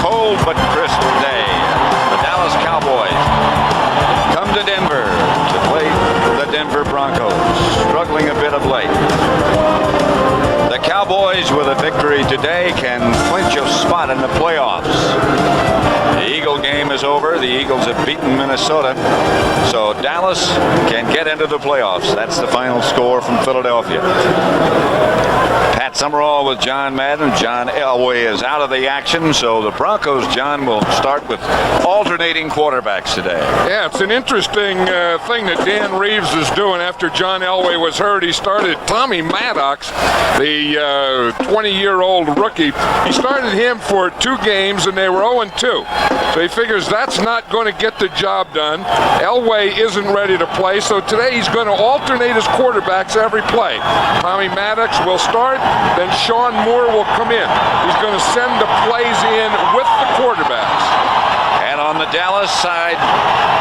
cold but crisp day. The Dallas Cowboys come to Denver to play the Denver Broncos, struggling a bit of late. The Cowboys, with a victory today, can clinch a spot in the playoffs. The Eagle game is over. The Eagles have beaten Minnesota, so Dallas can get into the playoffs. That's the final score from Philadelphia. Pat Summerall with John Madden. John Elway is out of the action, so the Broncos, John, will start with alternating quarterbacks today. Yeah, it's an interesting thing that Dan Reeves is doing after John Elway was hurt. He started Tommy Maddox, the 20-year-old rookie. He started him for 2 games, and they were 0-2. So he figures that's not going to get the job done. Elway isn't ready to play, so today he's going to alternate his quarterbacks every play. Tommy Maddox will start, then Sean Moore will come in. He's going to send the plays in with the quarterbacks. And on the Dallas side,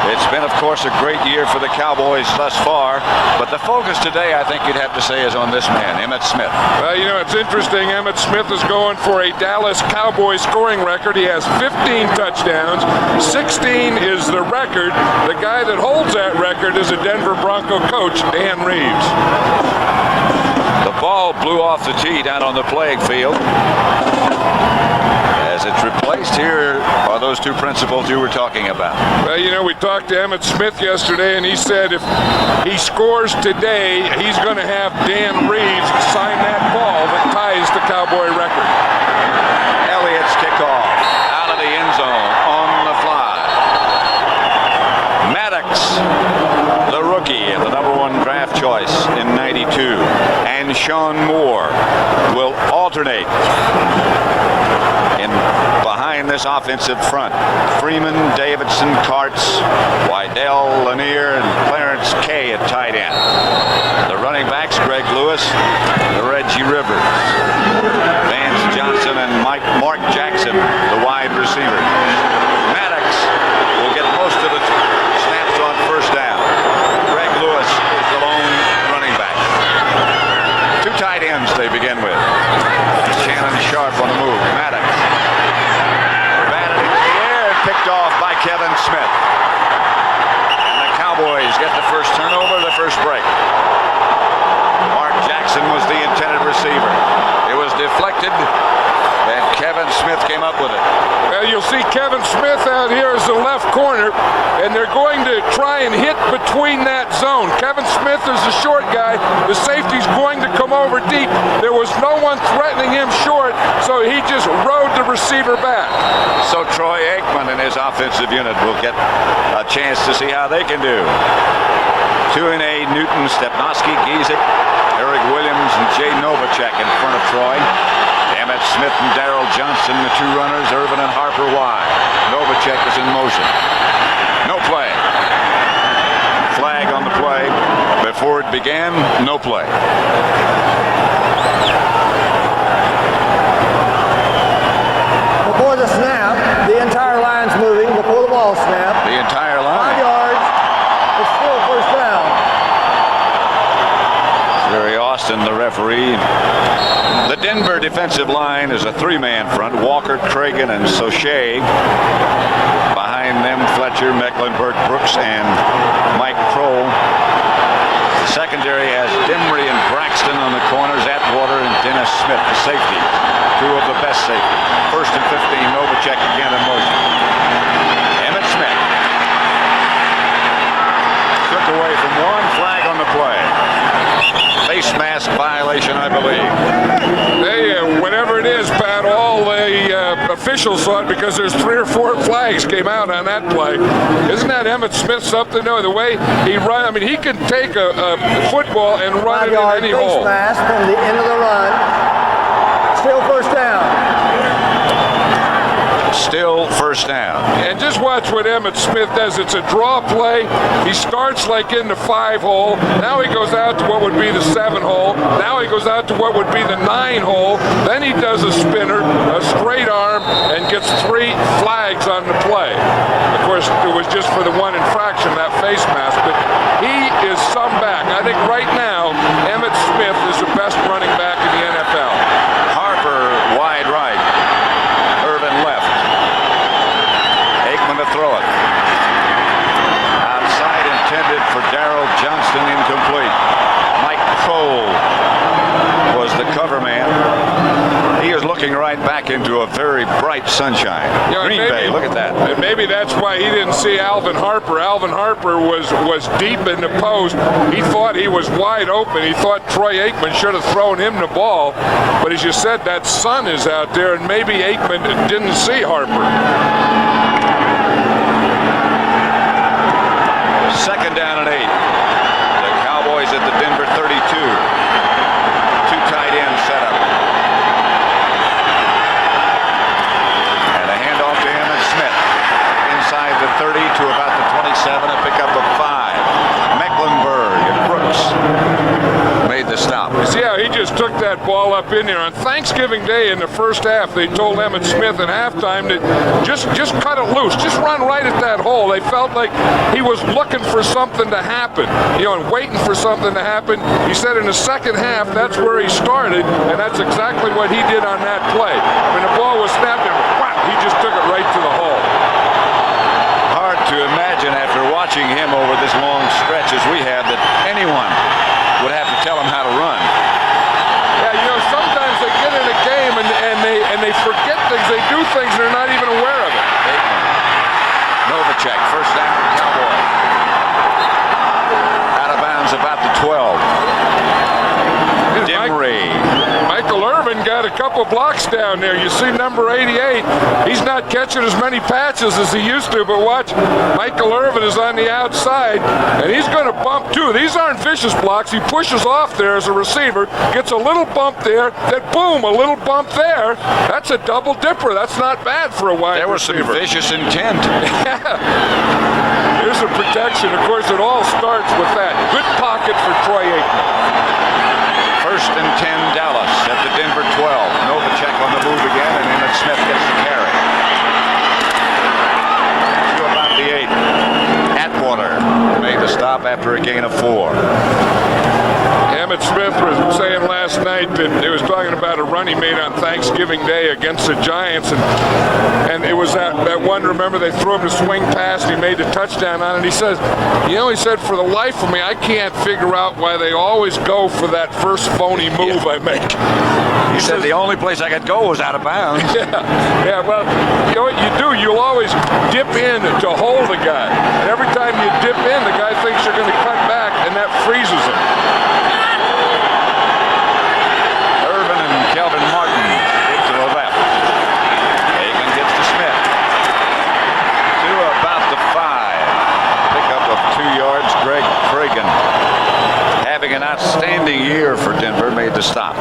it's been, of course, a great year for the Cowboys thus far. But the focus today, I think you'd have to say, is on this man, Emmitt Smith. Well, you know, it's interesting. Emmitt Smith is going for a Dallas Cowboys scoring record. He has 15 touchdowns. 16 is the record. The guy that holds that record is a Denver Bronco coach, Dan Reeves. The ball blew off the tee down on the playing field. As it's replaced, here are those 2 principals you were talking about. Well, you know, we talked to Emmitt Smith yesterday, and he said if he scores today, he's going to have Dan Reeves sign that ball that ties the Cowboy record. Elliott's kickoff out of the end zone on the fly. Maddox, the rookie and the #1 draft choice in '92, and Sean Moore will alternate in behind this offensive front. Freeman, Davidson, Karts, Wydell, Lanier, and Clarence Kay at tight end. The running backs, Greg Lewis, Reggie Rivers, Vance Johnson, and Mark Jackson, the wide receivers. Maddox will get most of the snaps on first down. Greg Lewis is the lone running back. 2 tight ends they begin with. Shannon Sharp on the move. Maddox batted into the air and picked off by Kevin Smith. And the Cowboys get the first turnover, the first break. Mark Jackson was the intended receiver. It was deflected, and Kevin Smith came up with it. Well, you'll see Kevin Smith out here as the left corner, and they're going to try and hit between that zone. Kevin Smith is the short guy. The safety's going to come over deep. There was no one threatening him short, so he just rode the receiver back. So Troy Aikman and his offensive unit will get a chance to see how they can do. 2-A Newton, Stepnoski, Giesick, Eric Williams, and Jay Novacek in front of Troy. Emmitt Smith and Darrell Johnson, the 2 runners, Irvin and Harper wide. Novacek is in motion. No play. Flag on the play. Before it began, no play. Before the snap, the entire line's moving. Before the ball snap, The entire line. 5 yards. It's still first down. Jerry Austin, the referee. The Denver defensive line is a 3-man front. Walker, Cragen, and Soche. Behind them, Fletcher, Mecklenburg, Brooks, and Mike Kroll. The secondary has Dimry and Braxton on the corners, Atwater and Dennis Smith, the safety. 2 of the best safeties. First and 15, Novacek again in motion. Emmitt Smith. Took away from 1, flag on the play. Face mask violation, I believe. Hey, whatever it is, Pat, all the officials saw it because there's 3 or 4 flags came out on that play. Isn't that Emmitt Smith something? No, the way he run, I mean, he can take a football and run it in any hole. 5 yard face mask from the end of the run. Still first down. Still first down. And just watch what Emmitt Smith does. It's a draw play. He starts like in the 5 hole. Now he goes out to what would be the 7 hole. Now he goes out to what would be the 9 hole. Then he does a spinner, a straight arm, and gets 3 flags on the play. Of course, it was just for the 1 infraction, that face mask. But he is some back. I think right now, Emmitt Smith is the best running back in the NFL. Harper wide right. Irvin left. sunshine. Green Bay, look at that. And maybe that's why he didn't see Alvin Harper. Alvin Harper was deep in the post. He thought he was wide open. He thought Troy Aikman should have thrown him the ball. But as you said, that sun is out there, and maybe Aikman didn't see Harper. Second down and 8. The Cowboys at the Denver 32. Two tight ends set up. And a handoff to him and Smith. Inside the 30 to about the 27, a pickup of 5. Mecklenburg and Brooks made the stop. See how he just took that ball up in there. On Thanksgiving Day in the first half, they told Emmitt Smith at halftime that just cut it loose. Just run right at that hole. They felt like he was looking for something to happen, and waiting for something to happen. He said in the second half, that's where he started, and that's exactly what he did on that play. When the ball was snapped, and whack, he just took it right to the hole. Hard to imagine after watching him over this long stretch as we have that anyone would have to tell him how to run. Yeah, sometimes they get in a game and they forget things. They do things and they're not even aware of it. Novacek, first down, Cowboy. Out of bounds about the 12. Dimry. Michael Irvin got a couple blocks down there. You see number 88. He's not catching as many patches as he used to, but watch, Michael Irvin is on the outside, and he's going to bump too. These aren't vicious blocks. He pushes off there as a receiver, gets a little bump there, then boom, a little bump there. That's a double dipper. That's not bad for a wide receiver. There was some vicious intent. Yeah. Here's the protection. Of course, it all starts with that. Good pocket for Troy Aikman. First and 10, Dallas at the Denver 12. Novacek on the move again, and Emmitt Smith gets the carry. To about the 8. Atwater made the stop after a gain of 4. Emmitt Smith was saying last night that he was talking about a run he made on Thanksgiving Day against the Giants, and it was that one, remember, they threw him the swing pass and he made the touchdown on it. He says, he said, for the life of me, I can't figure out why they always go for that first phony move I make. He said the only place I could go was out of bounds. Yeah, well, you know what you do? You'll always dip in to hold the guy. And every time you dip in, the guy thinks you're going to cut back, and that freezes him. Irvin and Kelvin Martin to the left. Aikman gets to Smith. To about the 5. Pickup of 2 yards. Greg Cragen, having an outstanding year for Denver, made the stop.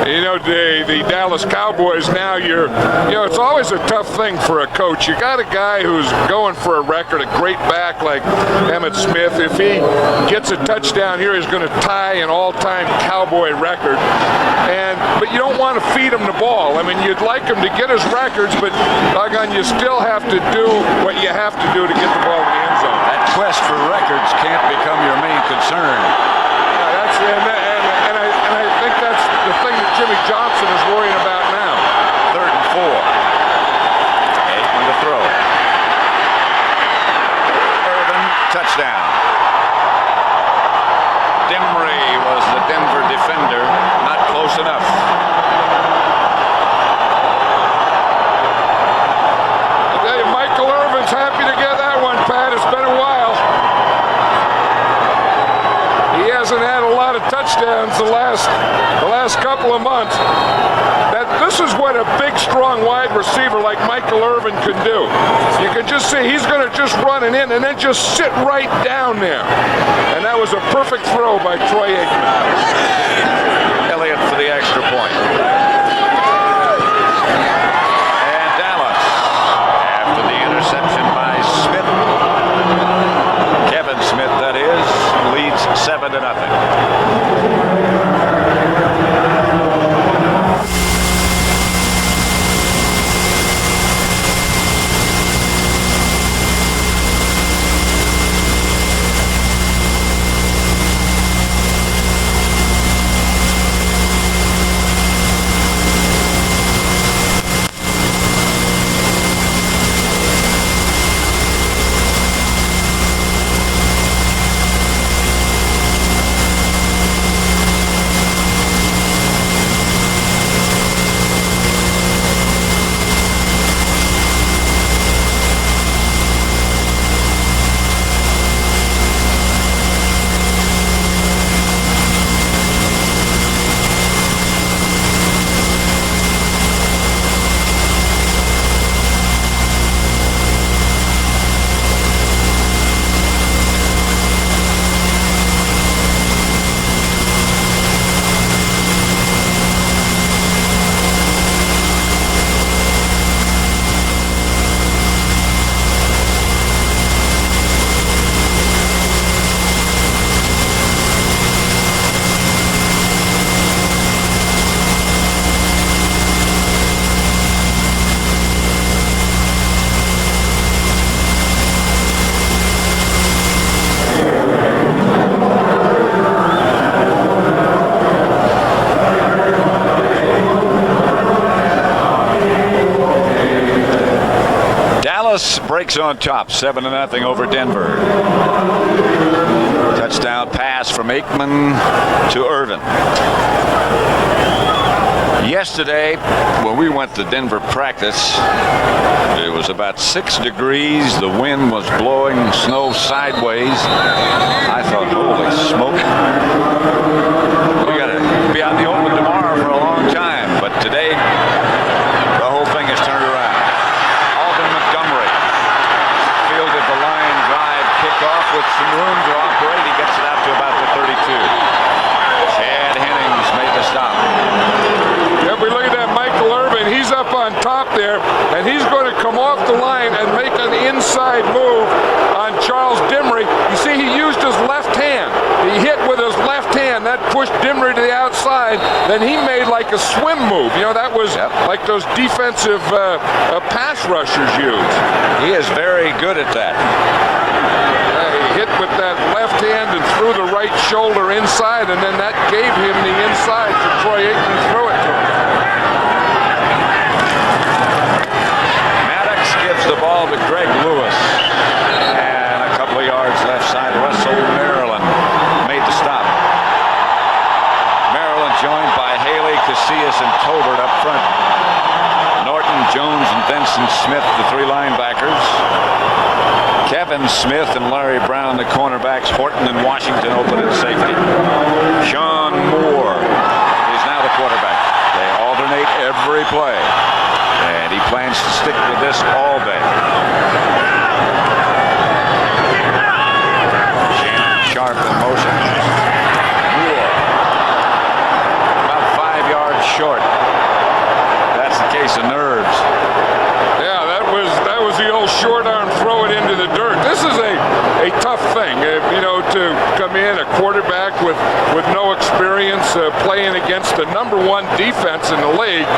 The Dallas Cowboys now, it's always a tough thing for a coach. You got a guy who's going for a record, a great back like Emmitt Smith. If he gets a touchdown here, he's going to tie an all-time Cowboy record. But you don't want to feed him the ball. I mean, you'd like him to get his records, but doggone, you still have to do what you have to do to get the ball in the end zone. That quest for records can't become your main concern. And I think that's the thing that Jimmy Johnson is worrying about now. 3rd and 4. Aikman to throw. Irvin, touchdown. Dimry was the Denver defender, not close enough. I tell you, Michael Irvin's happy to get that one, Pat. It's been a while. He hasn't had a lot of touchdowns the last couple of months. This is what a big, strong wide receiver like Michael Irvin can do. You can just see he's going to just run it in and then just sit right down there. And that was a perfect throw by Troy Aikman. Elliott for the extra point. And Dallas, after the interception by Smith, Kevin Smith, that is, leads 7-0. Dallas breaks on top, 7-0 over Denver. Touchdown pass from Aikman to Irvin. Yesterday, when we went to Denver practice, it was about 6 degrees. The wind was blowing snow sideways. I thought, holy smoke. We got to be out in the open tomorrow for a long time. But today, the whole thing has turned around. Alden Montgomery fielded the line drive kickoff with some room to operate. He gets it out to about the 32. Chad Hennings made the stop. If we look at that Michael Irvin, he's up on top there, and he's going to come off the line and make an inside move on Charles Dimry. You see, he used his left hand. He hit with his left hand. That pushed Dimry to the outside. Then he made like a swim move. You know, that was like those defensive pass rushers use. He is very good at that. He hit with that left hand and threw the right shoulder inside, and then that gave him the inside for Troy Aikman to throw it to him. Maddox gives the ball to Greg Lewis. And a couple of yards left side. Russell Maryland made the stop. Maryland joined by Haley, Casillas, and Tolbert up front. Norton, Jones, and Denson Smith, the 3 linebackers. Kevin Smith and Larry Brown, the cornerbacks. Horton and Washington open at safety. Sean Moore is now the quarterback. They alternate every play. And he plans to stick with this all day. Sharp in motion. Moore. About 5 yards short. That's the case of nerves. Yeah, that was the old short arm, throw it into the dirt. This is a tough thing, you know, to come in, a quarterback with no experience, playing against the #1 defense in the league,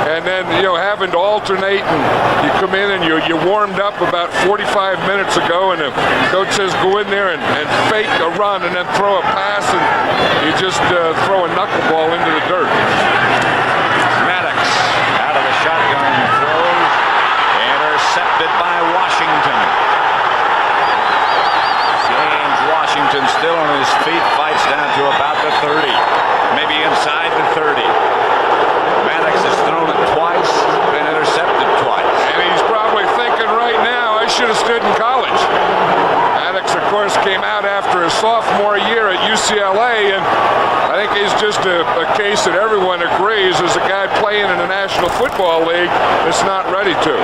and then, you know, having to alternate, and you come in and you warmed up about 45 minutes ago, and the coach says go in there and fake a run and then throw a pass, and you just throw a knuckleball into the dirt. Maddox out of the shotgun throws, intercepted by Washington. James Washington still on his feet, fights down to about the 30, maybe inside the 30. Maddox has thrown it twice, been intercepted twice. And he's probably thinking right now, I should have stood in college. Maddox, of course, came out after his sophomore year at UCLA, and I think he's just a case that everyone agrees is a guy playing in the National Football League that's not ready to.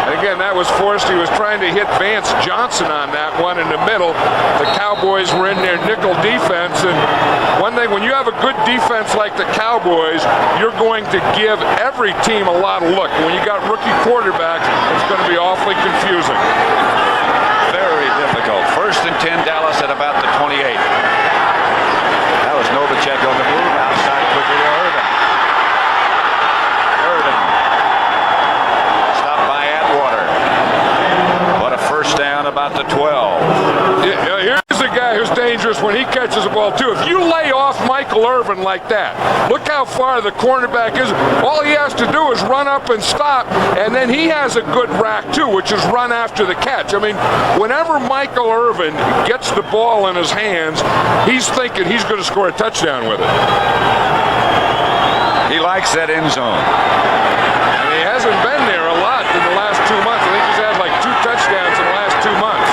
And again, that was forced. He was trying to hit Vance Johnson on that one in the middle. The Cowboys were in their nickel defense, and one thing, when you have a good defense like the Cowboys, you're going to give every team a lot of look. When you got rookie quarterbacks, it's going to be awfully confusing. Very difficult. 1st and 10, Dallas at about the 28. That was Novacek on the move. Outside quickly to Irvin. Irvin. Stopped by Atwater. But a first down about the 12. Here's a guy who's dangerous when he catches the ball, too. If you lay off Michael Irvin like that, look how far the cornerback is. All he has to do is run up and stop, and then he has a good rack, too, which is run after the catch. I mean, whenever Michael Irvin gets the ball in his hands, he's thinking he's going to score a touchdown with it. He likes that end zone. I mean, he hasn't been there a lot in the last 2 months. I think he's had like 2 touchdowns in the last 2 months.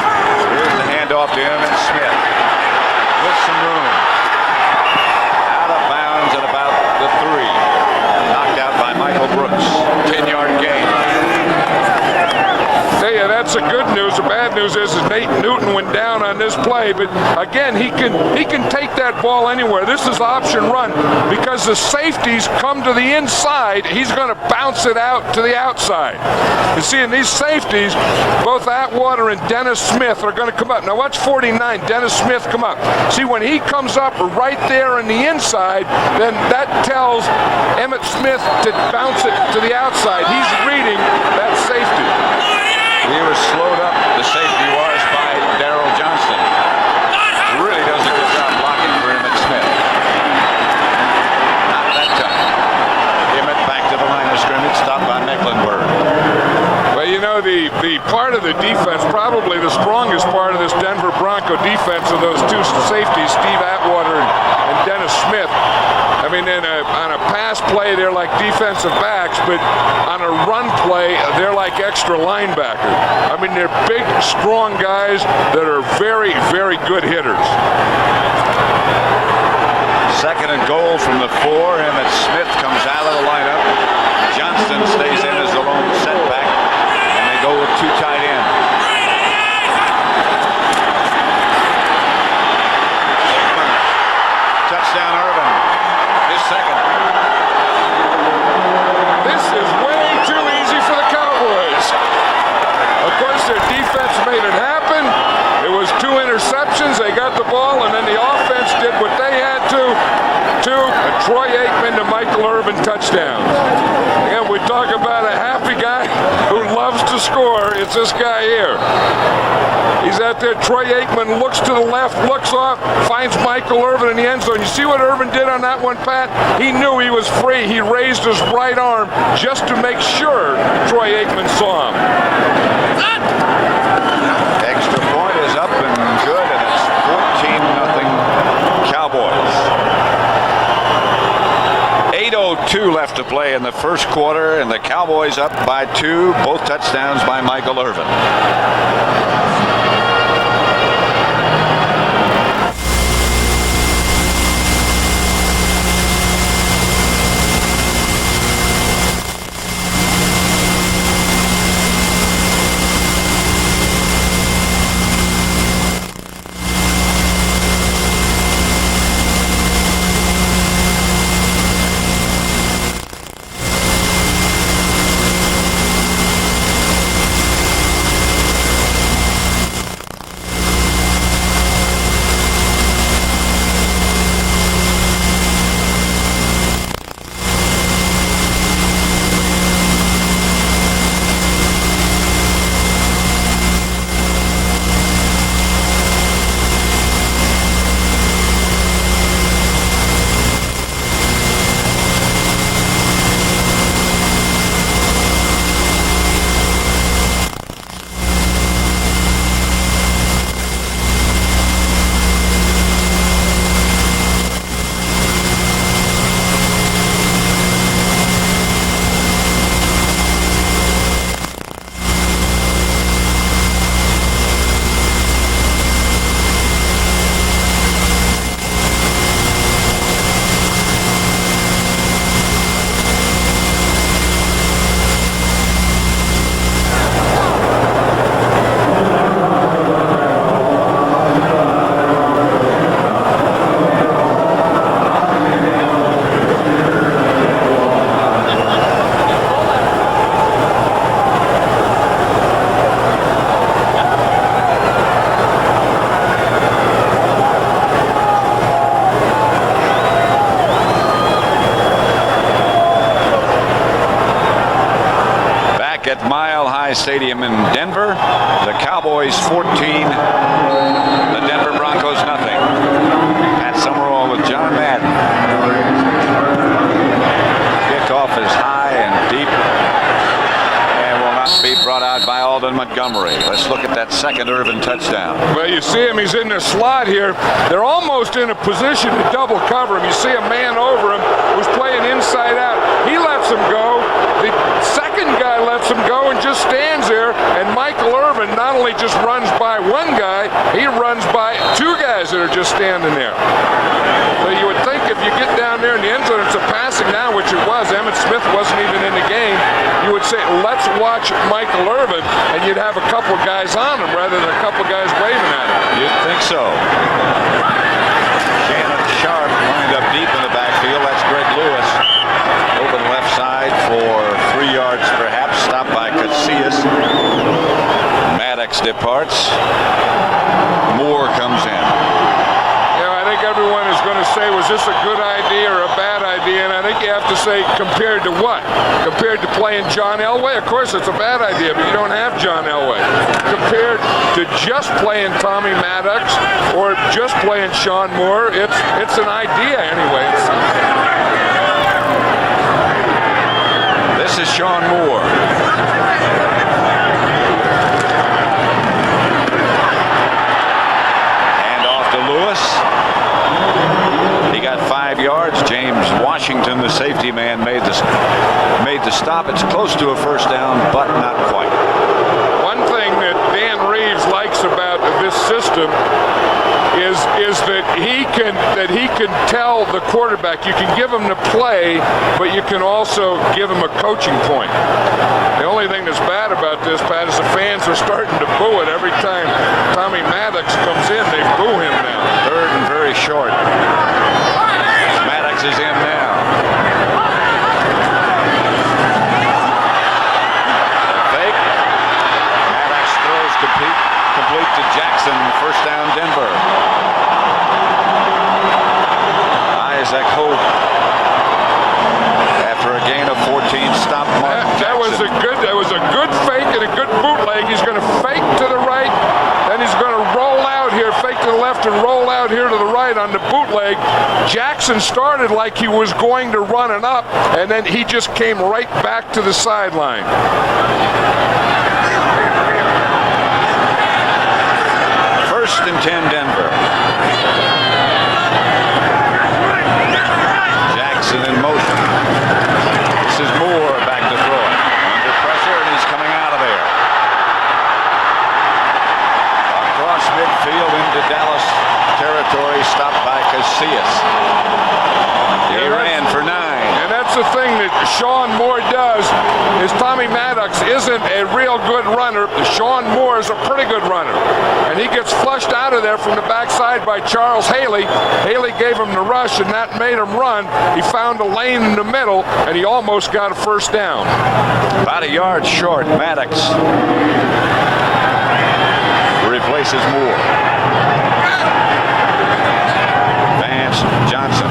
Here's the handoff to Emmett Smith with some room. Out of bounds at about the 3. Knocked out by Michael Brooks. 10-yard gain. Tell you, that's the good news. The bad news is Nate Newton went down on this play, but again, he can take that ball anywhere. This is option run because the safeties come to the inside. He's going to bounce it out to the outside. You see, in these safeties, both Atwater and Dennis Smith are going to come up. Now watch 49, Dennis Smith come up. See, when he comes up right there on the inside, then that tells Emmitt Smith to bounce it to the outside. He's reading that safety. He was slowed up, the safety was, by Darrell Johnston. He really does a good job blocking for Emmitt Smith. Not that time. Emmitt back to the line of scrimmage, stopped by Mecklenburg. Well, you know, know, the part of the defense, probably the strongest part of this Denver Bronco defense, are those two safeties, Steve Atwater and Dennis Smith. I mean, on a pass play, they're like defensive backs, but on a run play, they're like extra linebackers. I mean, they're big, strong guys that are very, very good hitters. Second and goal from the 4. Emmitt Smith comes out of the lineup. Johnston stays in as the lone setback, and they go with 2 tight ends. Touchdown, Irvin. His second. This is way too easy for the Cowboys. Of course, their defense made it happen. It was 2 interceptions. They got the ball, and then the offense did what they had to. A Troy Aikman to Michael Irvin touchdown. Again, we talk about a happy guy who loves to score. It's this guy here. He's out there. Troy Aikman looks to the left, looks off, finds Michael Irvin in the end zone. You see what Irvin did on that one, Pat? He knew he was free. He raised his right arm just to make sure Troy Aikman saw him. Extra point is up and good, and it's 14-0 Cowboys. 8:02 left to play in the first quarter, and the Cowboys up by 2, both touchdowns by Michael Irvin. At Mile High Stadium in Denver, the Cowboys 14, the Denver Broncos nothing. Pat Summerall with John Madden. Kickoff is high and deep and will not be brought out by Alden Montgomery. Let's look at that second Irvin touchdown. Well, you see him, he's in the slot here. They're almost in a position to double cover him. You see a man over him who's playing inside out. He lets him go. The second guy lets him go and just stands there, and Michael Irvin not only just runs by one guy, he runs by 2 guys that are just standing there. So you would think if you get down there in the end zone, it's a passing down, which it was. Emmitt Smith wasn't even in the game. You would say, let's watch Michael Irvin, and you'd have a couple guys on him rather than a couple guys waving at him. You'd think so. Shannon Sharp lined up deep in the backfield. That's Greg Lewis. Open left side for 3 yards perhaps. Stopped by Casillas. Maddox departs. Moore comes in. I think everyone is going to say, was this a good idea or a bad idea? And I think you have to say, compared to what? Compared to playing John Elway? Of course, it's a bad idea, but you don't have John Elway. Compared to just playing Tommy Maddox or just playing Sean Moore, it's an idea anyway. This is Sean Moore. stop. It's close to a first down, but not quite. One thing that Dan Reeves likes about this system is that he can tell the quarterback. You can give him the play, but you can also give him a coaching point. The only thing that's bad about this, Pat, is the fans are starting to boo it every time Tommy Maddox comes in. They boo him now. Third and very short. Maddox is in now. Fake. Maddox throws complete to Jackson. First down, Denver. Isaac Hope, after a gain of 14, stopped Mark That was Jackson. a good fake and a good bootleg. He's going to fake to the right, then he's going to roll out here, fake to the left and roll out here to the right on the bootleg. Jackson started like he was going to run it up, and then he just came right back to the sideline. First and 10, Denver. Jackson in motion. This is Moore back to throw it. Under pressure, and he's coming out of there. Across midfield into Dallas territory, stopped by Casillas. He ran for 9. And that's the thing that Sean Moore does, is Tommy Maddox isn't a real good runner. Sean Moore is a pretty good runner. And he gets flushed out of there from the backside by Charles Haley. Haley gave him the rush, and that made him run. He found a lane in the middle, and he almost got a first down. About a yard short, Maddox replaces Moore. Vance Johnson.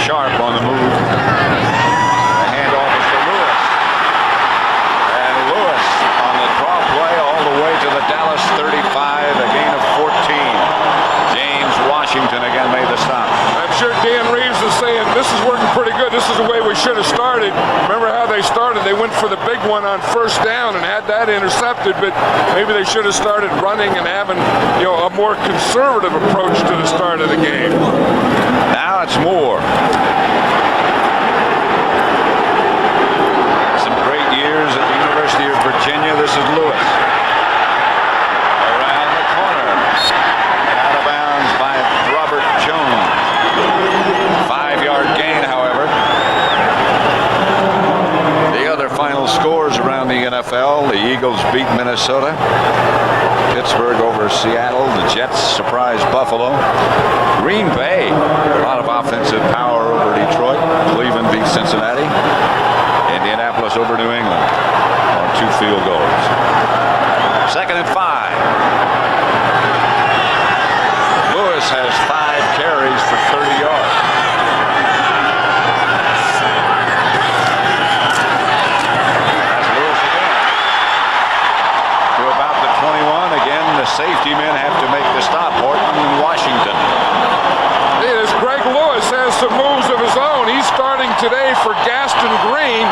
Sharp on the move. The handoff is to Lewis. And Lewis on the draw play all the way to the Dallas 35, a gain of 14. James Washington again made the stop. I'm sure Dan Reeves is saying, this is working pretty good. This is the way we should have started. Remember how they started? They went for the big one on first down and had that intercepted, but maybe they should have started running and having, a more conservative approach to the start of the game. Now it's Moore. Some great years at the University of Virginia. This is Lewis. Around the corner. Out of bounds by Robert Jones. 5-yard gain, however. The other final scores around the NFL. The Eagles beat Minnesota. Pittsburgh over Seattle. The Jets surprised Buffalo. Green Bay, a lot of offensive power over Detroit. Cleveland beat Cincinnati. Indianapolis over New England on 2 field goals. 2nd and 5. Lewis has 5 carries for 30 yards. That's Lewis again. To about the 21. Again, the safety men have to make the stop. Horton and Washington. As Greg Lewis has some moves of his own. He's starting today for Gaston Green.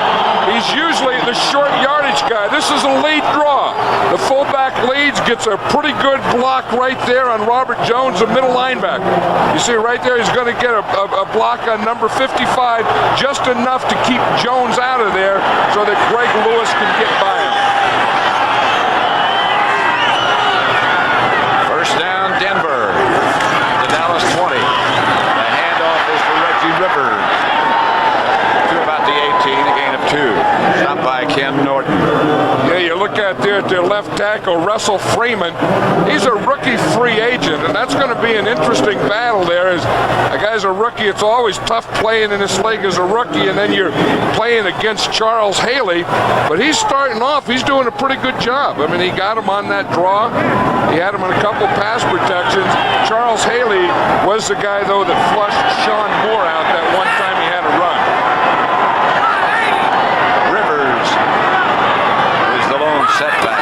He's usually the short yardage guy. This is a lead draw. The fullback leads, gets a pretty good block right there on Robert Jones, the middle linebacker. You see right there, he's going to get a block on number 55, just enough to keep Jones out of there so that Greg Lewis can get by him. First down, Denver. The Dallas 20. The handoff is for Reggie Rivers. To about the 18, a gain of 2. Stopped by Ken Norton. Yeah, you look at there at their left tackle, Russell Freeman. He's a rookie free agent, and that's going to be an interesting battle there. As a guy's a rookie, it's always tough playing in this league as a rookie, and then you're playing against Charles Haley. But he's starting off, he's doing a pretty good job. I mean, he got him on that draw. He had him on a couple pass protections. Charles Haley was the guy, though, that flushed Sean Moore out that one time he had a run. Rivers is the lone setback.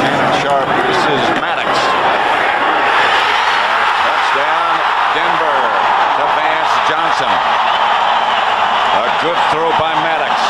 Shannon Sharp. This is Maddox. Touchdown, Denver to Vance Johnson. A good throw by Maddox.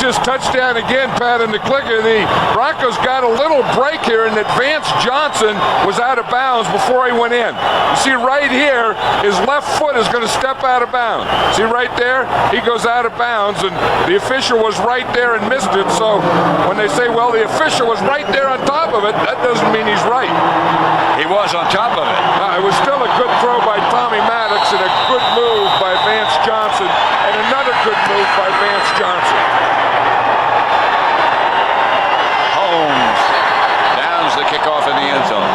just touchdown again, Pat, in the clicker. The Broncos got a little break here, and Vance Johnson was out of bounds before he went in. You see right here, his left foot is going to step out of bounds. See right there? He goes out of bounds, and the official was right there and missed it. So when they say, well, the official was right there on top of it, that doesn't mean he's right. He was on top of it. It was still a good throw by Tommy Maddox and a good move by Vance Johnson, and another good move by Vance Johnson. Holmes downs the kickoff in the end zone.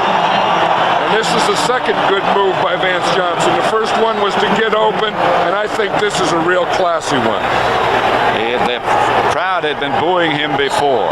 And this is the second good move by Vance Johnson. The first one was to get open, and I think this is a real classy one. The crowd had been booing him before.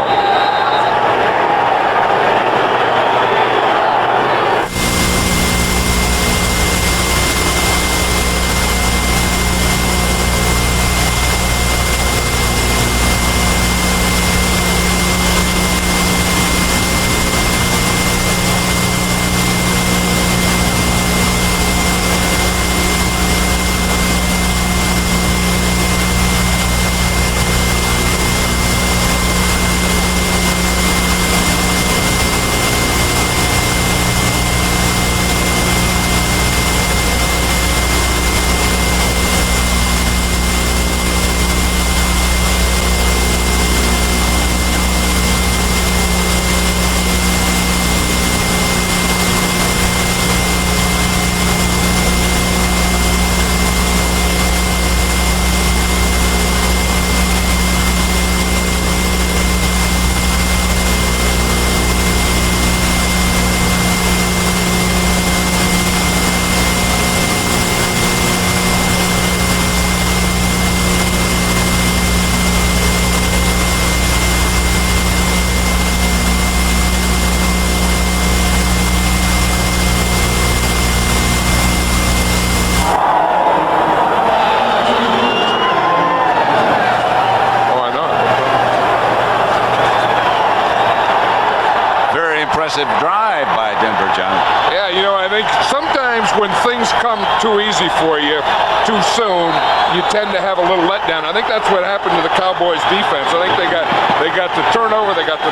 Drive by Denver, John. Yeah, you know, I think sometimes when things come too easy for you too soon, you tend to have a little letdown. I think that's what happened to the Cowboys defense. I think they got the turnover, they got 2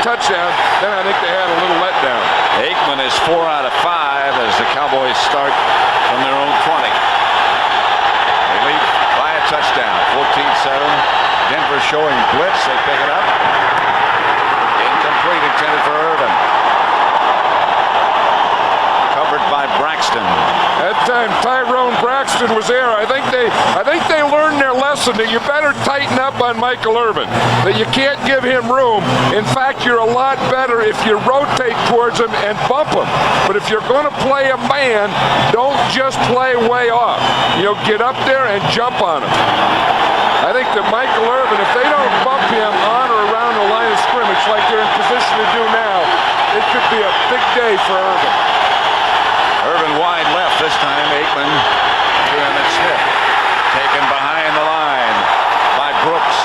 touchdowns, then I think they had a little letdown. Aikman is 4 out of 5 as the Cowboys start from their own 20. They lead by a touchdown, 14-7. Denver showing blitz, they pick it up. Incomplete, intended for Irvin. Covered by Braxton. That time Tyrone Braxton was there. I think they learned their lesson that you better tighten up on Michael Irvin, that you can't give him room. In fact, you're a lot better if you rotate towards him and bump him. But if you're going to play a man, don't just play way off. You know, get up there and jump on him. I think that Michael Irvin, if they don't bump him on or around the line of scrimmage like they're in position to do now, it could be a big day for Irvin. Irvin wide left this time. Aikman to Emmett Smith. Taken behind the line by Brooks.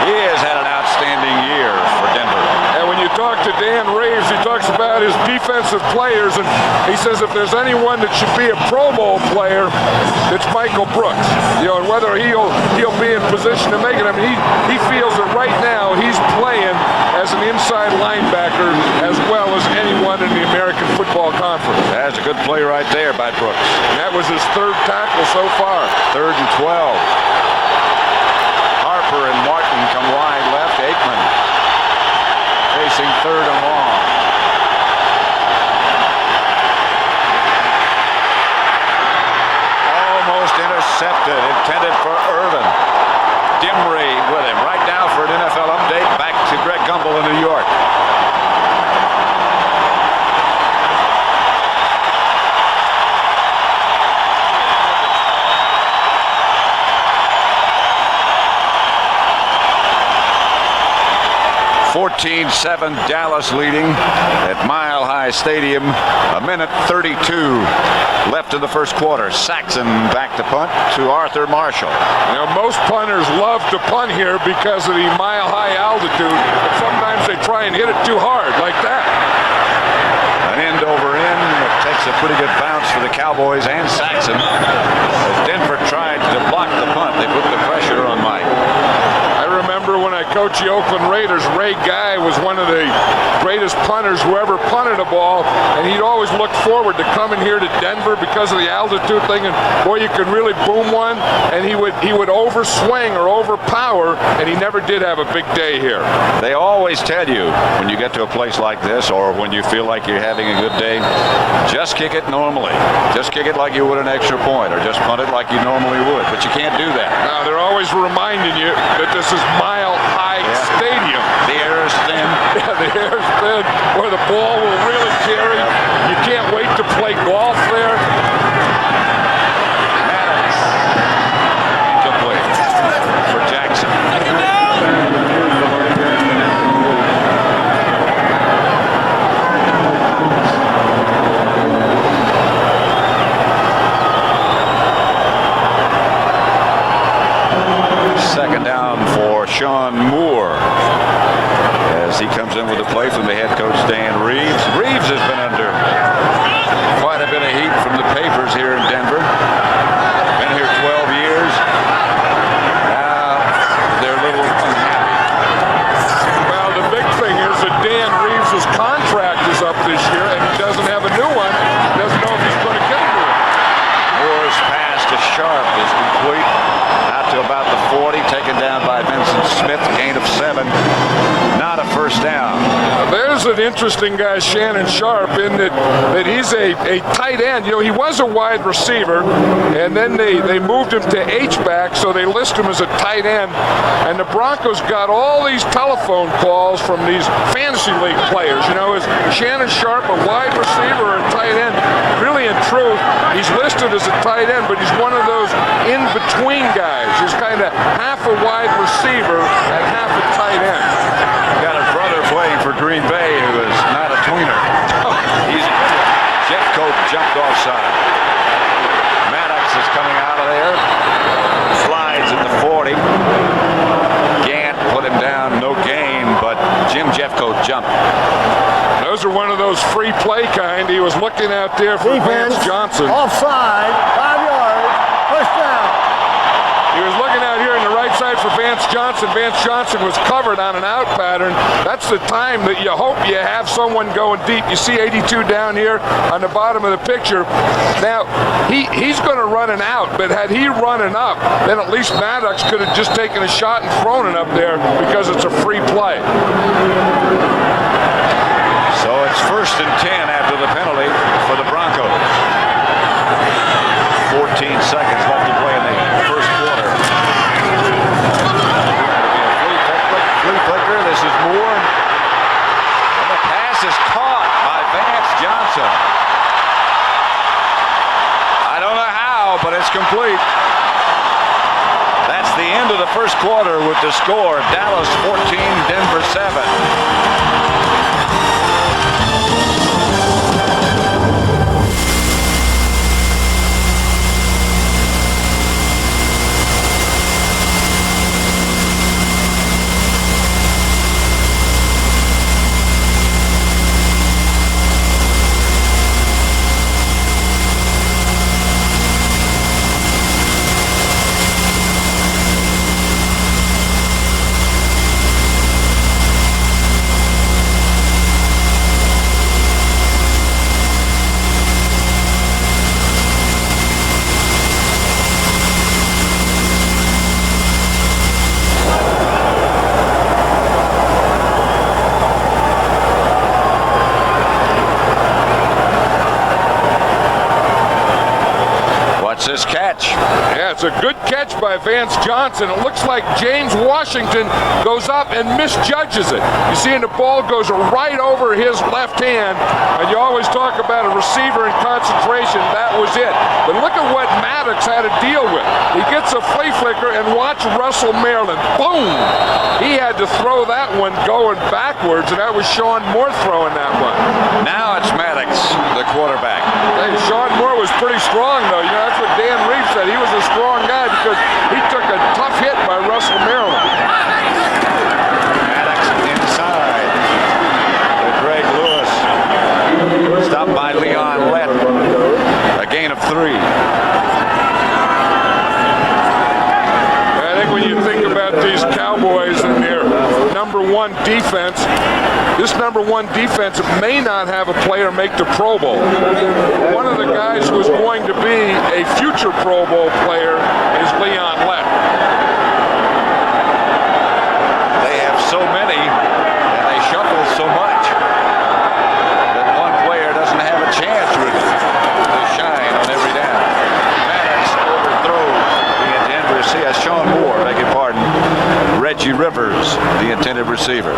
He has had an outstanding year for Denver. And when you talk to Dan Reeves, he talks about his defensive players, and he says if there's anyone that should be a Pro Bowl player, it's Michael Brooks. You know, and whether he'll be in position to make it. I mean, he feels that right now he's playing as an inside linebacker as well as anyone in the American Football Conference. That's a good play right there by Brooks. And that was his 3rd tackle so far. 3rd and 12. Harper and Martin come wide left. Aikman facing 3rd and long. Almost intercepted. Intended for Irvin. Dimry with him. Right now for an NFL update. Back to Greg Gumbel in New York. (14-7) Dallas leading at Mile High Stadium. 1:32 left in the first quarter. Saxon back to punt to Arthur Marshall. You know, most punters love to punt here because of the mile-high altitude. But sometimes they try and hit it too hard, like that. An end over end. It takes a pretty good bounce for the Cowboys and Saxon. As Denver tried to block the punt, they put the pressure on Mike. coached the Oakland Raiders. Ray Guy was one of the greatest punters who ever punted a ball, and he'd always look forward to coming here to Denver because of the altitude thing, and boy, you could really boom one, and he would overswing or overpower, and he never did have a big day here. They always tell you when you get to a place like this, or when you feel like you're having a good day, just kick it normally. Just kick it like you would an extra point, or just punt it like you normally would. But you can't do that. Now, they're always reminding you that this is Mile High Stadium. The air is thin. Yeah, the air is thin, where the ball will really carry. You can't wait to play golf there. Maddox. Incomplete for Jackson. Second down for Sean Moore as he comes in with a play from the head coach Dan Reeves. Reeves has been under quite a bit of heat from the papers here in Denver. Been here 12 years. Now they're a little unhappy. Well, the big thing is that Dan Reeves' contract is up this year, and he doesn't have a new one. He doesn't know if he's going to get a new one. Moore's pass to Sharp is complete. Out to about the 40, taken down by Vincent Smith, gain of 7. Not a first down. There's an interesting guy, Shannon Sharp, in that he's a tight end. You know, he was a wide receiver, and then they moved him to H-back, so they list him as a tight end. And the Broncos got all these telephone calls from these fantasy league players. You know, is Shannon Sharp a wide receiver or a tight end? Really, in truth, he's listed as a tight end, but he's one of those in-between guys. He's kind of half a wide receiver and half a tight end. Got a brother playing for Green Bay who is not a tweener. He's a good one. Jeffcoat jumped offside. Maddox is coming out of there. Slides at the 40. Gant put him down, no gain, but Jim Jeffcoat jumped. Those are one of those free play kind. He was looking out there for Defense, Vance Johnson. offside, 5 yards, first down. He was looking out here on the right side for Vance Johnson. Vance Johnson was covered on an out pattern. That's the time that you hope you have someone going deep. You see 82 down here on the bottom of the picture. Now, he's going to run an out, but had he run an up, then at least Maddox could have just taken a shot and thrown it up there because it's a free play. So it's 1st and 10 after the penalty for the Broncos. 14 seconds left to play in the first quarter. Flea flicker. This is Moore. And the pass is caught by Vance Johnson. I don't know how, but it's complete. That's the end of the first quarter with the score. Dallas 14, Denver 7. This catch. Yeah, it's a good catch by Vance Johnson. It looks like James Washington goes up and misjudges it. You see, and the ball goes right over his left hand, and you always talk about a receiver in concentration. That was it. But look at what Maddox had to deal with. He gets a flea flicker, and watch Russell Maryland. Boom! He had to throw that one going backwards, and that was Sean Moore throwing that one. Now it's Maddox, the quarterback. Hey, Sean Moore was pretty strong, though. You know, that's what Dan Reeves said. He was a strong guy because he took a tough hit by Russell Maryland. Maddox inside to Greg Lewis. Stopped by Leon Lett. A gain of 3. I think when you think about these Cowboys and their one defense. This number one defense may not have a player make the Pro Bowl. One of the guys who is going to be a future Pro Bowl player is Leon Lett. They have so many, and they shuffle so much, that one player doesn't have a chance really to shine on every down. Maddox overthrows the intended receiver. Sean Moore, beg your pardon. Reggie Rivers, the intended receiver.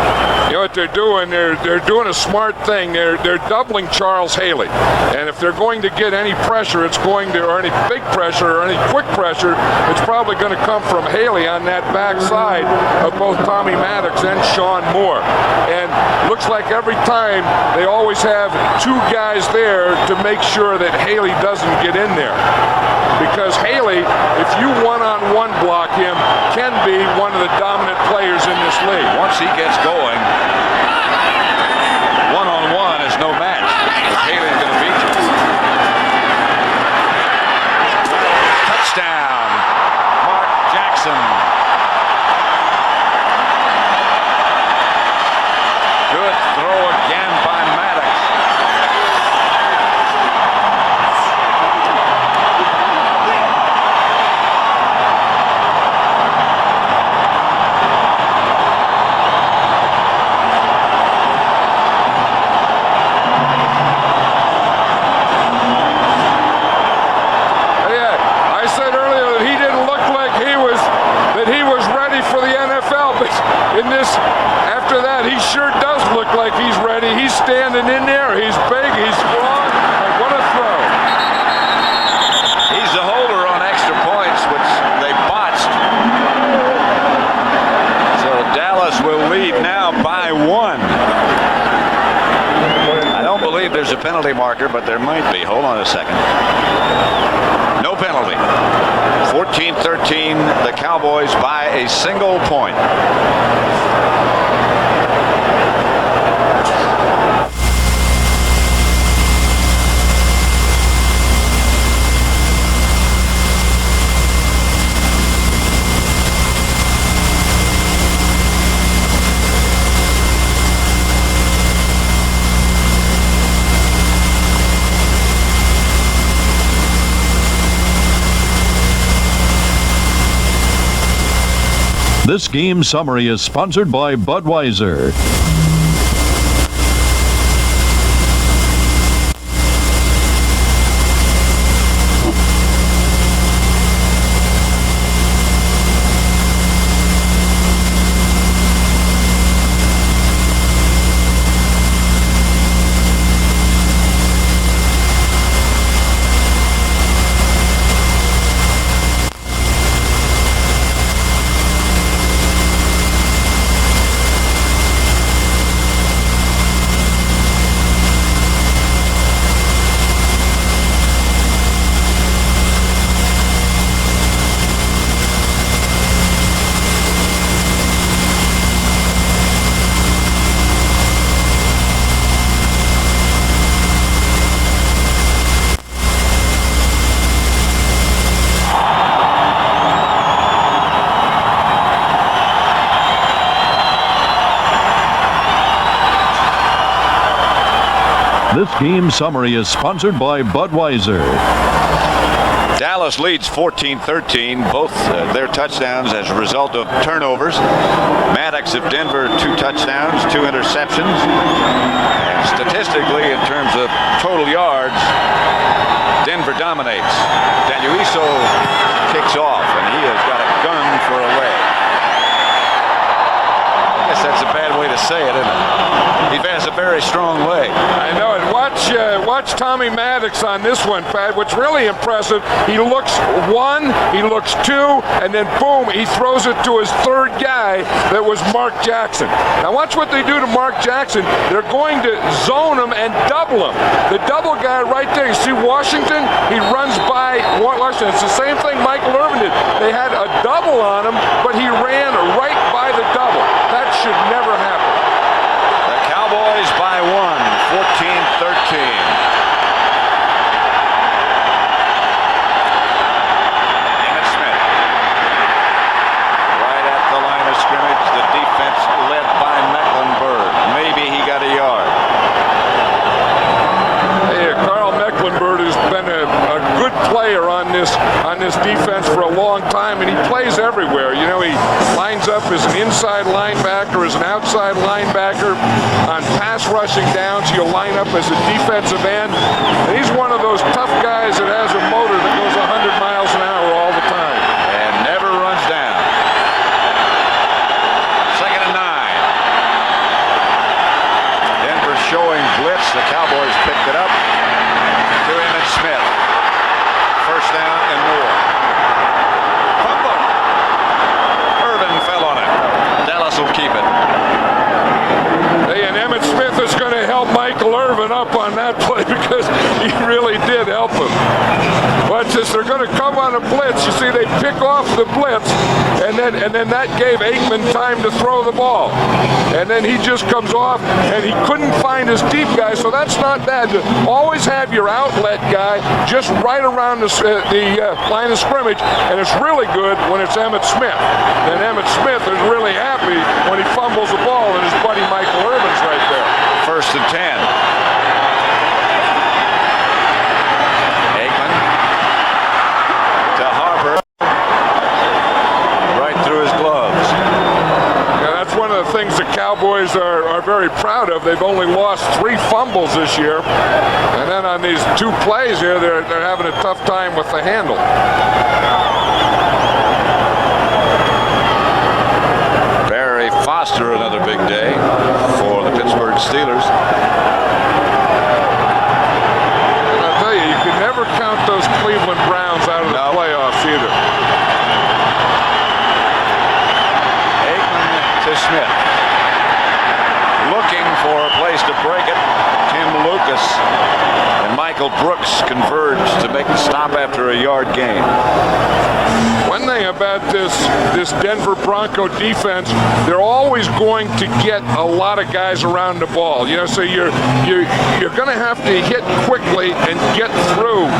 You know what they're doing? They're doing a smart thing. They're doubling Charles Haley, and if they're going to get any pressure, or any big pressure or any quick pressure, it's probably going to come from Haley on that backside of both Tommy Maddox and Sean Moore. And looks like every time they always have two guys there to make sure that Haley doesn't get in there. Because Haley, if you one-on-one block him, can be one of the dominant players in this league. Once he gets going, one-on-one is no match. Haley's going to beat you. Touchdown, Mark Jackson. Good throw again by Maddox. In this, after that, he sure does look like he's ready. He's standing in there. He's big. He's strong. And what a throw. He's the holder on extra points, which they botched. So Dallas will lead now by 1. I don't believe there's a penalty marker, but there might be. Hold on a second. No penalty. 14-13, the Cowboys by a single point. This game summary is sponsored by Budweiser. This game summary is sponsored by Budweiser. Dallas leads 14-13, both their touchdowns as a result of turnovers. Maddox of Denver, 2 touchdowns, 2 interceptions. And statistically, in terms of total yards, Denver dominates. Danuiso kicks off, and he has got a gun for a leg. I guess that's a bad way to say it, isn't it? He has a very strong leg. I know it. Watch Tommy Maddox on this one, Pat. What's really impressive, he looks 1, he looks 2, and then boom, he throws it to his third guy that was Mark Jackson. Now watch what they do to Mark Jackson. They're going to zone him and double him. The double guy right there, you see Washington, he runs by Washington. It's the same thing Michael Irvin did. They had a double on him, but he ran right by the double. That should never happen. The Cowboys by 1, 14-13. Led by this defense for a long time, and he plays everywhere. You know, he lines up as an inside linebacker, as an outside linebacker. On pass rushing downs, he'll line up as a defensive end. And he's one of those tough guys that has a motor that goes 100 miles an hour all the time. And never runs down. 2nd and 9. Denver showing blitz. The Cowboys picked it up. To Emmitt Smith. 1st down and more. Fumble. Irvin fell on it. Dallas will keep it. Hey, and Emmitt Smith is going to help Michael Irvin up on that play because he really did help him. But since they're going to come on a blitz, you see they pick off the blitz, and then that gave Aikman time to throw the ball. And then he just comes off, and he couldn't find his deep guy, so that's not bad. Always have your outlet guy just right around the line of scrimmage, and it's really good when it's Emmitt Smith. And Emmitt Smith is really happy when he fumbles the ball, and his buddy Michael Irvin's right there. 1st and 10. Aikman to Harper. Right through his gloves. Yeah, that's one of the things the Cowboys are very proud of. They've only lost 3 fumbles this year. And then on these 2 plays here, they're having a tough time with the handle. Barry Foster, another big day for the Pittsburgh Steelers. And I'll tell you, you can never count those Cleveland Browns out of the playoffs either. Aikman to Smith. Looking for a place to break it. Tim Lucas and Michael Brooks converge to make the stop after a yard gain. One thing about this Denver Bronco defense, they're always going to get a lot of guys around the ball. You know, so you're going to have to hit quickly and get through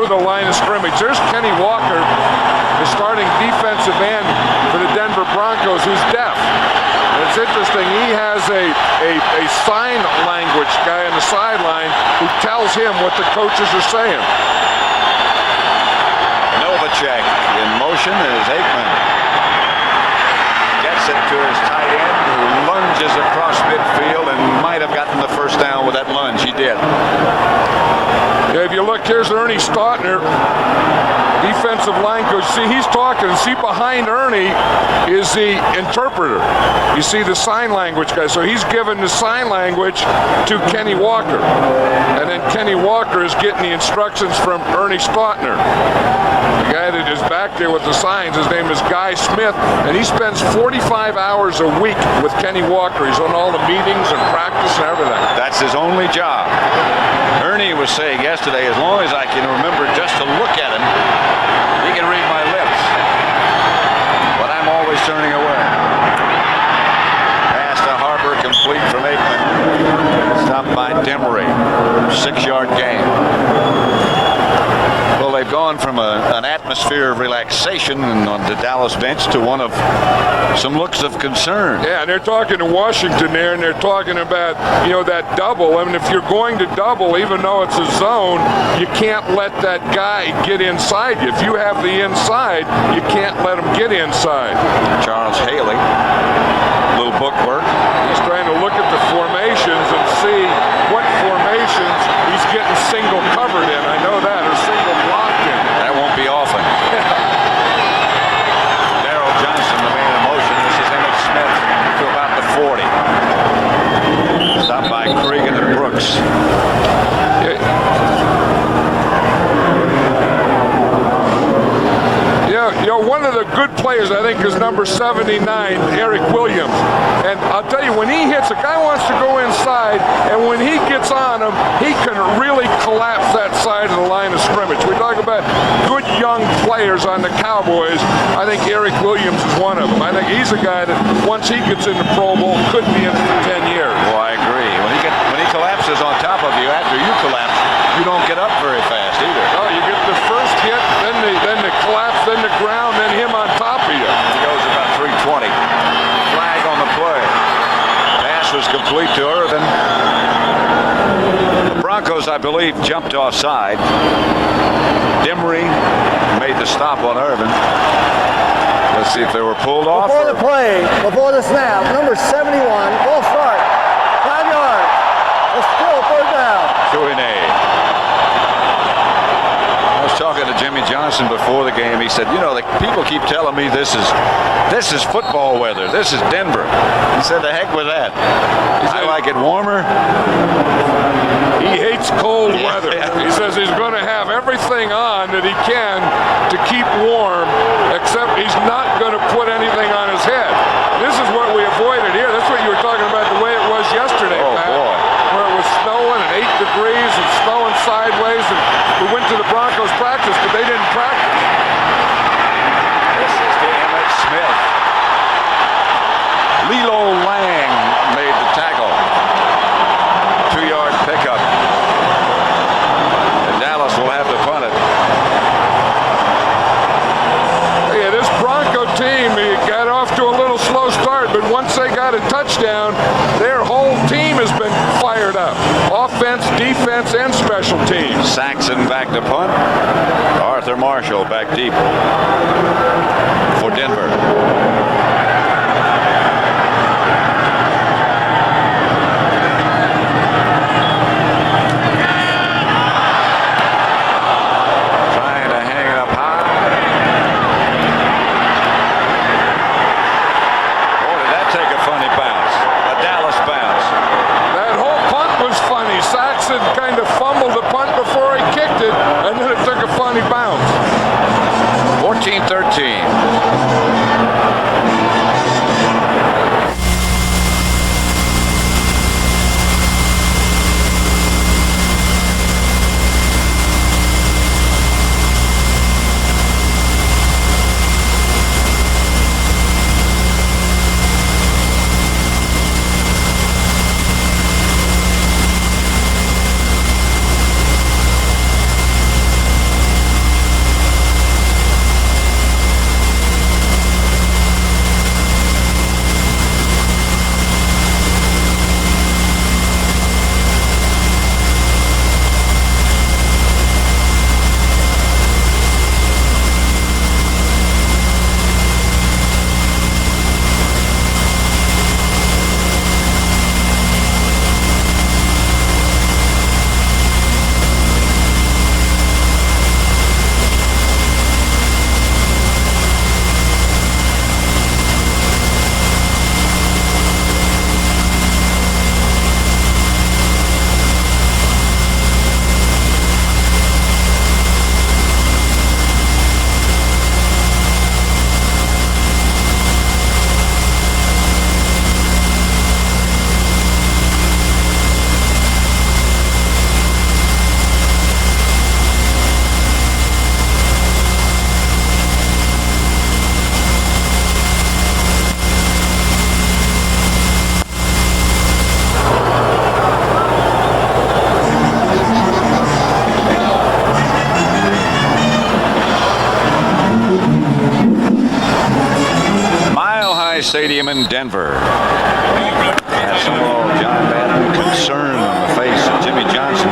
the line of scrimmage. There's Kenny Walker, the starting defensive end for the Denver Broncos, who's deaf. And it's interesting, he has a sign language guy on the sideline who tells him what the coaches are saying. Novacek in motion as Aikman gets it to his tight end, who lunges across midfield and might have gotten the 1st down with that lunge. He did. Yeah, if you look, here's Ernie Stautner, defensive line coach. See, he's talking. See, behind Ernie is the interpreter. You see the sign language guy. So he's giving the sign language to Kenny Walker. And then Kenny Walker is getting the instructions from Ernie Stautner. The guy that is back there with the signs, his name is Guy Smith, and he spends 45 hours a week with Kenny Walker. He's on all the meetings and practice and everything. That's his only job. Ernie was saying yesterday, as long as I can remember just to look at him, he can read my lips. But I'm always turning away. Pass to Harper, complete from Aikman. Stopped by Demery. 6-yard gain. Well, they've gone from an atmosphere of relaxation on the Dallas bench to one of some looks of concern. Yeah, and they're talking to Washington there, and they're talking about, you know, that double. I mean, if you're going to double, even though it's a zone, you can't let that guy get inside you. If you have the inside, you can't let him get inside. Charles Haley, little bookwork. He's trying to look at the formations and see what formations he's getting single covered in. I know that, or single blocked in. That won't be often. Darryl Johnson, the man in motion. This is Emmitt Smith to about the 40. Stopped by Cregan and Brooks. You know, one of the good players, I think, is number 79, Eric Williams. And I'll tell you, when he hits, a guy wants to go inside, and when he gets on him, he can really collapse that side of the line of scrimmage. We talk about good young players on the Cowboys. I think Eric Williams is one of them. I think he's a guy that, once he gets in the Pro Bowl, could be in it for 10 years. Well, I agree. When he collapses on top of you after you collapse, you don't get up very fast either. Oh, you get the first hit, then the collapse, then the ground, then him on top of you. He goes about 320. Flag on the play. Pass was complete to Irvin. The Broncos, I believe, jumped offside. Demery made the stop on Irvin. Let's see if they were pulled off. Before the play, before the snap, number 71, full start, 5 yards. It's still third down. I was talking to Jimmy Johnson before the game. He said, you know, the people keep telling me this is football weather. This is Denver. He said, the heck with that. I like it warmer. He hates cold weather. He says he's going to have everything on that he can to keep warm, except he's not going to put anything on his head. This is what we avoided here. That's what you were talking about, the way it was yesterday, Oh, Pat, boy. where it was snowing at 8 degrees and snowing sideways, and we went to the Broncos practice, but they didn't practice. This is to Emmett Smith. Lilo Lang made the tackle. 2-yard pickup. And Dallas will have to punt it. Yeah, this Bronco team got off to a little slow start, but once they got a touchdown, their whole team has been fired up. Offense, defense, and special teams. Saxon back to punt. Arthur Marshall back deep for Denver. Trying to hang it up high. Boy, did that take a funny bounce. A Dallas bounce. That whole punt was funny. Saxon kind of fumbled the punt before he kicked it, and then it took a funny bounce. 14-13. Stadium in Denver. That's some John Madden concern on the face of Jimmy Johnson.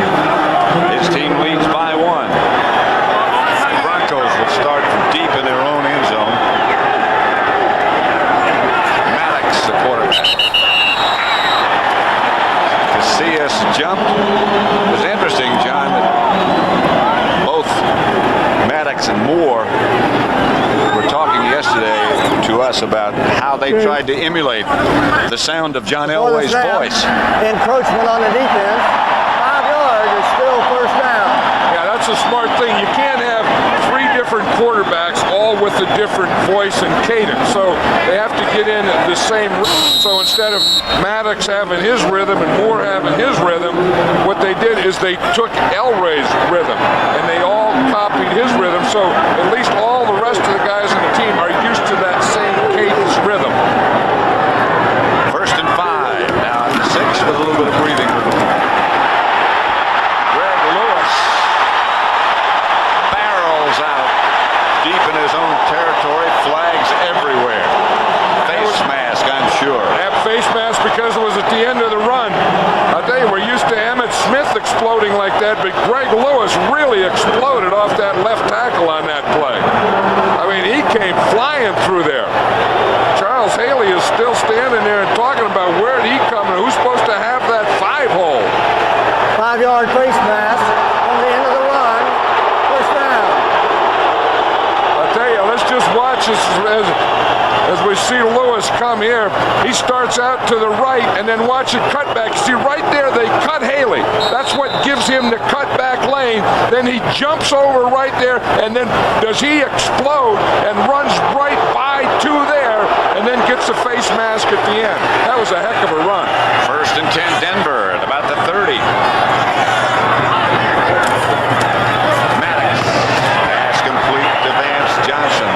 His team leads by 1. The Broncos will start from deep in their own end zone. Maddox, the quarterback. Casillas jumped. It was interesting, John, that both Maddox and Moore were talking yesterday to us about how they tried to emulate the sound of John Elway's voice. Encroachment on the defense. 5 yards is still first down. Yeah, that's a smart thing. You can't have 3 different quarterbacks all with a different voice and cadence. So they have to get in the same rhythm. So instead of Maddox having his rhythm and Moore having his rhythm, what they did is they took Elway's rhythm and they all copied his rhythm. So at least all the rest of the guys on the team are used to that same cadence rhythm. 1st and 5. Now 6 with a little bit of breathing room. Greg Lewis barrels out deep in his own territory. Flags everywhere. Face mask, I'm sure. That face mask because it was at the end of the run. I'll tell you, we're used to Emmett Smith exploding like that, but Greg Lewis really exploded off that left tackle on that play. I mean, he came flying through there. Charles Haley is still standing there and talking about where did he come and who's supposed to have that 5-hole. 5-yard face mask on the end of the run. First down. I'll tell you, let's just watch this as we see Lewis come here. He starts out to the right and then watch it cut back. See right there, they cut Haley. That's what gives him the cut back lane. Then he jumps over right there, and then does he explode and runs right by two there and then gets the face mask at the end. That was a heck of a run. 1st and 10 Denver at about the 30. Maddox. Pass complete to Vance Johnson.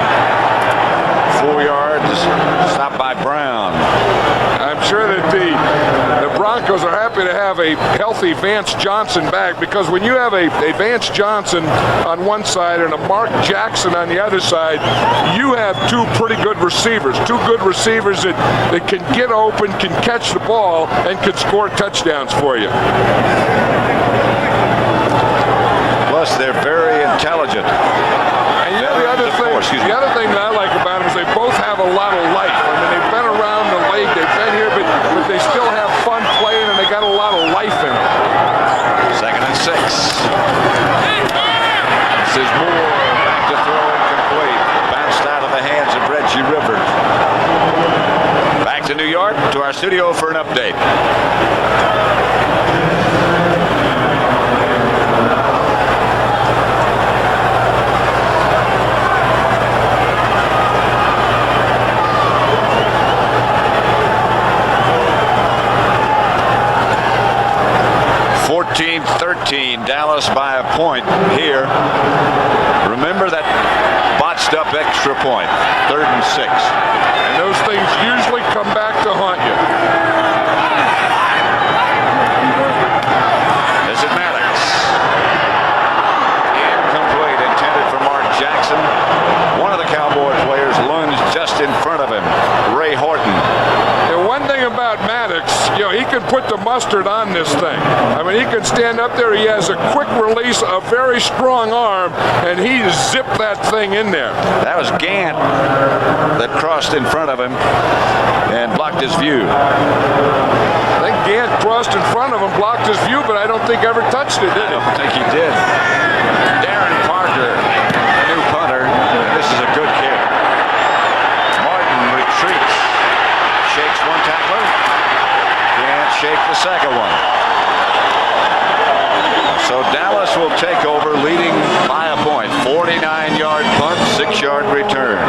4 yards. Stopped by Brown. I'm sure that the Broncos are happy to have a healthy Vance Johnson back, because when you have a Vance Johnson on one side and a Mark Jackson on the other side, you have two pretty good receivers. Two good receivers that can get open, can catch the ball, and can score touchdowns for you. Plus, they're very intelligent. And you know the other thing that I like about them is they both have a lot of life. I mean, they've been around the league, they've been here, but they still have fun playing, and they got a lot of life in them. 2nd and 6. This is Moore. Back to throw incomplete. Bounced out of the hands of Reggie Rivers. Back to New York, to our studio for an update. Dallas by a point here. Remember that botched up extra point. 3rd and 6. And those things usually come back to haunt you. This is Maddox. Incomplete, intended for Mark Jackson. One of the Cowboy players lunged just in front of him. Ray Horton. And one thing about Maddox, you know, he can put the mustard on this thing. I mean, he can stand up there. He has a quick release, a very strong arm, and he zipped that thing in there. That was Gant that crossed in front of him and blocked his view. I think Gant crossed in front of him, blocked his view, but I don't think ever touched it, did he? I don't think he did. Darren Parker, the new punter. This is a good kick. Martin retreats. Shakes one tackler. Can't shake the second one. So Dallas will take over, leading by a point. 49-yard punt, 6-yard return.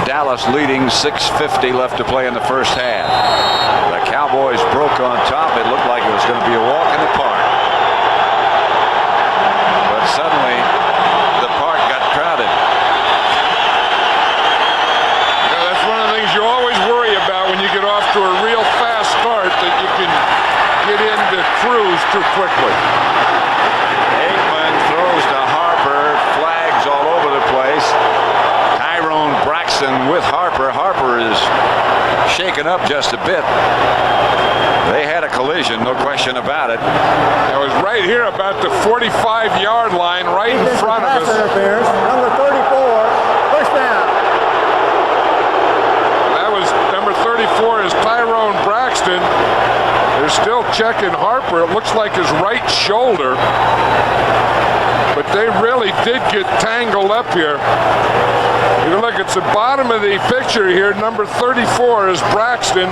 Dallas leading, 6:50 left to play in the first half. The Cowboys broke on top. It looked like it was going to be a walk in the park. But suddenly, the park got crowded. That's one of the things you always worry about when you get off to a real fast start, that you can get into cruise too quickly. Aikman throws to Harper. Flags all over the place. Tyrone Braxton with Harper. Harper is shaken up just a bit. They had a collision, no question about it. It was right here about the 45-yard line, right in front of us. Interference. Number 34, first down. That was number 34 is Tyrone Braxton. They're still checking Harper. It looks like his right shoulder. But they really did get tangled up here. You look, it's the bottom of the picture here. Number 34 is Braxton.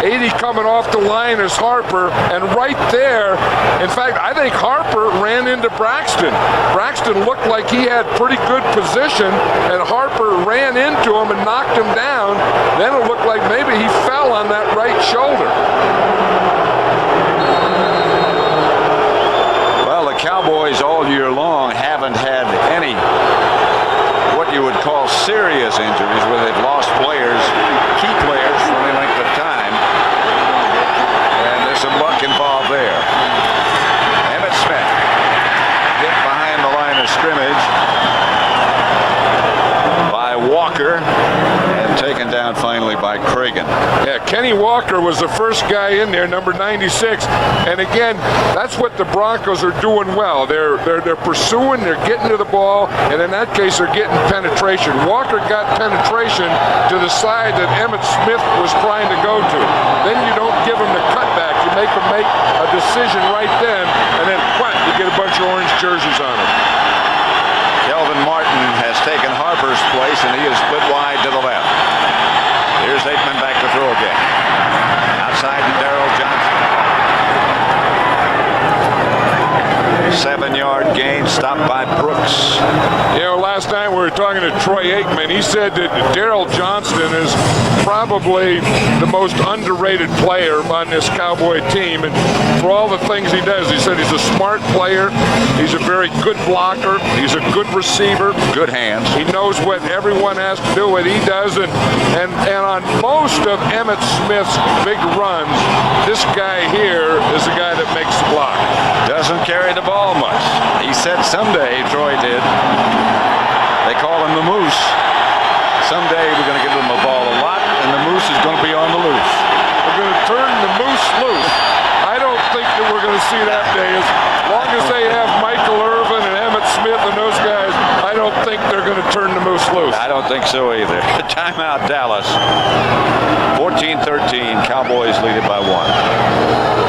80 coming off the line is Harper. And right there, in fact, I think Harper ran into Braxton. Braxton looked like he had pretty good position, and Harper ran into him and knocked him down. Then it looked like maybe he fell on that right shoulder. Well, the Cowboys all year long haven't had any what you would call serious injuries where they've lost players, key players for any length of time. And there's some luck involved there. Emmitt Smith hit behind the line of scrimmage by Walker and taken down finally by Cragen. Yeah, Kenny Walker was the first guy in there, number 96. And again, that's what the Broncos are doing well. They're pursuing, they're getting to the ball, and in that case, they're getting penetration. Walker got penetration to the side that Emmitt Smith was trying to go to. Then you don't give him the cutback. You make him make a decision right then, and then whack, you get a bunch of orange jerseys on him. Kelvin Martin has taken Harper's place, and he is split wide to the left. Here's Aikman back to throw again. Outside to Darrell Johnson. 7-yard gain, stopped by Brooks. You know, last night we were talking to Troy Aikman. He said that Darrell Johnston is probably the most underrated player on this Cowboy team. And for all the things he does, he said he's a smart player. He's a very good blocker. He's a good receiver. Good hands. He knows what everyone has to do, what he does. And on most of Emmitt Smith's big runs, this guy here is the guy that makes the block. Doesn't carry the ball much. He said someday, Troy did, they call him the Moose. Someday we're going to give him a ball a lot, and the Moose is going to be on the loose. We're going to turn the Moose loose. I don't think that we're going to see that day. As long as they have Michael Irvin and Emmitt Smith and those guys, I don't think they're going to turn the Moose loose. I don't think so either. Timeout, Dallas. 14-13, Cowboys lead it by 1.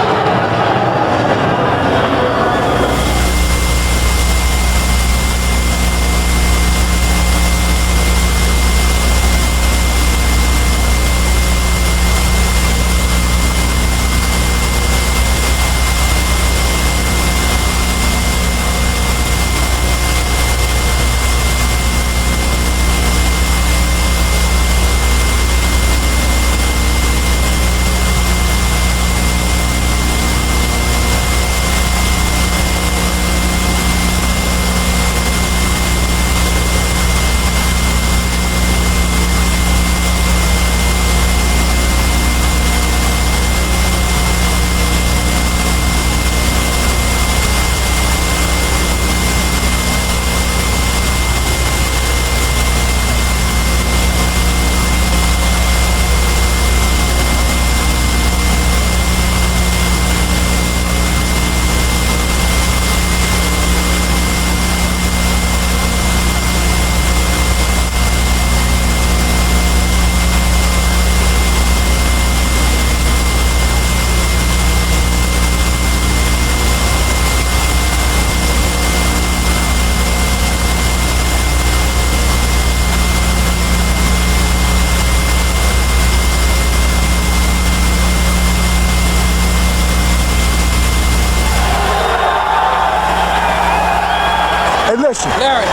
Hey, listen,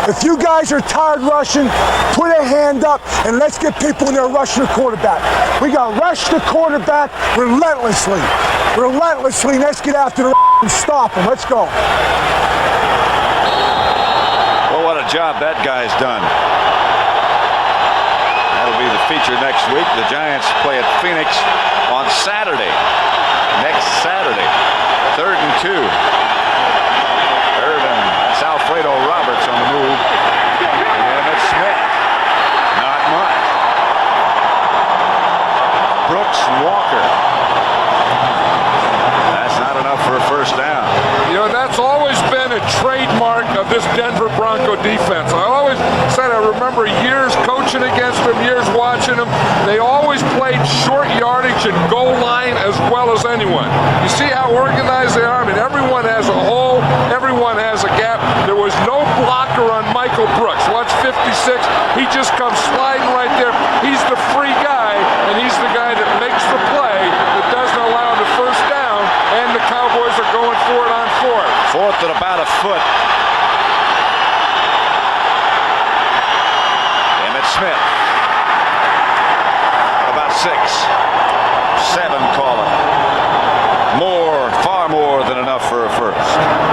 if you guys are tired rushing, put a hand up and let's get people in there rushing the quarterback. We got to rush the quarterback relentlessly. Relentlessly, let's get after the and stop him. Let's go. Well, what a job that guy's done. That'll be the feature next week. The Giants play at Phoenix on Saturday. Next Saturday. 3rd and 2. That's Alfredo Roberts on the move. Emmitt Smith. Not much. Brooks Walker. That's not enough for a first down. You know, that's always been a trademark of this Denver Bronco defense. I always said, I remember years coaching against them, years watching them. They always played short yardage and goal line as well as anyone. You see how organized they are? I mean, everyone has a hole, everyone has a gap. There was no blocker on Michael Brooks. Watch 56. He just comes sliding right there. He's the free guy, and he's the guy that makes the play that doesn't allow the first down, and the Cowboys are going for it on 4th. 4th at about a foot. Emmitt Smith. About 6. 7 calling. Far more than enough for a first.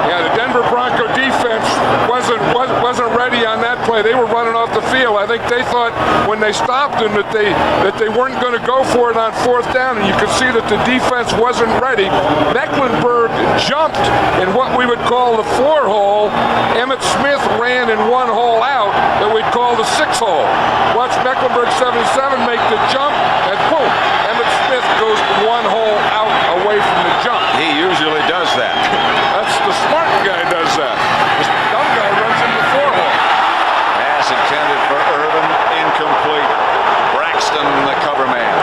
Yeah, the Denver Bronco defense wasn't ready on that play. They were running off the field. I think they thought when they stopped them that they weren't going to go for it on 4th down, and you could see that the defense wasn't ready. Mecklenburg jumped in what we would call the 4 hole. Emmitt Smith ran in 1 hole out that we'd call the 6 hole. Watch Mecklenburg 77 make the jump, and boom, Emmitt Smith goes 1 hole out away from the jump. He usually does that. That's the smart guy does that. The dumb guy runs in the 4 hole. Pass intended for Irvin, incomplete. Braxton, the cover man.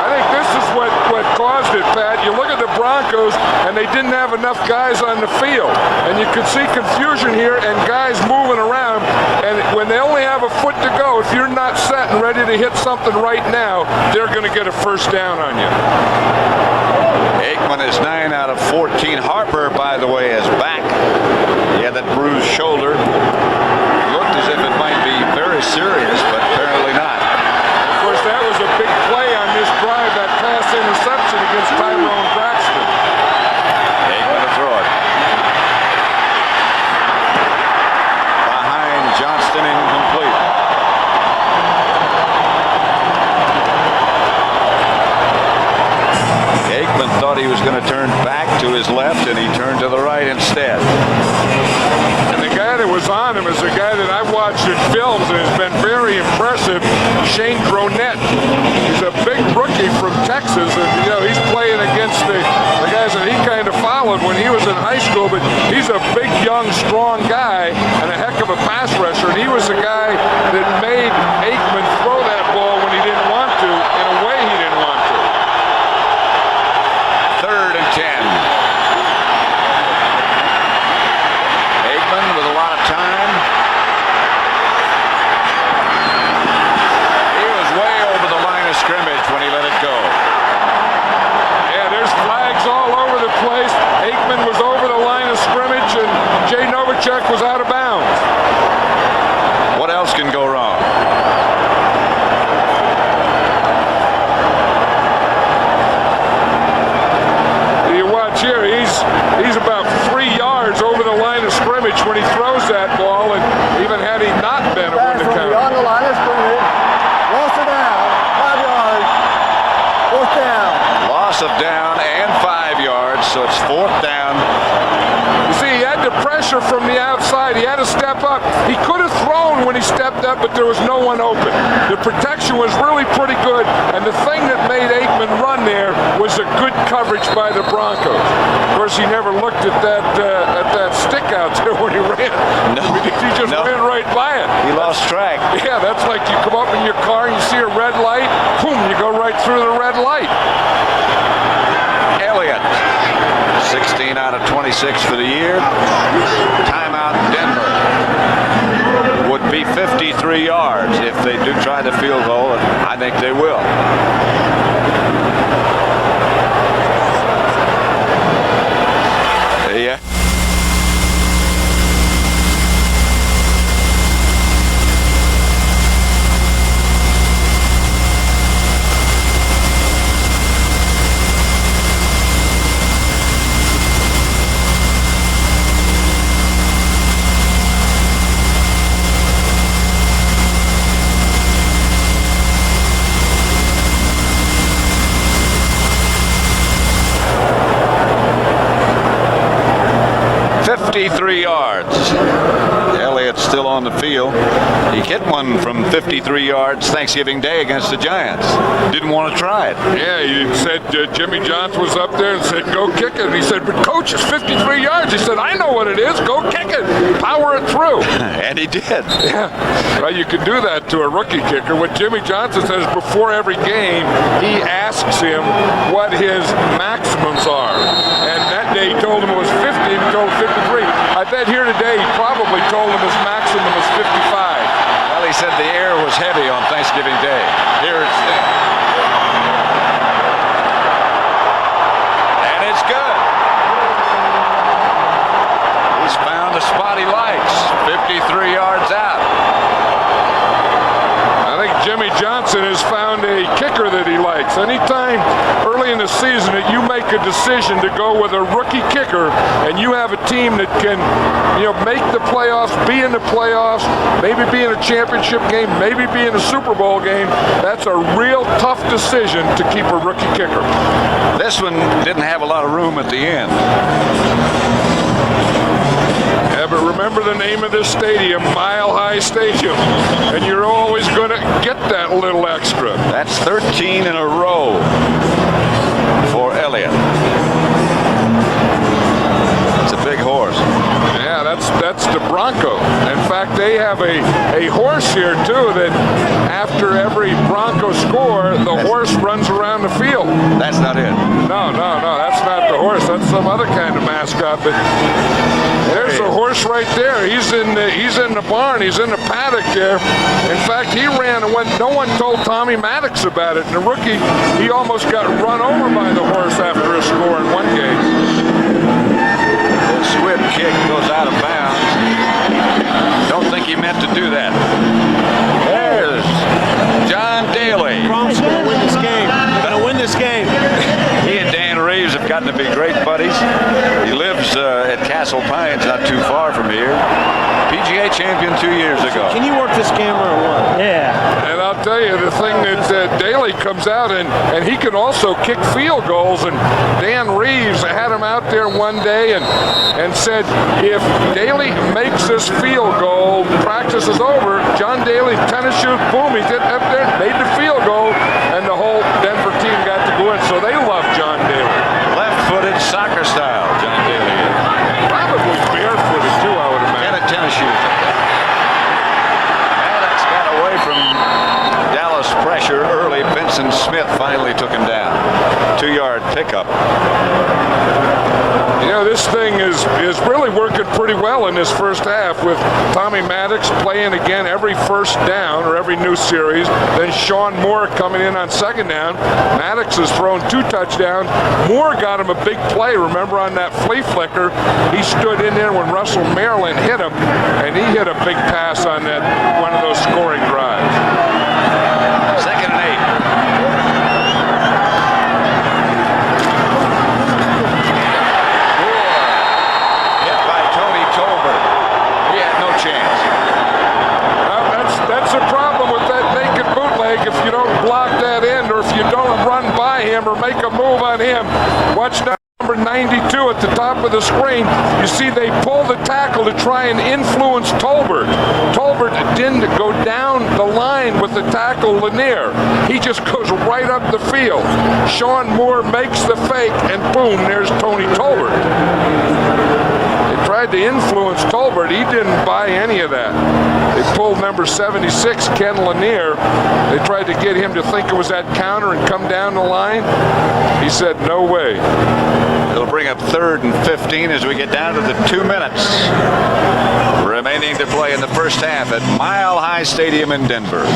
I think this is what caused it, Pat. You look at the Broncos, and they didn't have enough guys on the field. And you could see confusion here and guys moving around. And when they only have a foot to go, if you're not set and ready to hit something right now, they're going to get a first down on you. Aikman is 9 out of 14. Harper, by the way, is back. He had that bruised shoulder. Looked as if it might be very serious, but apparently not. Of course, that was a big play on this drive, that pass interception against Tyrone Braxton. Aikman to throw it. Behind Johnston, incomplete. Aikman thought he was going to turn back to his left, and he turned to the right instead. And the guy that was on him is a guy that I've watched in films and has been very impressive, Shane Gronett. He's a big rookie from Texas, and you know he's playing against the guys that he kind of followed when he was in high school, but he's a big, young, strong guy and a heck of a pass rusher, and he was the guy that made Aikman throw that ball when he didn't want to, in a way he didn't want to. 3rd and 10. Aikman with a lot of time. He was way over the line of scrimmage when he let it go. Yeah, there's flags all over the place. Aikman was over the line of scrimmage, and Jay Novacek was out of bounds. What else can go wrong? Here, he's about 3 yards over the line of scrimmage when he throws that ball, and even had he not been, it wouldn't have counted. On the line of scrimmage. Loss of down. 5 yards. 4th down. Loss of down and 5 yards, so it's 4th down. You see, he had the pressure from the outside. He had to step up. He could have thrown when he stepped up, but there was no one open. The protection was really pretty good, and the thing that made Aikman run there was a good coverage by the Broncos. Of course, he never looked at that stick out there when he ran. No, he just ran right by it. He lost track. Yeah, that's like you come up in your car and you see a red light, boom, you go right through the red light. Elliott, 16 out of 26 for the year. Timeout Denver. Would be 53 yards if they do try the field goal, and I think they will. Yeah. 53 yards. Elliott's still on the field. He hit one from 53 yards Thanksgiving Day against the Giants. Didn't want to try it. Yeah, he said Jimmy Johnson was up there and said, go kick it. And he said, but coach, it's 53 yards. He said, I know what it is. Go kick it. Power it through. And he did. Yeah. Well, you can do that to a rookie kicker. What Jimmy Johnson says before every game, he asks him what his maximums are. And that day he told him it was 50 and he told him 53. I bet here today he probably told him his maximum was 55. Well, he said the air was heavy on Thanksgiving Day. Here it's and it's good. He's found the spot he likes. 53 yards out. I think Jimmy Johnson has found a kicker that he likes. Anytime early in the season that you make a decision to go with a rookie kicker and you have a team that can, make the playoffs, be in the playoffs, maybe be in a championship game, maybe be in a Super Bowl game, that's a real tough decision to keep a rookie kicker. This one didn't have a lot of room at the end. Yeah, but remember the name of this stadium, Mile High Stadium, and you're always going to get that little extra. That's 13 in a row for Elliott. It's a big horse. Yeah, that's the Bronco. In fact, they have a horse here too that after every Bronco score, the horse runs around the field. That's not it. No, that's not the horse. That's some other kind of mascot. But there's a horse right there. He's in the barn. He's in the paddock there. In fact, he ran and went. No one told Tommy Maddox about it. And the rookie, he almost got run over by the horse after a score in one game. The squib kick goes out of bounds. Don't think he meant to do that. There's John Daly. Broncos are going to win this game. They're going to win this game. He and Dan Reeves have gotten to be great buddies. He lives at Castle Pines, not too far from here. PGA champion 2 years ago. Can you work this camera or what? Yeah. And I'll tell you, the thing that Daly comes out and he can also kick field goals. And Dan Reeves had him out there one day and said, if Daly makes this field goal, practice is over. John Daly, tennis shoes, boom, he did up there, made the field goal, and the whole Denver team got to go in. So they love John Daly. Left-footed soccer style, John Daly is. Probably barefooted too, I would imagine. Tennis shoes. Maddox got away from Dallas pressure early. Benson Smith finally took him down. 2-yard pickup. This thing is really working pretty well in this first half with Tommy Maddox playing again every first down or every new series. Then Sean Moore coming in on second down. Maddox has thrown 2 touchdowns. Moore got him a big play. Remember on that flea flicker, he stood in there when Russell Maryland hit him, and he hit a big pass on that one of those scoring drives. 2nd and 8. That's the problem with that naked bootleg. If you don't block that end or if you don't run by him or make a move on him, watch number 92 at the top of the screen. You see they pull the tackle to try and influence Tolbert. Tolbert didn't go down the line with the tackle Lanier. He just goes right up the field. Sean Moore makes the fake and boom, there's Tony Tolbert. Tried to influence Tolbert. He didn't buy any of that. They pulled number 76, Ken Lanier. They tried to get him to think it was that counter and come down the line. He said, no way. It'll bring up 3rd and 15 as we get down to the 2 minutes remaining to play in the first half at Mile High Stadium in Denver.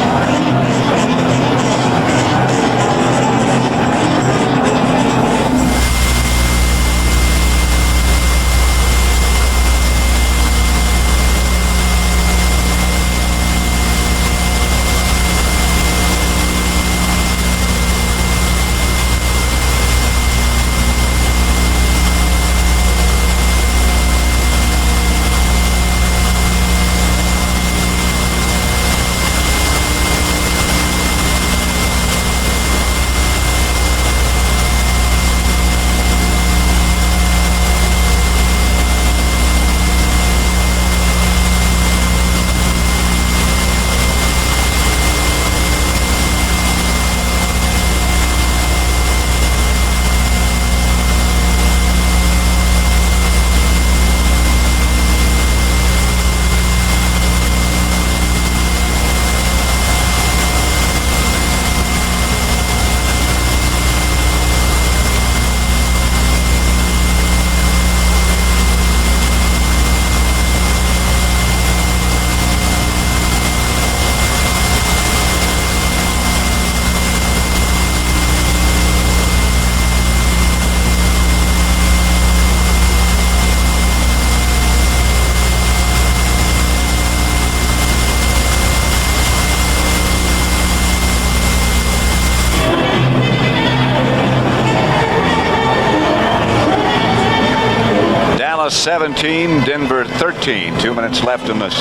Dallas 17, Denver 13. 2 minutes left in this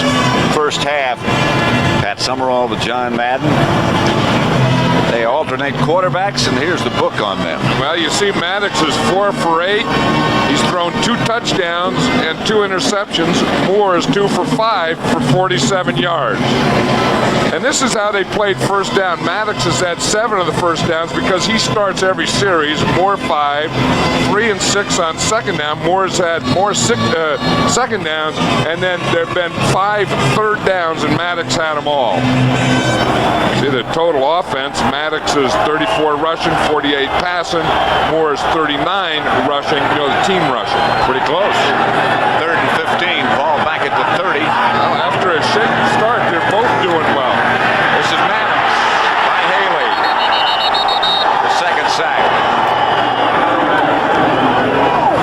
first half. Pat Summerall with John Madden. They alternate quarterbacks, and here's the book on them. Well, you see Maddox is 4 for 8. He's thrown 2 touchdowns and 2 interceptions. Moore is 2 for 5 for 47 yards. And this is how they played first down. Maddox has had 7 of the first downs because he starts every series. Moore 5, 3 and 6 on second down. Moore's had more second downs, and then there have been 5 third downs, and Maddox had them all. See the total offense. Maddox is 34 rushing, 48 passing. Moore is 39 rushing, the team rushing. Pretty close. 3rd and 15, ball back at the 30. Well, after a shaky start, they're both doing well. This is Maddox by Haley. The second sack.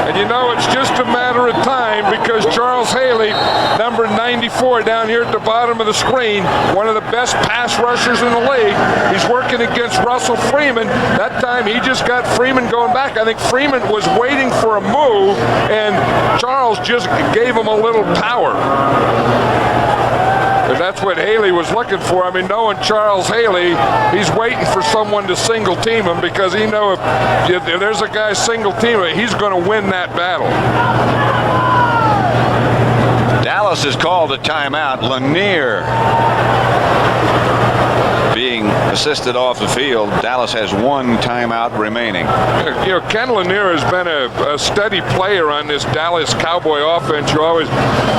And it's just a matter of time because Charles Haley, number 94 down here at the bottom of the screen, one of the best pass rushers in the league. He's working against Russell Freeman. That time he just got Freeman going back. I think Freeman was waiting for a move, and Charles just gave him a little power. And that's what Haley was looking for. I mean, knowing Charles Haley, he's waiting for someone to single team him because he knows if there's a guy single team him, he's going to win that battle. Dallas has called a timeout. Lanier being assisted off the field. Dallas has 1 timeout remaining. Ken Lanier has been a steady player on this Dallas Cowboy offense. You always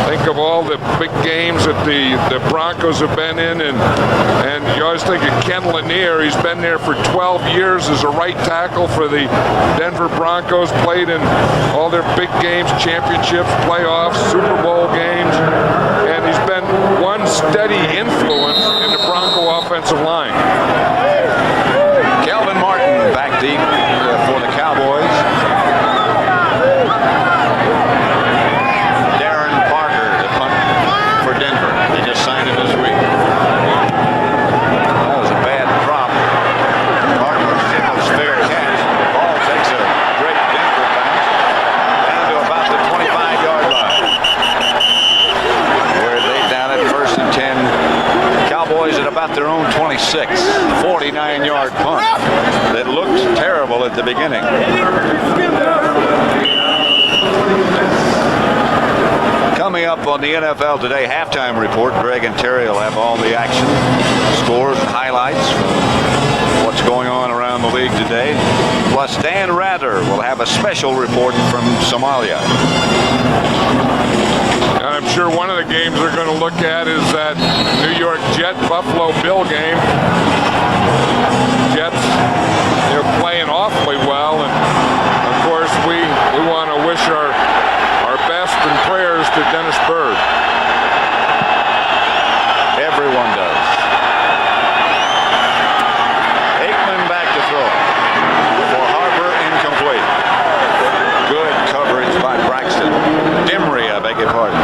think of all the big games that the Broncos have been in, and you always think of Ken Lanier. He's been there for 12 years as a right tackle for the Denver Broncos, played in all their big games, championships, playoffs, Super Bowl games, and he's been one steady influence in the Bronco offensive line. Kelvin Martin back deep for the Cowboys. Darren Parker, the punt for Denver. They just signed him this week. That was a bad drop. Parker signals fair catch. The ball takes a great Denver bounce down to about the 25-yard line, where they down at 1st and 10. Cowboys at about their own 26. 49-yard punt that looked terrible at the beginning. Coming up on the NFL Today halftime report, Greg and Terry will have all the action, scores, and highlights from what's going on around the league today. Plus, Dan Rather will have a special report from Somalia. I'm sure one of the games they're going to look at is that New York Jet-Buffalo Bill game. Jets, playing awfully well, and of course we want to wish our best and prayers to Dennis Byrd. Everyone does. Aikman back to throw. For Harper, incomplete. Good coverage by Braxton. Dimry, I beg your pardon.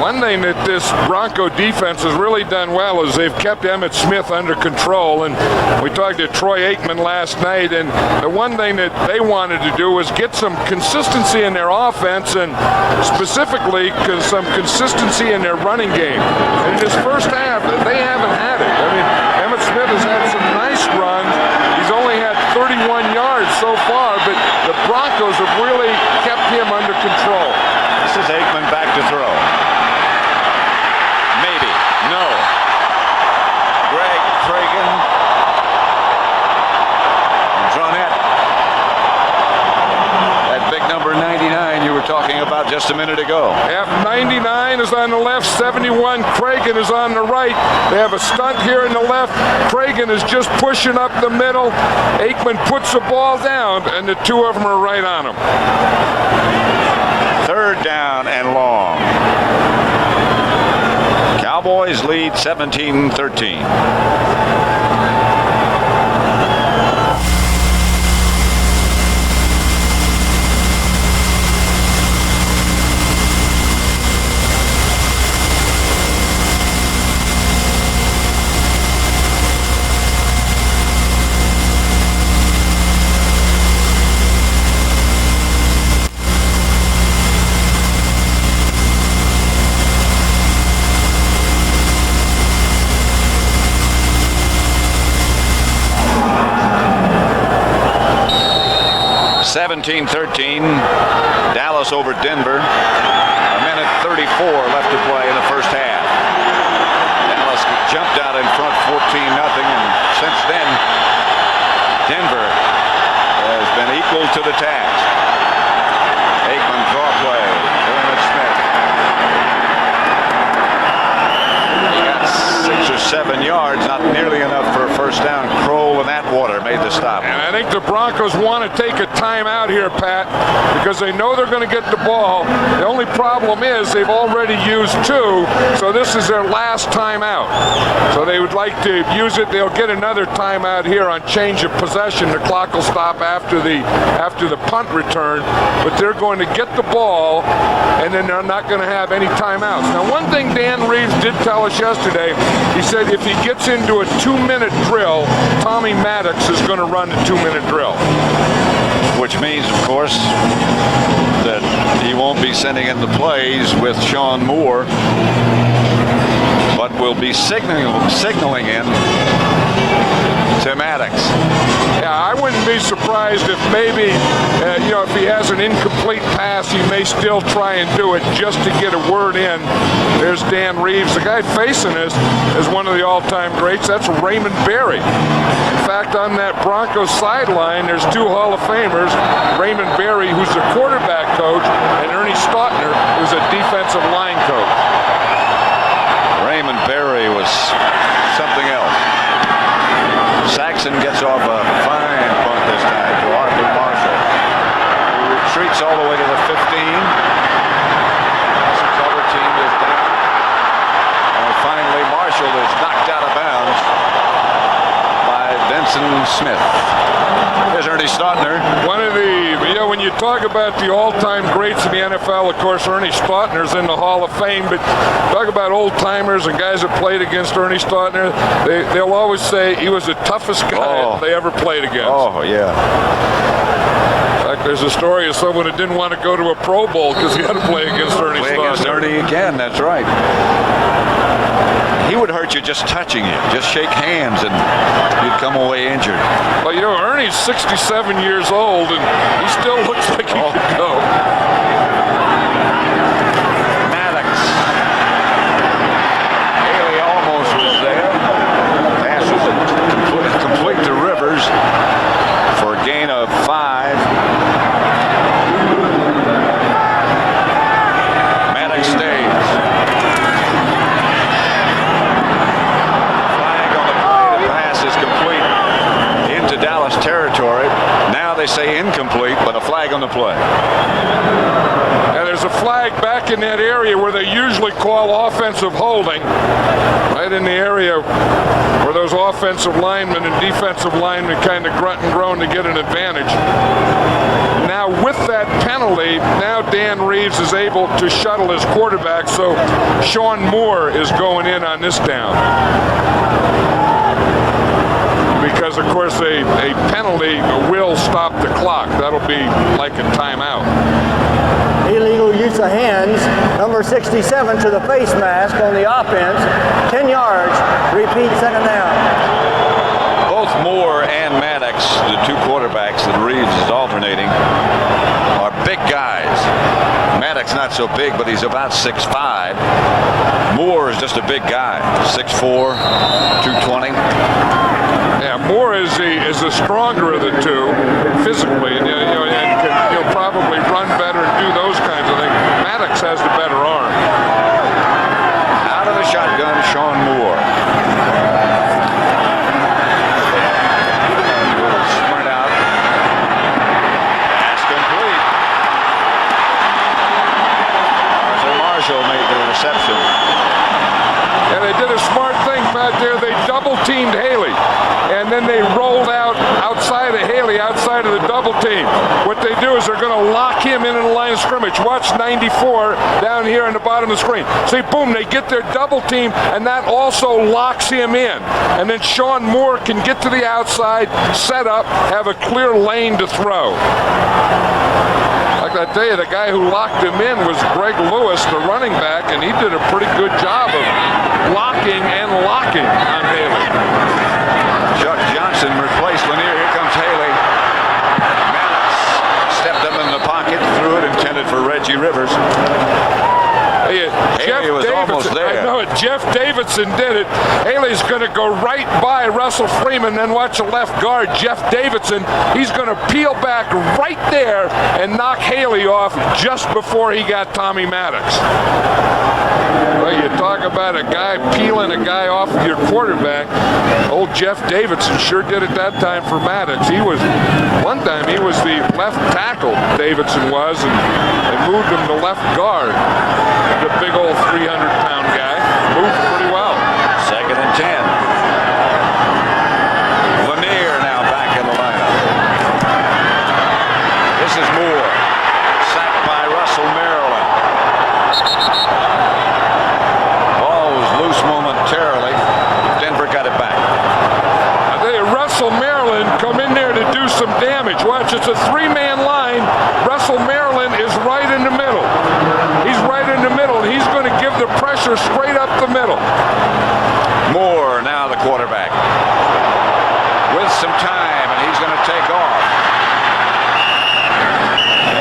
One thing that this Bronco defense has really done well is they've kept Emmitt Smith under control, and we talked to Troy Aikman last night, and the one thing that they wanted to do was get some consistency in their offense, and specifically some consistency in their running game. And in this first half, they haven't had it. I mean, Emmitt Smith has had some nice runs. He's only had 31 yards so far, but the Broncos have really kept him under control. This is Aikman back to throw. Maybe. No. Greg Tragan. Dronette. That big number 99 you were talking about just a minute ago. F99 is on the left, 71 Cragen is on the right. They have a stunt here in the left. Cragen is just pushing up the middle. Aikman puts the ball down, and the two of them are right on him. 3rd down and long. Cowboys lead 17-13. 17-13, Dallas over Denver. A minute 34 left to play in the first half. Dallas jumped out in front 14-0, and since then, Denver has been equal to the task. Aikman draw play. Dylan Smith. He got 6 or 7 yards, not nearly enough for a first down. Kroll and Atwater made the stop. And I think the Broncos want to take a timeout here, Pat, because they know they're going to get the ball. The only problem is they've already used 2, so this is their last timeout. So they would like to use it. They'll get another timeout here on change of possession. The clock will stop after the punt return, but they're going to get the ball, and then they're not going to have any timeouts. Now, one thing Dan Reeves did tell us yesterday, he said if he gets into a 2-minute drill, Tommy Maddox is going to run the 2-minute drill. Which means, of course, that he won't be sending in the plays with Sean Moore, but will be signaling in to Maddox. Yeah, I wouldn't be surprised if maybe, if he has an incomplete pass, he may still try and do it just to get a word in. There's Dan Reeves. The guy facing us is one of the all-time greats. That's Raymond Berry. In fact, on that Broncos sideline, there's 2 Hall of Famers, Raymond Berry, who's the quarterback coach, and Ernie Stautner, who's a defensive line coach. Raymond Berry was something else. Saxon gets off a fine punt this time to Arthur Marshall, who retreats all the way to the 15. This cover team is down. And finally, Marshall is knocked out of bounds by Benson Smith. Here's Ernie Stautner. One of the, when you talk about the all-time greats in the NFL, of course, Ernie Stautner's in the Hall of Fame, but talk about old-timers and guys that played against Ernie Stautner, they'll always say he was the toughest guy they ever played against. Oh, yeah. In fact, there's a story of someone that didn't want to go to a Pro Bowl because he had to play against Ernie Stautner. Play against Ernie again, that's right. He would hurt you just touching you. Just shake hands and you'd come away injured. Well, Ernie's 67 years old and he still looks like he could go. Maddox. Haley almost was there. Pass was complete to Rivers for a gain of 5. Maddox stays. Dallas territory. Now they say incomplete, but a flag on the play. And there's a flag back in that area where they usually call offensive holding, right in the area where those offensive linemen and defensive linemen kind of grunt and groan to get an advantage. Now with that penalty, now Dan Reeves is able to shuttle his quarterback, so Sean Moore is going in on this down. Because, of course, a penalty will stop the clock. That'll be like a timeout. Illegal use of hands, number 67 to the face mask on the offense. 10 yards, repeat, second down. Both Moore and Maddox, the 2 quarterbacks that Reeves is alternating, are big guys. Maddox not so big, but he's about 6'5". Moore is just a big guy, 6'4", 220. Yeah, Moore is the stronger of the 2 physically, and he'll probably run better and do those kinds of things. Maddox has the better arm. Out of the shotgun, Sean Moore. Sprint out. Pass complete. Arthur Marshall made the reception. And they did a smart thing back there. They double-teamed Haley. And then they rolled out outside of Haley, outside of the double team. What they do is they're going to lock him in the line of scrimmage. Watch 94 down here on the bottom of the screen. See, boom, they get their double team, and that also locks him in. And then Sean Moore can get to the outside, set up, have a clear lane to throw. Like I tell you, the guy who locked him in was Greg Lewis, the running back, and he did a pretty good job of blocking and locking on Haley. Chuck Johnson replaced Lanier. Here comes Haley. Maddox stepped Rivers. Hey, Haley was almost there. I know it. Jeff Davidson did it. Haley's going to go right by Russell Freeman, then watch the left guard, Jeff Davidson. He's going to peel back right there and knock Haley off just before he got Tommy Maddox. Well, you talk about a guy peeling a guy off of your quarterback. Old Jeff Davidson sure did it that time for Maddox. One time he was the left tackle, Davidson was, and they moved him to left guard. The big old 300-pound guy. Moved pretty well. 2nd and 10. Lanier now back in the lineup. This is Moore. Sacked by Russell Maryland. Ball was loose momentarily. Denver got it back. Russell Maryland come in there to do some damage. Watch, it's a 3-man line. Russell Maryland is right in the middle. He's right in the middle, and he's going to give the pressure straight up the middle. Moore now the quarterback. With some time, and he's going to take off.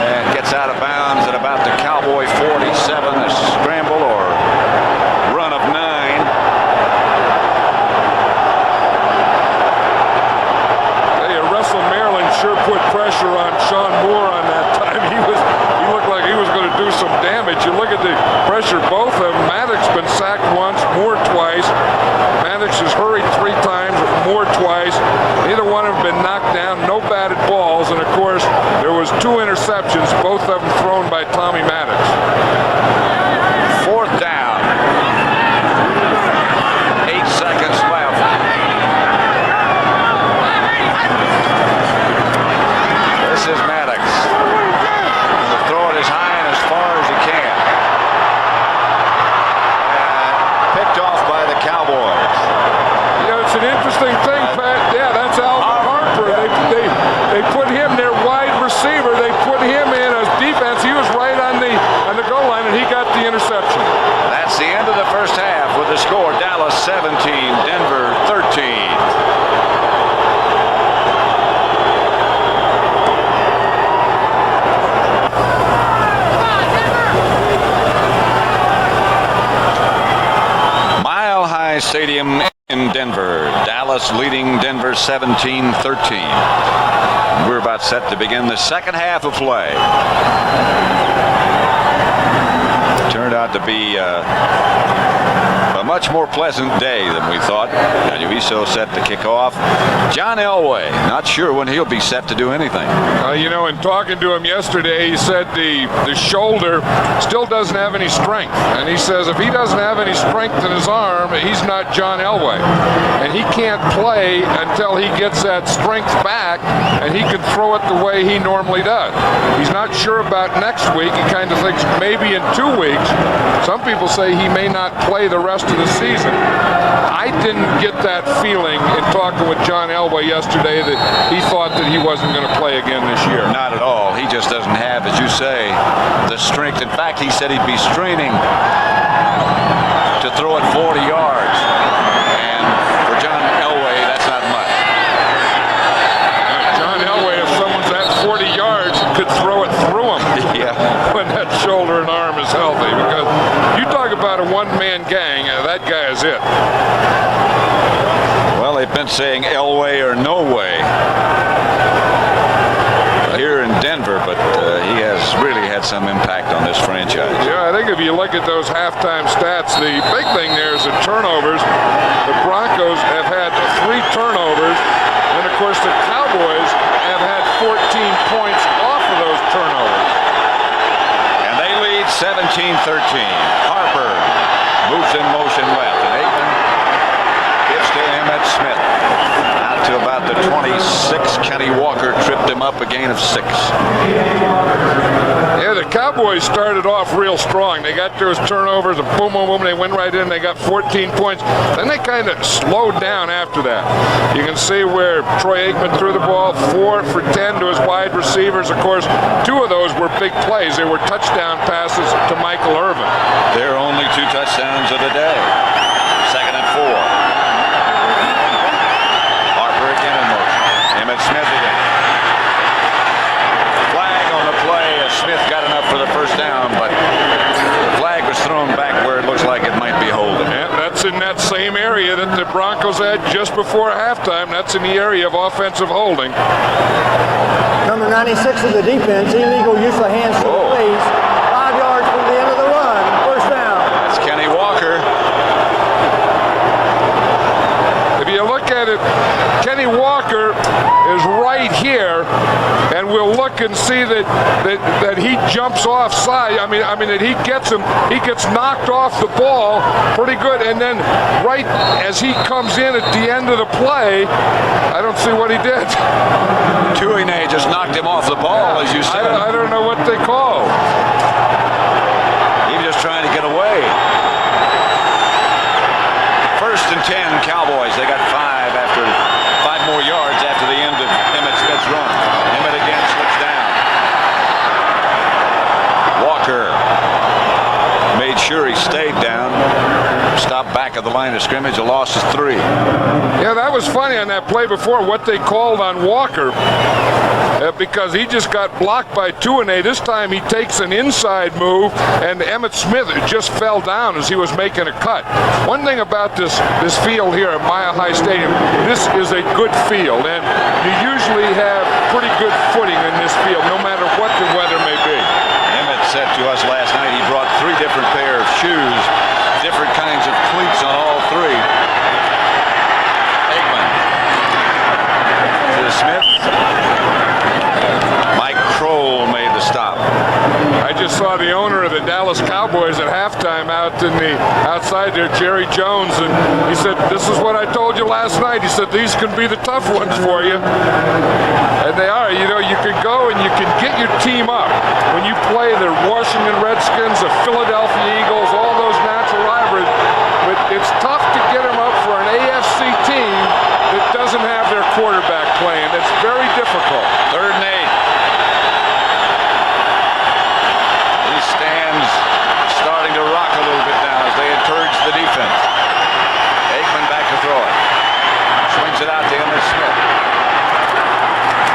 And gets out of bounds at about the Cowboy 47. A scramble or run of 9. Sure put pressure on Sean Moore on that time. He looked like he was going to do some damage. You look at the pressure, both of them. Maddox been sacked once, Moore twice. Maddox has hurried 3 times, Moore twice. Neither one of them been knocked down, no batted balls, and of course there was 2 interceptions, both of them thrown by Tommy Maddox. 4th down. 8 seconds left. This is Maddox. He'll throw it as high and as far as he can. And picked off by the Cowboys. You know, it's an interesting thing, Pat. Yeah, that's Alvin Harper. They put him their wide receiver. They put him in as defense. He was right on the goal line, and he got the interception. That's the end of the first half with the score: Dallas 17, Denver 13. Stadium in Denver. Dallas leading Denver 17-13. We're about set to begin the second half of play. Turned out to be a much more pleasant day than we thought. WESO set to kick off. John Elway, not sure when he'll be set to do anything. You know, in talking to him yesterday, he said the shoulder still doesn't have any strength. And he says if he doesn't have any strength in his arm, he's not John Elway. And he can't play until he gets that strength back and he can throw it the way he normally does. He's not sure about next week. He kind of thinks maybe in 2 weeks. Some people say he may not play the rest of the season. I didn't get that feeling in talking with John Elway yesterday that he thought that he wasn't going to play again this year. Not at all. He just doesn't have, as you say, the strength. In fact, he said he'd be straining to throw it 40 yards. And for John Elway, that's not much. John Elway, if someone's at 40 yards, could throw it through him. Yeah. When that shoulder and arm is healthy. Because you talk about a one-man gang, that guy is it. Well, they've been saying Elway or no way here in Denver, but he has really had some impact on this franchise. Yeah, I think if you look at those halftime stats, the big thing there is the turnovers. The Broncos have had 3 turnovers, and of course the Cowboys have had 14 points off of those turnovers. And they lead 17-13. Harper moves in motion left, and Aikman gives to Emmitt Smith. Out to about the 26. Kenny Walker tripped him up, a gain of 6. Yeah, the Cowboys started off real strong. They got those turnovers, and boom, boom, boom, they went right in. They got 14 points. Then they kind of slowed down after that. You can see where Troy Aikman threw the ball 4 for 10 to his wide receivers. Of course, 2 of those were big plays. They were touchdown passes to Michael Irvin. Their only 2 touchdowns of the day. 2nd and 4. Emmitt Smith again. Flag on the play as Smith got enough for the first down, same area that the Broncos had just before halftime. That's in the area of offensive holding. Number 96 of the defense, illegal use of hands to the face. 5 yards from the end of the run. First down. That's Kenny Walker. If you look at it, Kenny Walker is right here, and we'll look and see that he jumps offside. I mean that he gets knocked off the ball pretty good, and then right as he comes in at the end of the play, I don't see what he did. Tuine just knocked him off the ball, as you said. I don't know what they call. He was just trying to get away. First and 10, Cowboys. They got 5 more yards after the end of Emmitt Smith's run. Emmitt again slips down. Walker made sure he stayed down. Stopped back of the line of scrimmage. A loss is 3. Yeah, that was funny on that play before, what they called on Walker. Because he just got blocked by Tuine. This time he takes an inside move, and Emmitt Smith just fell down as he was making a cut. One thing about this field here at Mile High Stadium, this is a good field, and you usually have pretty good footing in this field, no matter what the weather may be. Emmitt said to us last night he brought 3 different pair of shoes, different kinds of cleats on all 3. Aikman to Smith. Mike Kroll made the stop. I just saw the owner of the Dallas Cowboys at halftime outside there, Jerry Jones, and he said, "This is what I told you last night." He said, "These can be the tough ones for you." And they are. You know, you can go and you can get your team up when you play the Washington Redskins, the Philadelphia Eagles, all those natural rivalries. But it's tough to get them up for an AFC team that doesn't have their quarterback playing. It's very difficult. 3rd and 8. Stands starting to rock a little bit now as they encourage the defense. Aikman back to throw it. Swings it out to Emmitt Smith.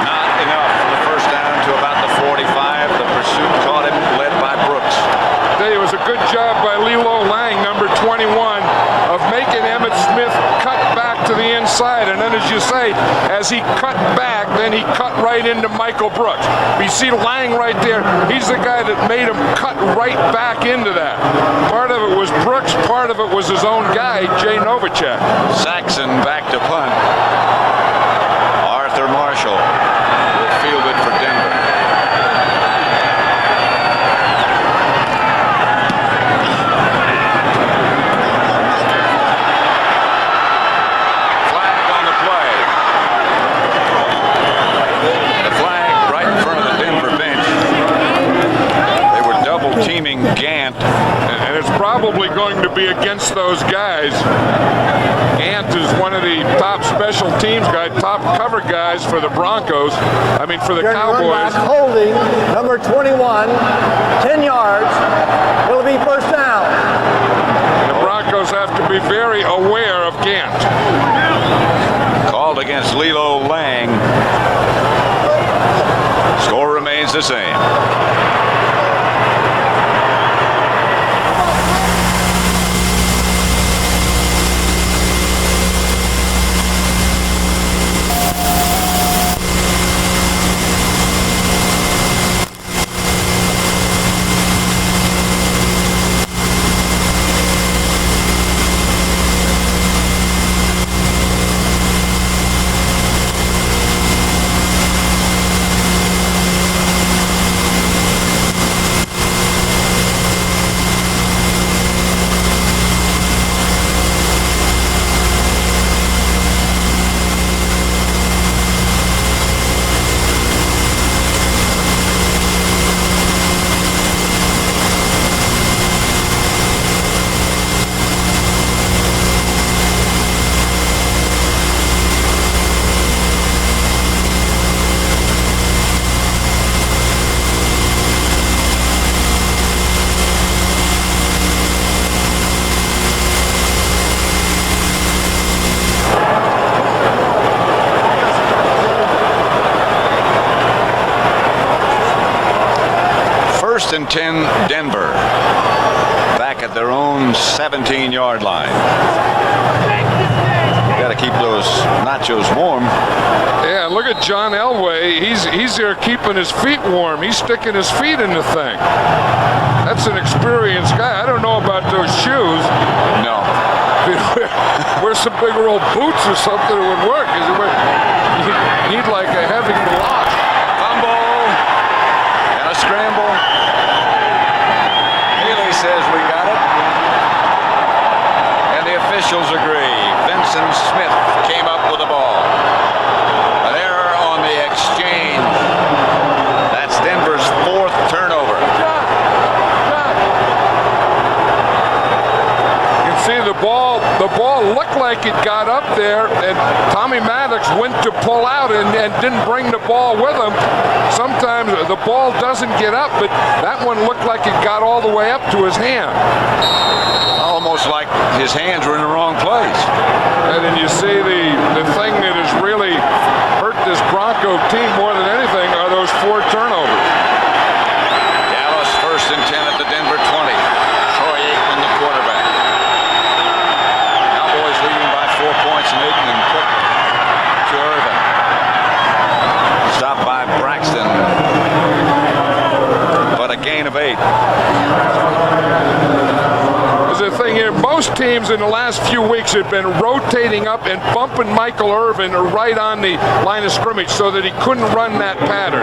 Not enough for the first down to about the 45. The pursuit caught him, led by Brooks. It was a good job by Lilo Lang, number 21, of making Emmitt Smith cut back to the inside. And then, as you say, as he cut back, then he cut right into Michael Brooks. You see Lang right there. He's the guy that made him cut right back into that. Part of it was Brooks. Part of it was his own guy, Jay Novacek. Saxon back to punt. Arthur Marshall will field it for Denver. Teaming Gant, and it's probably going to be against those guys. Gant is one of the top special teams guys, top cover guys for the Broncos. I mean, for the Cowboys. Holding number 21, 10 yards. It'll be first down. The Broncos have to be very aware of Gant. Called against Lilo Lang. Score remains the same. First and 10, Denver. Back at their own 17-yard line. Got to keep those nachos warm. Yeah, look at John Elway. He's there keeping his feet warm. He's sticking his feet in the thing. That's an experienced guy. I don't know about those shoes. No. Wear some bigger old boots or something, it would work. You need like a heavy block. Fumble and a scramble. Haley says we got it. And the officials agree. Vincent Smith came up with the ball. An error on the exchange. That's Denver's 4th turnover. You can see the ball looked like it got up there, and Tommy Maddox went to pull out and didn't bring the ball with him. Sometimes the ball doesn't get up, but that one looked like it got all the way up to his hand. Almost like his hands were in the wrong place. And then you see the thing that has really hurt this Bronco team more than anything are those 4 turnovers. Dallas first and 10 at the Denver 20. Troy Aikman, the quarterback. Cowboys leading by 4 points, and Aikman quick to Irvin. Stopped by Braxton, but a gain of 8. The thing here, most teams in the last few weeks have been rotating up and bumping Michael Irvin right on the line of scrimmage so that he couldn't run that pattern.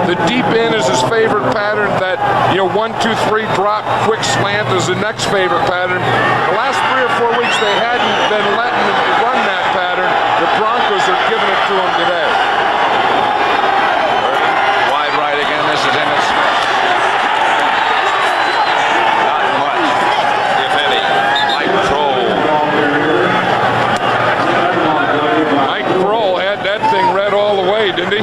The deep end is his favorite pattern. That 1, 2, 3 drop, quick slant is the next favorite pattern. The last 3 or 4 weeks they hadn't been letting him run that pattern. The Broncos are giving it to him today. Wide right again. This is Emmett Smith. Didn't he?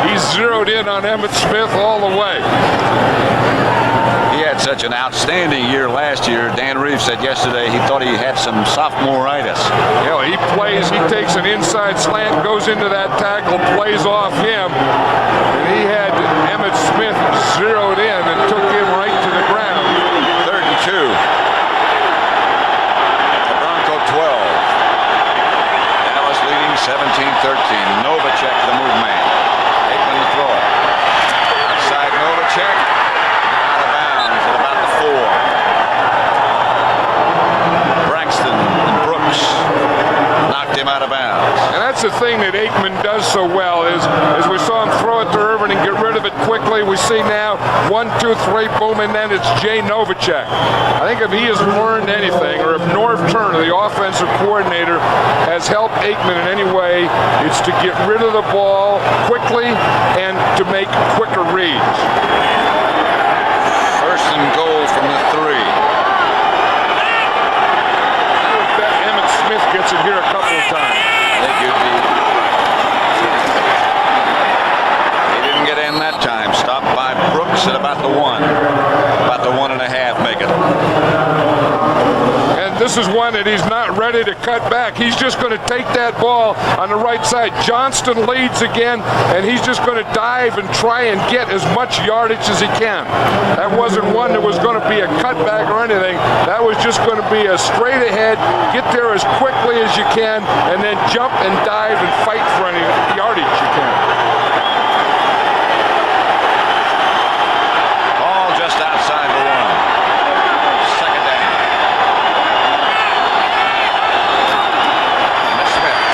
He zeroed in on Emmett Smith all the way. He had such an outstanding year last year. Dan Reeves said yesterday he thought he had some sophomore-itis. He takes an inside slant, goes into that tackle, plays off him. And he had Emmett Smith zeroed in and took him right to the ground. 3rd and 2. The Bronco 12. Dallas leading 17-13. Novacek, the move man. Aikman the throw. Outside Novacek. Out of bounds at about the 4. Braxton and Brooks knocked him out of bounds. And that's the thing that Aikman does so well is we saw him throw it to Irvin and get rid of it quickly. We see now 1, 2, 3, boom, and then it's Jay Novacek. I think if he has learned anything, or if Norv Turner, the offensive coordinator, has helped Aikman in any way, it's to get rid of the ball quickly and to make quicker reads. First and goal from the 3. I bet Emmett Smith gets it here a couple of times. I think you'd be. He didn't get in that time. Stopped by Brooks at about the 1. About the 1.5, make it. And this is one that he's not ready to cut back. He's just going to take that ball on the right side. Johnston leads again, and he's just going to dive and try and get as much yardage as he can. That wasn't one that was going to be a cutback or anything. That was just going to be a straight ahead, get there as quickly as you can, and then jump and dive and fight for any yardage you can. Ball just outside the 1. Second down. Smith.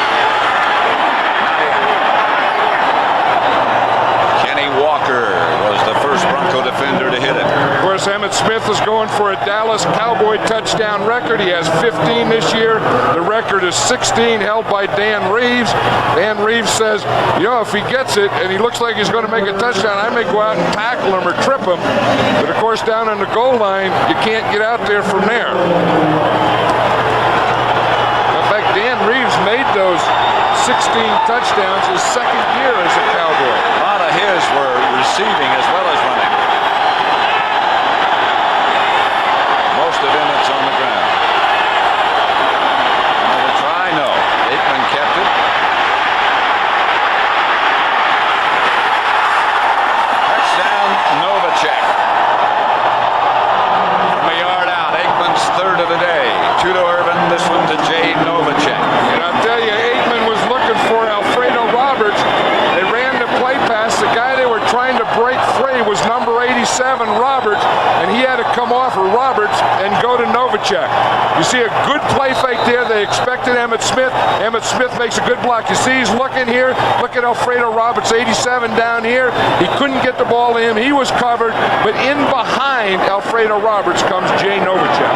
Kenny Walker was the first Bronco defender to hit it. Of course, Emmett Smith is going for a Dallas Cowboy touchdown record. He has 15 this year. The record is 16, held by Dan Reeves. Dan Reeves says, if he gets it and he looks like he's going to make a touchdown, I may go out and tackle him or trip him. But of course, down on the goal line, you can't get out there from there. In fact, Dan Reeves made those 16 touchdowns his second year as a Cowboy. A lot of his were receiving as well as running. Most of Emmett's on the ground. Another try? No. Aikman kept it. Touchdown, Novacek. 87, Roberts, and he had to come off of Roberts and go to Novacek. You see a good play fake there. They expected Emmitt Smith. Emmitt Smith makes a good block. You see he's looking here. Look at Alfredo Roberts, 87 down here. He couldn't get the ball to him. He was covered, but in behind Alfredo Roberts comes Jay Novacek.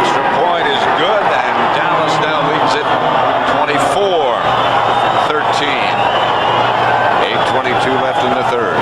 Extra point is good, and Dallas now leads it 24-13. 8:22 left in the third.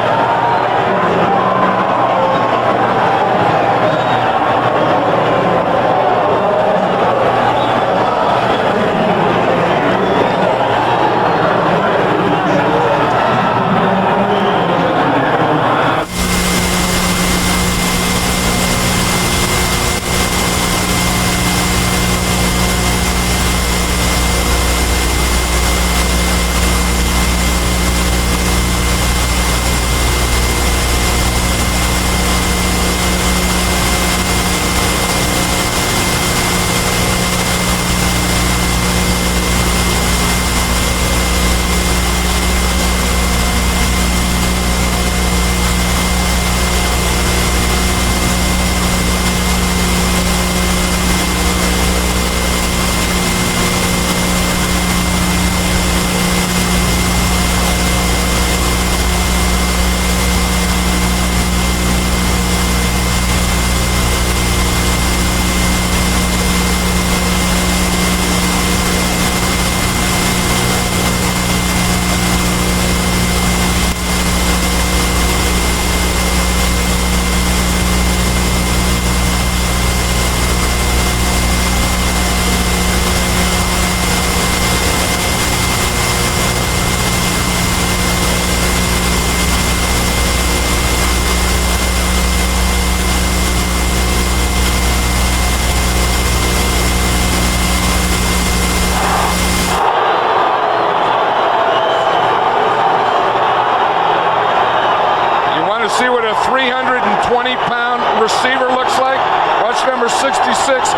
See what a 320-pound receiver looks like? Watch number 66,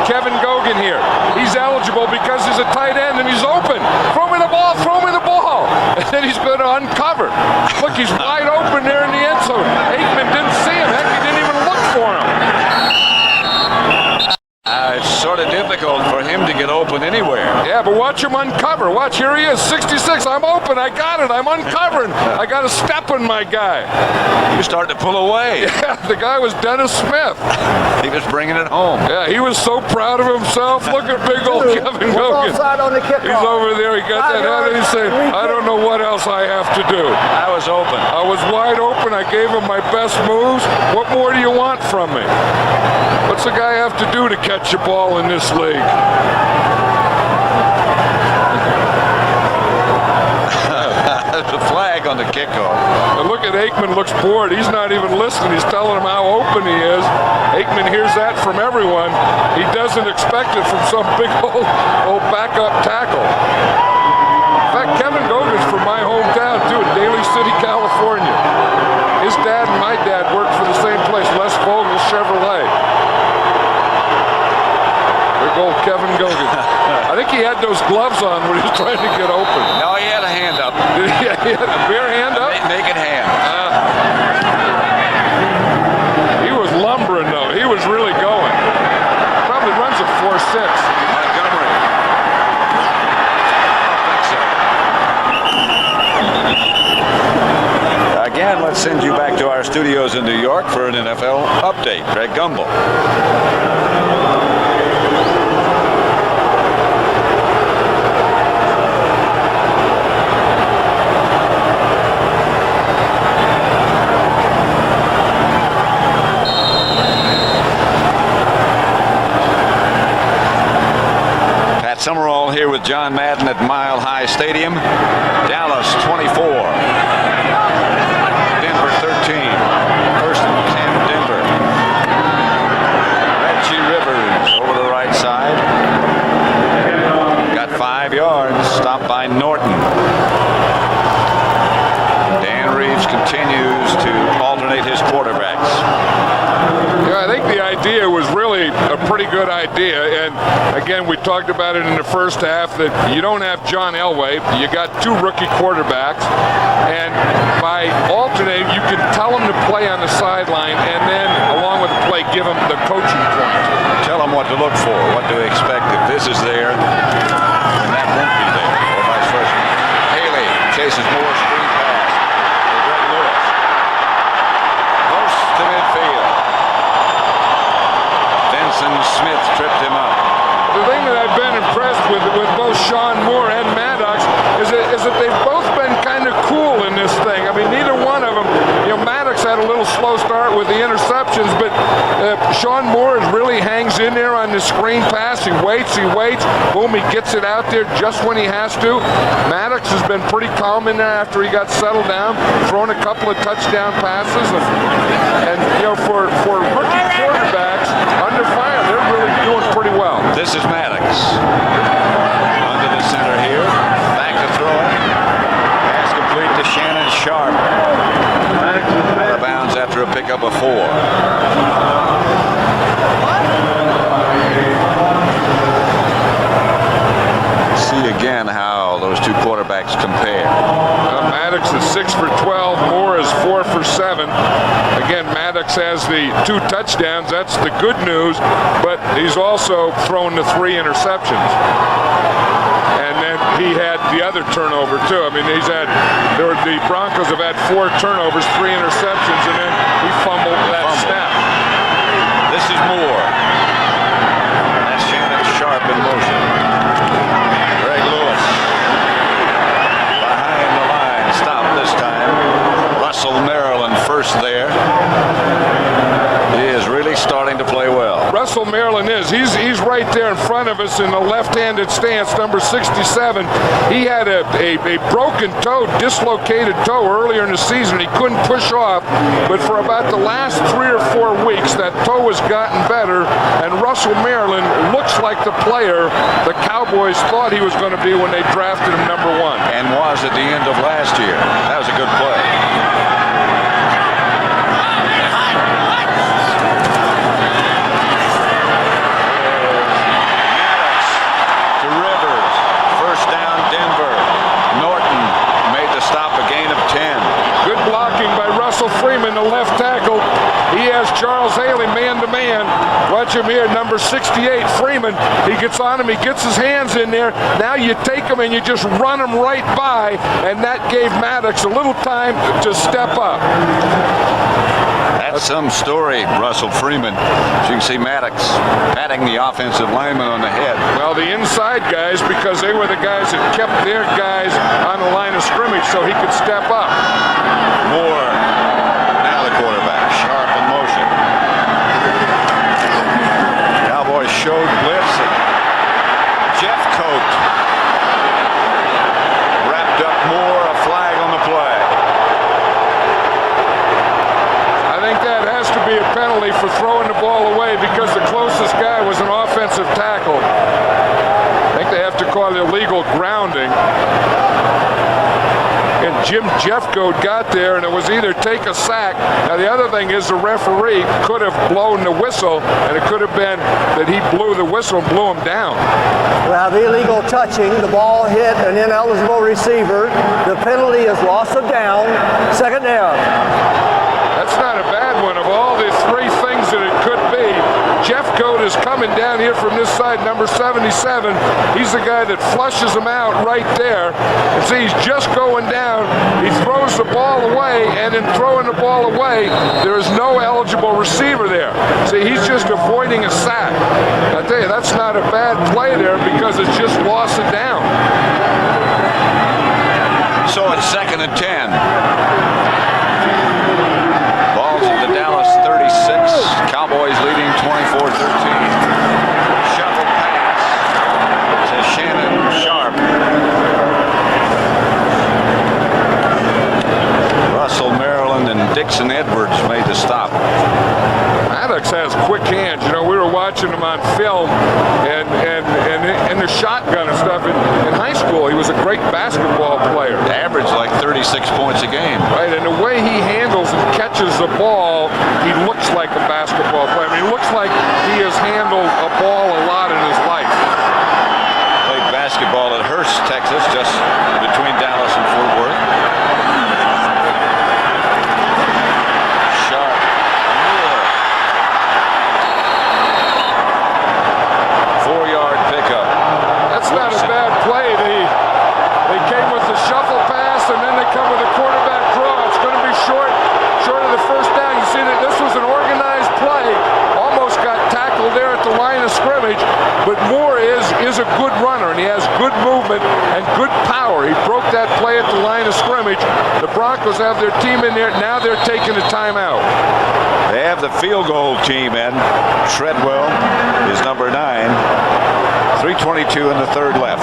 Kevin Gogan here. He's eligible because he's a tight end and he's open. Throw me the ball, throw me the ball. And then he's going to uncover. Look, he's wide open there in the end zone. Aikman didn't see him. Heck, he didn't even look for him. It's sort of difficult for him to get open anywhere. Yeah, but watch him uncover. Watch, here he is, 66. I'm open. I got it. I'm uncovering. I got to step on my guy. You start to pull away. Yeah, the guy was Dennis Smith. He was bringing it home. Yeah, he was so proud of himself. Look at big old Kevin Gogan. On the kickoff. He's over there. He got that head and he's saying, I don't know what else I have to do. I was open. I was wide open. I gave him my best moves. What more do you want from me? What's a guy have to do to catch a ball in this league? There's a flag on the kickoff. And look at Aikman, looks bored. He's not even listening. He's telling him how open he is. Aikman hears that from everyone. He doesn't expect it from some big old backup tackle. In fact, Kevin Gogan's from my hometown too, in Daly City, California. His dad and my dad worked for the same place, Les Vogel Chevrolet. Big old Kevin Gogan. I think he had those gloves on when he was trying to get open. No, he had a hand up. Did he had a bare hand up? Naked hand. He was lumbering though. He was really going. Probably runs a 4.6. Montgomery. I don't think so. Again, let's send you back to our studios in New York for an NFL update. Greg Gumbel. Summerall here with John Madden at Mile High Stadium. Dallas 24. Denver 13. First and 10 Denver. Reggie Rivers over the right side. Got 5 yards. Stopped by Norton. Dan Reeves continues to alternate his quarterbacks. Yeah, I think the idea was really a pretty pretty good idea. And again, we talked about it in the first half that you don't have John Elway. You got two rookie quarterbacks. And by alternating, you can tell them to play on the sideline and then, along with the play, give them the coaching point. Tell them what to look for, what to expect if this is there, and that won't be there, or vice versa. Haley chases more screen pass to Greg Lewis. Close to midfield. Vincent Smith tripped him up. The thing that I've been impressed with both Sean Moore and Maddox is that they've both been kind of cool in this thing. I mean, neither one of them, Maddox had a little slow start with the interceptions, but Sean Moore really hangs in there on the screen pass. He waits, boom, he gets it out there just when he has to. Maddox has been pretty calm in there after he got settled down, throwing a couple of touchdown passes, and for rookie quarterbacks under fire, they're really doing pretty well. This is Maddox. Under the center here. Back to throw it. Pass complete to Shannon Sharp. Out of bounds after a pickup of 4. See again how those two quarterbacks compare. Maddox is 6 for 12. Moore is 4 for 7. Again, Maddox has the 2 touchdowns. That's the good news. But he's also thrown the 3 interceptions. And then he had the other turnover too. I mean, the Broncos have had 4 turnovers, 3 interceptions, and then he fumbled that snap. This is Moore. That's Shannon Sharp in motion. Greg Lewis behind the line. Stop this time. Russell Maryland first there. He is really starting to play well. Russell Maryland is. He's right there in front of us in the left-handed stance, number 67. He had a broken toe, dislocated toe earlier in the season. He couldn't push off, but for about the last 3 or 4 weeks, that toe has gotten better, and Russell Maryland looks like the player the Cowboys thought he was going to be when they drafted him number 1. And was at the end of last year. That was a good play. Freeman, the left tackle. He has Charles Haley man-to-man. Watch him here, number 68, Freeman. He gets on him, he gets his hands in there. Now you take him and you just run him right by, and that gave Maddox a little time to step up. That's some story, Russell Freeman. As you can see Maddox patting the offensive lineman on the head. Well, the inside guys, because they were the guys that kept their guys on the line of scrimmage so he could step up. Moore, now the quarterback, Sharp in motion. Cowboys showed blitz. Jeff Coat wrapped up Moore, a flag on the play. I think that has to be a penalty for throwing the ball away because the closest guy was an offensive tackle. I think they have to call it illegal grounding. And Jim Jeffcoat got there, and it was either take a sack. Now, the other thing is the referee could have blown the whistle, and it could have been that he blew the whistle and blew him down. We have illegal touching. The ball hit an ineligible receiver. The penalty is loss of down. Second down. That's not a bad one. Of all the 3 things that it could be, Jeffcoat is coming down here from this side, number 77. He's the guy that flushes him out right there. And see, he's just going down. He throws the ball away, and in throwing the ball away, there is no eligible receiver there. See, he's just avoiding a sack. I tell you, that's not a bad play there because it's just loss of down. So it's 2nd and 10. Ball's at the Dallas 36. Cowboys leading 24-13. Shuffle pass to Shannon Sharp. Russell Maryland and Dixon Edwards made the stop. Maddox has quick hands. You know, we were watching him on film and the shotgun and stuff. In high school, he was a great basketball player. Averaged like 36 points a game. Right, and the way he handles and catches the ball, he looks like a basketball player. I mean, he looks like he has handled a Broncos have their team in there. Now they're taking a timeout. They have the field goal team in. Treadwell is number 9. 3:22 in the third left.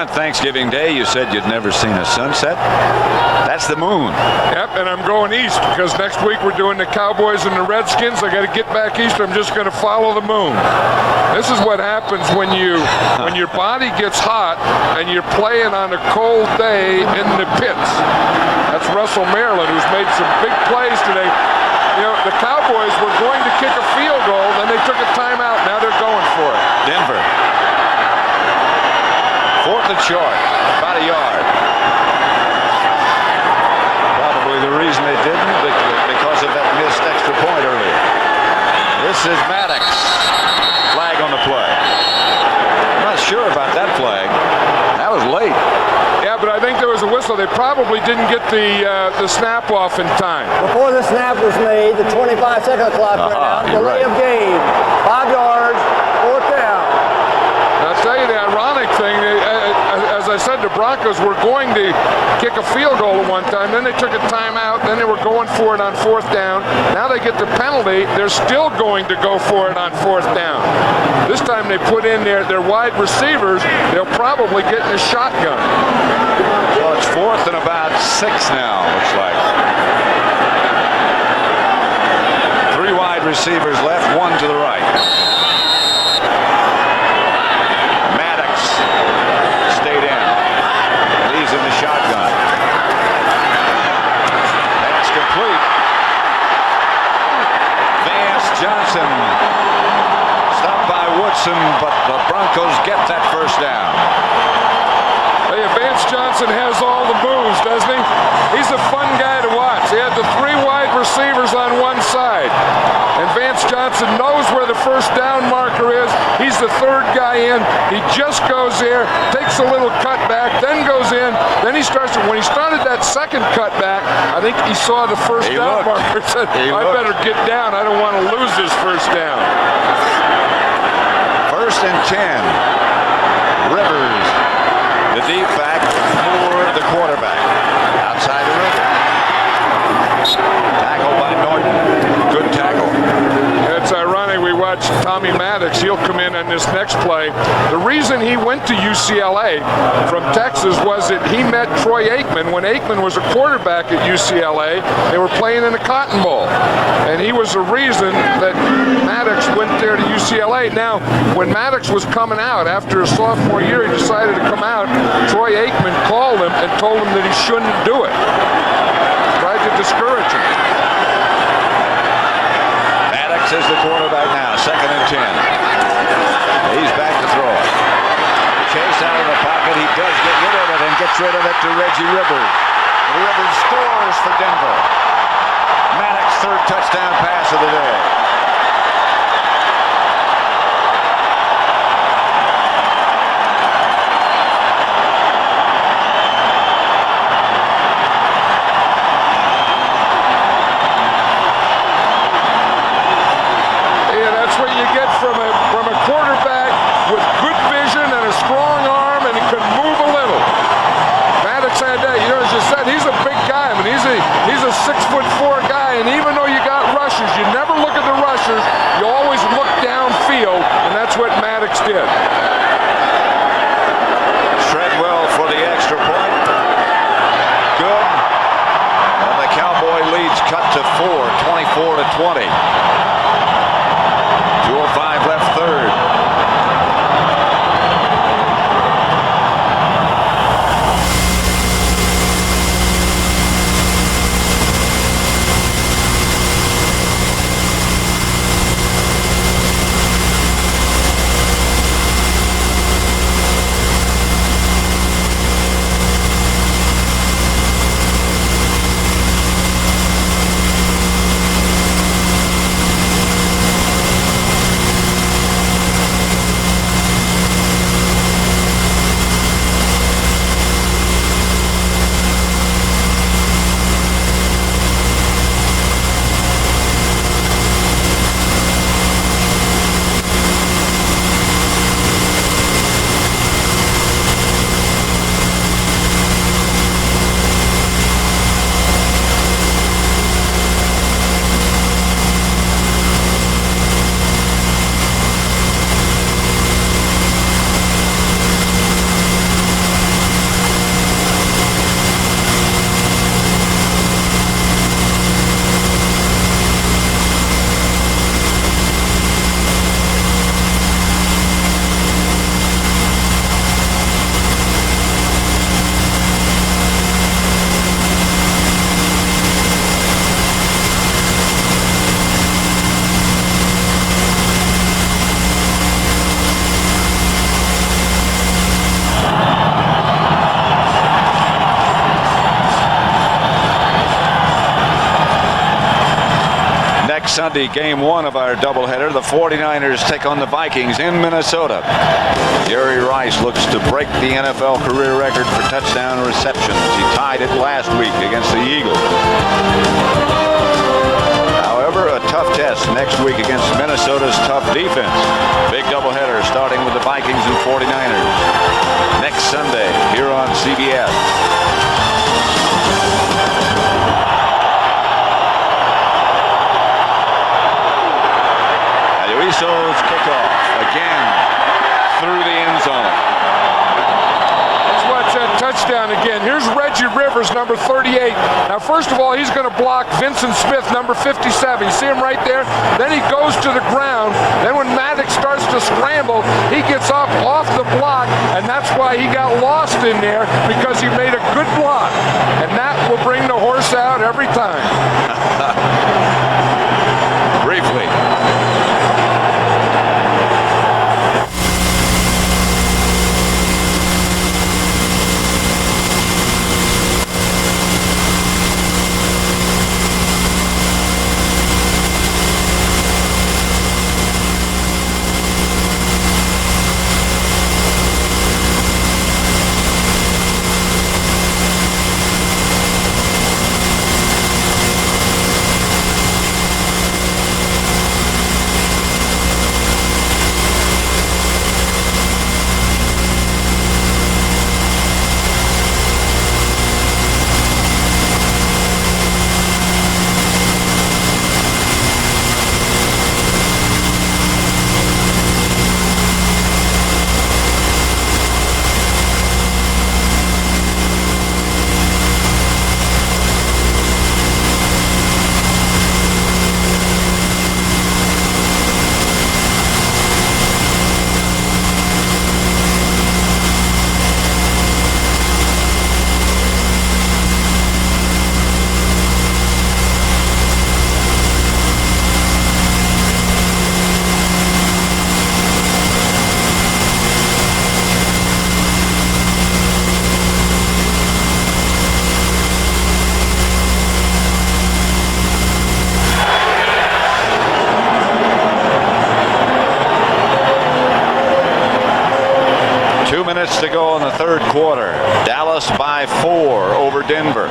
Thanksgiving Day, you said you'd never seen a sunset. That's the moon. Yep, and I'm going east because next week we're doing the Cowboys and the Redskins. I got to get back east. I'm just going to follow the moon. This is what happens when your body gets hot and you're playing on a cold day in the pits. That's Russell Maryland, who's made some big plays today. You know, the Cowboys were going to kick a field goal, then they took a timeout. Now they're going for it. Denver. 4th and short, about a yard. Probably the reason they didn't, because of that missed extra point earlier. This is Maddox. Flag on the play. I'm not sure about that flag. That was late. Yeah, but I think there was a whistle. They probably didn't get the snap off in time. Before the snap was made, the 25-second clock ran out. Delay of game. 5 yards, 4th down. I'll tell you the ironic thing, as I said, the Broncos were going to kick a field goal at one time, then they took a timeout, then they were going for it on 4th down. Now they get the penalty, they're still going to go for it on 4th down. This time they put in their wide receivers, they'll probably get in a shotgun. Well, it's 4th and about 6 now, looks like. 3 wide receivers left, 1 to the right. Stayed in. Leaves in the shotgun. Pass complete. Vance Johnson. Stopped by Woodson, but the Broncos get that first down. Hey, Vance Johnson has all the moves, doesn't he? He's a fun guy to watch. He had the 3 wide receivers on one side. And Vance Johnson knows where the first down marker is. He's the 3rd guy in. He just goes there, takes a little cutback, then goes in. Then he starts to, when he started that second cutback, I think he saw the first down marker. Said, I better get down. I don't want to lose this first down. 1st and 10. Rivers. The deep back for the quarterback. Outside the river. Tackle by Norton. Good tackle. It's ironic we watched Tommy Maddox. He'll come in on this next play. The reason he went to UCLA from Texas was that he met Troy Aikman when Aikman was a quarterback at UCLA. They were playing in the Cotton Bowl. And he was the reason that Maddox went there to UCLA. Now, when Maddox was coming out after his sophomore year, he decided to come out. Troy Aikman called him and told him that he shouldn't do it. Tried to discourage him. Maddox is the quarterback now, 2nd and 10. He's back to throw it. Chase out of the pocket. He does get rid of it and gets rid of it to Reggie Rivers. Rivers scores for Denver. Maddox, third touchdown pass of the day. From a quarterback with good vision and a strong arm, and he can move a little. Maddox had that. As you said, he's a big guy. I mean, he's a 6'4" guy, and even though you got rushers, you never look at the rushers. You always look downfield, and that's what Maddox did. Treadwell for the extra point. Good. And the Cowboy lead's cut to 4, 24-20. 2:05 left third. Sunday, game one of our doubleheader. The 49ers take on the Vikings in Minnesota. Jerry Rice looks to break the NFL career record for touchdown receptions. He tied it last week against the Eagles. However, a tough test next week against Minnesota's tough defense. Big doubleheader starting with the Vikings and 49ers next Sunday here on CBS. Luiso's kickoff again through the end zone. Let's watch that touchdown again. Here's Reggie Rivers, number 38. Now, first of all, he's going to block Vincent Smith, number 57. You see him right there? Then he goes to the ground. Then when Maddox starts to scramble, he gets off the block, and that's why he got lost in there, because he made a good block. And that will bring the horse out every time. Briefly. third quarter. Dallas by 4 over Denver.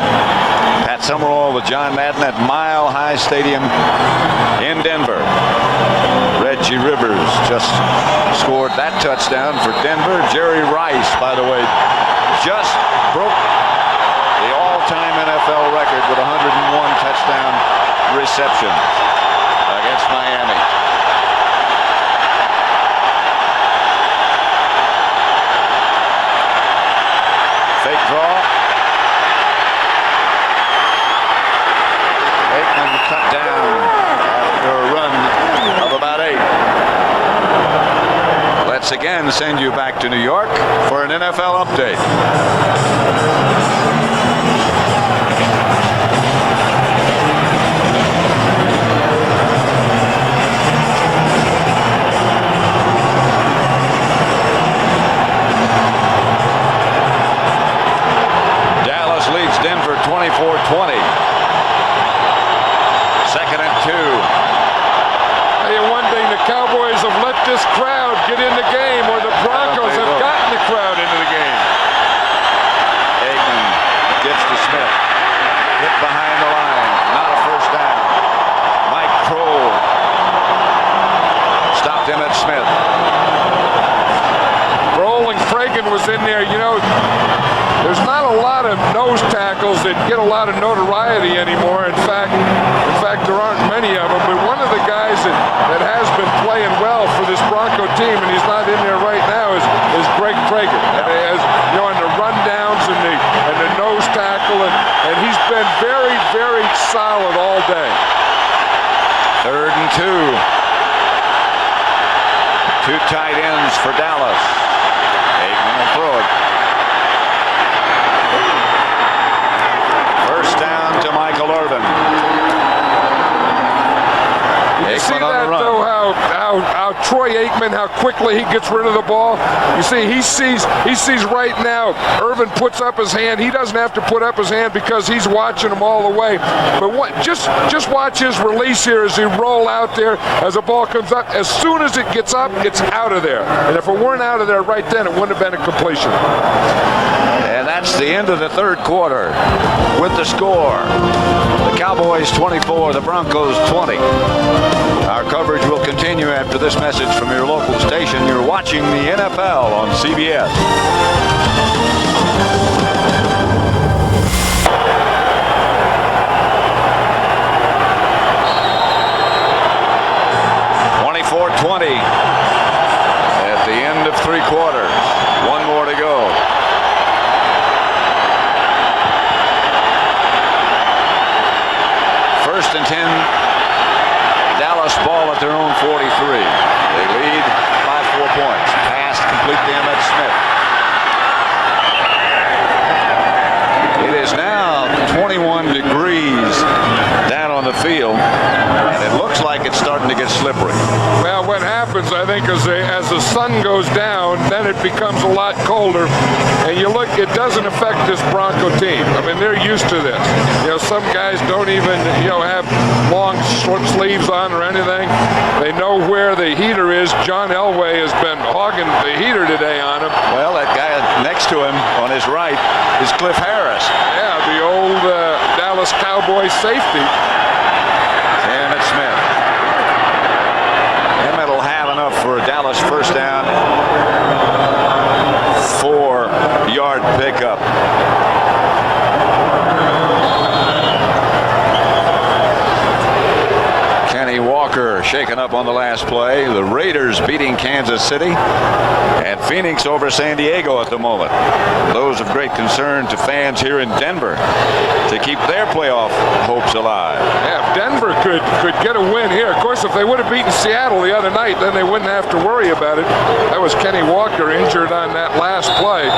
Pat Summerall with John Madden at Mile High Stadium in Denver. Reggie Rivers just scored that touchdown for Denver. Jerry Rice, by the way, just broke the all-time NFL record with 101 touchdown receptions against Miami. Fake draw. Aikman cut down after a run of about 8. Let's again send you back to New York for an NFL update. Leads Denver 24-20. Second and 2. Hey, one thing, the Cowboys have let this crowd get in the game, or the Broncos have gotten the crowd into the game. Aikman gets to Smith. Hit behind the line. Not a first down. Mike Kroll stopped him at Smith. Kroll and Cragen was in there. You know, there's not a lot of nose tackles that get a lot of notoriety anymore. In fact, there aren't many of them. But one of the guys that has been playing well for this Bronco team, and he's not in there right now, is Greg Cragen. And as you know, in the rundowns and the nose tackle, and he's been very, very solid all day. Third and 2. 2 tight ends for Dallas. Aikman will throw it. First down to Michael Irvin. You see that, though, how Troy Aikman, how quickly he gets rid of the ball. You see, he sees right now Irvin puts up his hand. He doesn't have to put up his hand because he's watching him all the way. But just watch his release here as he roll out there as the ball comes up. As soon as it gets up, it's out of there. And if it weren't out of there right then, it wouldn't have been a completion. And that's the end of the third quarter with the score. The Cowboys 24, the Broncos 20. Our coverage will continue after this message from your local station. You're watching the NFL on CBS. At the end of 3 quarters. 1 more to go. First and 10. Dallas ball at their own 43. They lead by 4 points. Pass complete to Emmitt Smith. It is now 21 degrees down on the field, and it looks like it's starting to get slippery. Well, what happens, I think, is as the sun goes down, then it becomes a lot colder. And you look, it doesn't affect this Bronco team. I mean, they're used to this. You know, some guys don't even, have long short sleeves on or anything. They know where the heater is. John Elway has been hogging the heater today on him. Well, that guy next to him on his right is Cliff Harris. Yeah, the old Dallas Cowboys safety. Emmitt Smith. Emmitt will have enough for a Dallas first down. 4-yard pickup. Kenny Walker shaken up on the last play. The Raiders beating Kansas City, and Phoenix over San Diego at the moment. Those of great concern to fans here in Denver to keep their playoff hopes alive. Yeah, if Denver could get a win here. Of course, if they would have beaten Seattle the other night, then they wouldn't have to worry about it. That was Kenny Walker injured on that last play.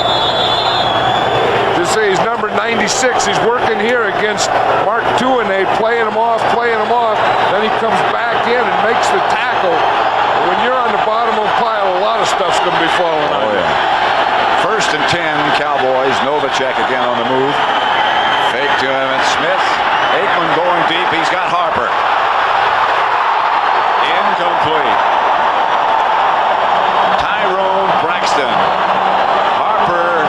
Just say he's number 96. He's working here against Mark Tuinade, playing him off. Then he comes back in and makes the tackle. When you're on the bottom of the pile, a lot of stuff's going to be falling on you. First and 10, Cowboys. Novacek again on the move. Fake to Emmitt Smith. Aikman going deep. He's got Harper. Incomplete. Tyrone Braxton. Harper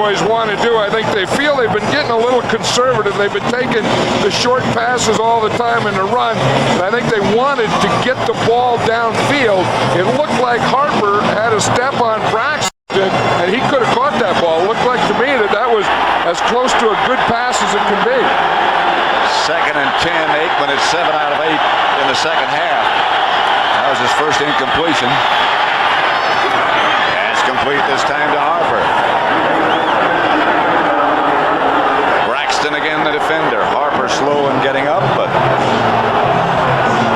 Cowboys want to do. I think they feel they've been getting a little conservative. They've been taking the short passes all the time in the run. And I think they wanted to get the ball downfield. It looked like Harper had a step on Braxton, and he could have caught that ball. It looked like to me that was as close to a good pass as it can be. 2nd and 10. Aikman is 7 out of 8 in the second half. That was his first incompletion. That's complete this time to Harper. Braxton again, the defender. Harper slow in getting up, but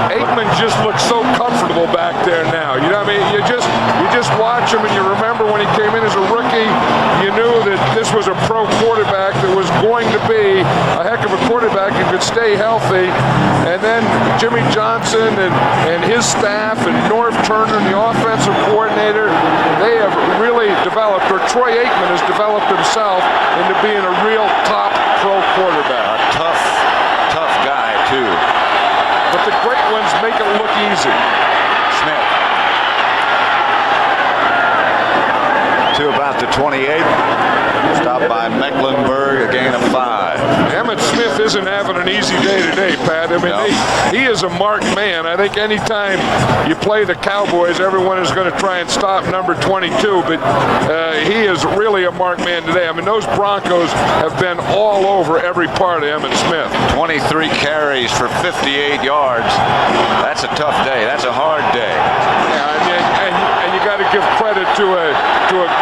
Aikman just looks so comfortable back there now. You know what I mean? You just watch him and you remember when he came in as a rookie, you knew that this was a pro quarterback that was going to be a heck of a quarterback who could stay healthy. And then Jimmy Johnson and his staff and Norv Turner and the offensive coordinator, they have really developed, or Troy Aikman has developed himself into being a real top pro quarterback. a tough guy too. But the great ones make it look easy. Smith to about the 28. Stopped by Mecklenburg, a gain of 5. Emmett Smith isn't having an easy day today, Pat. I mean, No. he is a marked man. I think anytime you play the Cowboys, everyone is going to try and stop number 22, but he is really a marked man today. I mean, those Broncos have been all over every part of Emmett Smith. 23 carries for 58 yards. That's a tough day. That's a hard day. Yeah, and you got to give credit to a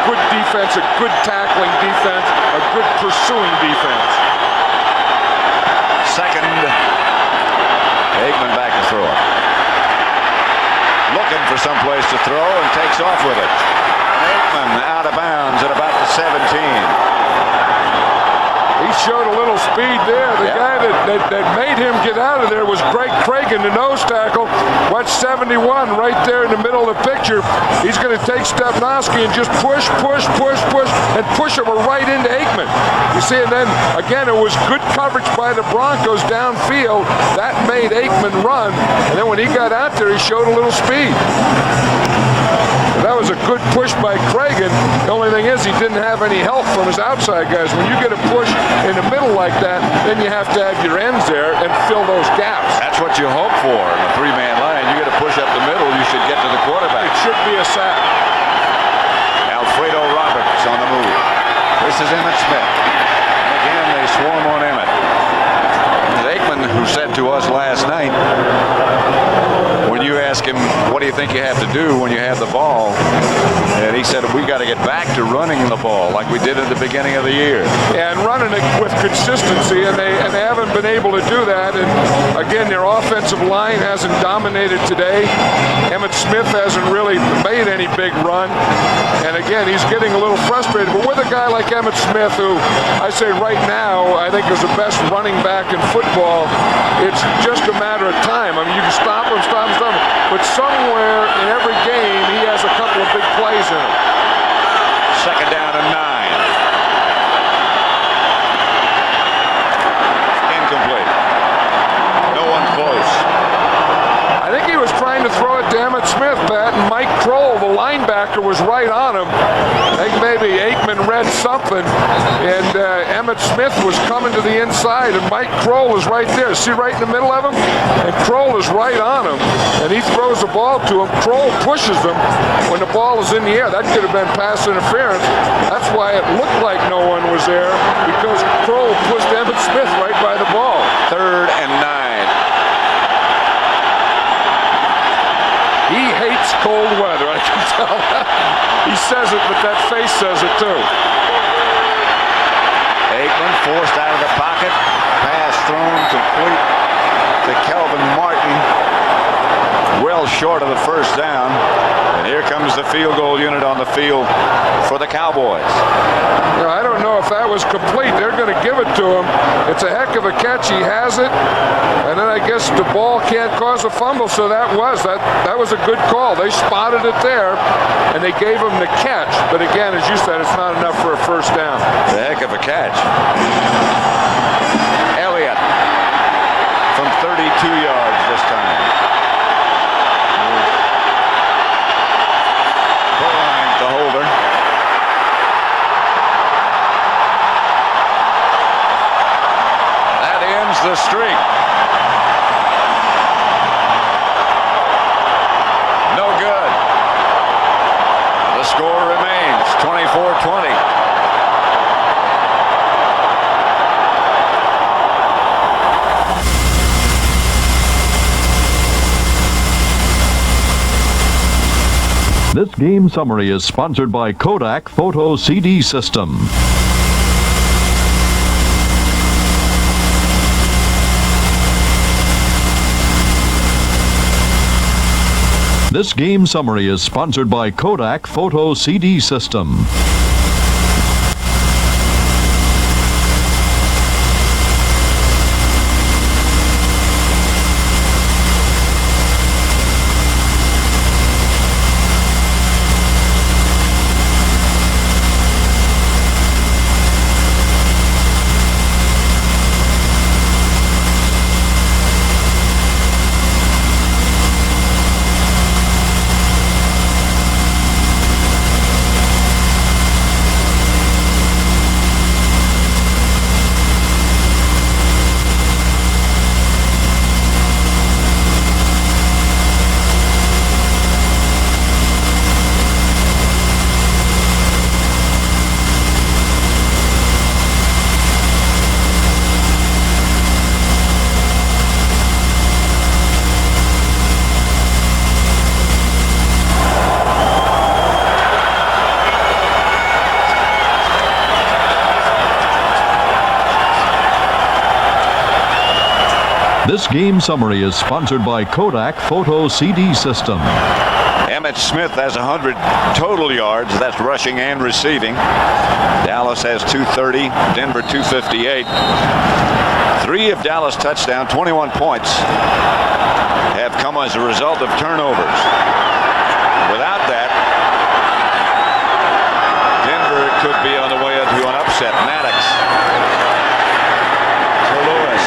good defense, a good tackling defense, a good pursuing defense. Second, Aikman back to throw it. Looking for some place to throw and takes off with it. Aikman out of bounds at about the 17. He showed a little speed there. The guy that made him get out of there was Greg Cragen, the nose tackle. Watch 71 right there in the middle of the picture. He's going to take Stepnoski and just push, and push him right into Aikman. You see, and then, again, it was good coverage by the Broncos downfield. That made Aikman run, and then when he got out there, he showed a little speed. That was a good push by Cragen. The only thing is he didn't have any help from his outside guys. When you get a push in the middle like that, then you have to have your ends there and fill those gaps. That's what you hope for in a 3-man line. You get a push up the middle, you should get to the quarterback. It should be a sack. Alfredo Roberts on the move. This is Emmett Smith. Again, they swarm on Emmett. Aikman, who said to us last night, when you ask him, what do you think you have to do when you have the ball? And he said, we got to get back to running the ball like we did at the beginning of the year. And running it with consistency, and they haven't been able to do that. And again, their offensive line hasn't dominated today. Emmett Smith hasn't really made any big run. And again, he's getting a little frustrated. But with a guy like Emmett Smith, who I say right now, I think is the best running back in football, it's just a matter of time. I mean, you can stop him, but somewhere in every game, he has a couple of big plays in it. Second down and 9. Incomplete. No one close. I think he was trying to throw it to Emmett Smith, Pat, and Mike Kroll, the linebacker, was right on him. I think maybe Aikman read something, and Emmett Smith was coming to the inside, and Mike Kroll is right there. See right in the middle of him? And Kroll is right on him, and he throws the ball to him. Kroll pushes him when the ball is in the air. That could have been pass interference. That's why it looked like no one was there, because Kroll pushed Emmett Smith right by the ball. 3rd and 9. He hates cold weather, I can tell. He says it, but that face says it too. Aikman forced out of the pocket. Pass thrown complete to Kelvin Martin. Well short of the first down. And here comes the field goal unit on the field for the Cowboys. You know, I don't know if that was complete. They're going to give it to him. It's a heck of a catch. He has it. And then I guess the ball can't cause a fumble, so that was a good call. They spotted it there, and they gave him the catch. But again, as you said, it's not enough for a first down. It's a heck of a catch. Elliott from 32 yards this time. Behind the holder. streak. No good. The score remains 24-20. This game summary is sponsored by Kodak Photo CD System. This game summary is sponsored by Kodak Photo CD System. This game summary is sponsored by Kodak Photo CD System. Emmitt Smith has 100 total yards. That's rushing and receiving. Dallas has 230. Denver 258. 3 of Dallas' touchdowns, 21 points, have come as a result of turnovers. Without that, Denver could be on the way to an upset. Maddox to Lewis.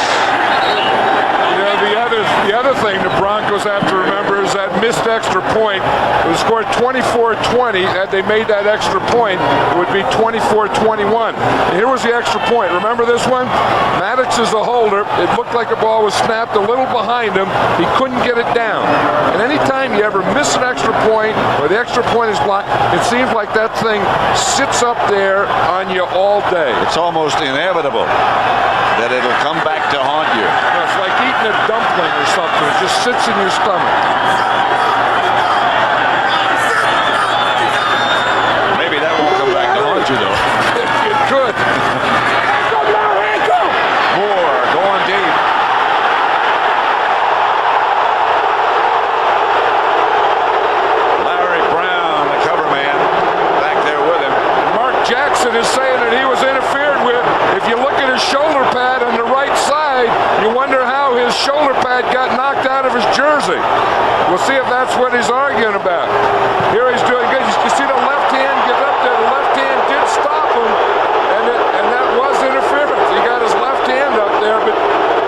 The other thing the Broncos have to remember is that missed extra point. It was scored 24-20. Had they made that extra point, it would be 24-21. And here was the extra point. Remember this one? Maddox is the holder. It looked like the ball was snapped a little behind him. He couldn't get it down. And anytime you ever miss an extra point or the extra point is blocked, it seems like that thing sits up there on you all day. It's almost inevitable that it'll come back to haunt you. It's like eating a dumpling or something. It just sits in your stomach. Maybe that won't come back to haunt you, though. It could. Moore going deep. Larry Brown, the cover man, back there with him. Mark Jackson is saying that he was interfered with. If you look at his shoulder pad on the right side, you wonder how his shoulder pad got knocked out of his jersey. We'll see if that's what he's arguing about. Here he's doing good. You see the left hand get up there. The left hand did stop him, and that was interference. He got his left hand up there, but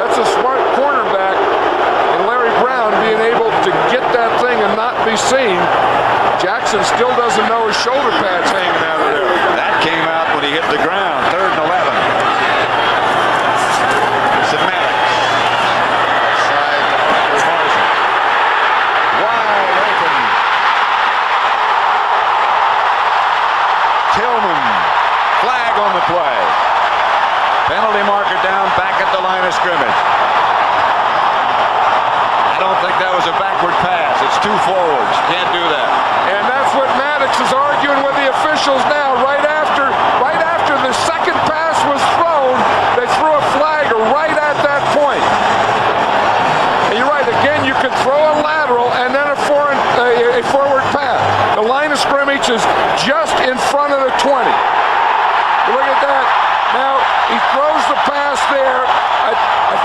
that's a smart cornerback. And Larry Brown being able to get that thing and not be seen. Jackson still doesn't know his shoulder pad's hanging out of there. That came out when he hit the ground. 3rd and 11. It's a Maddox. Side to Marshall. Wide open. Tillman. Flag on the play. Penalty marker down back at the line of scrimmage. I don't think that was a backward pass. It's 2 forwards. Can't do that. And that's what Maddox is arguing with the officials now. Right after the second pass was thrown, they threw a flag right at that point. And you're right, again, you can throw a lateral and then a forward pass. The line of scrimmage is just in front of the 20. Look at that. Now, he throws the pass there. I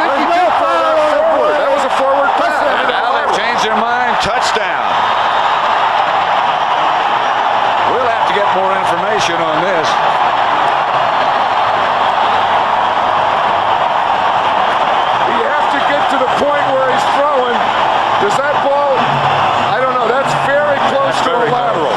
think he did throw that forward. That was a forward pass. And now they've changed their mind. Touchdown. We'll have to get more information on this. You have to get to the point where he's throwing. Does that ball, I don't know, that's very close to a lateral.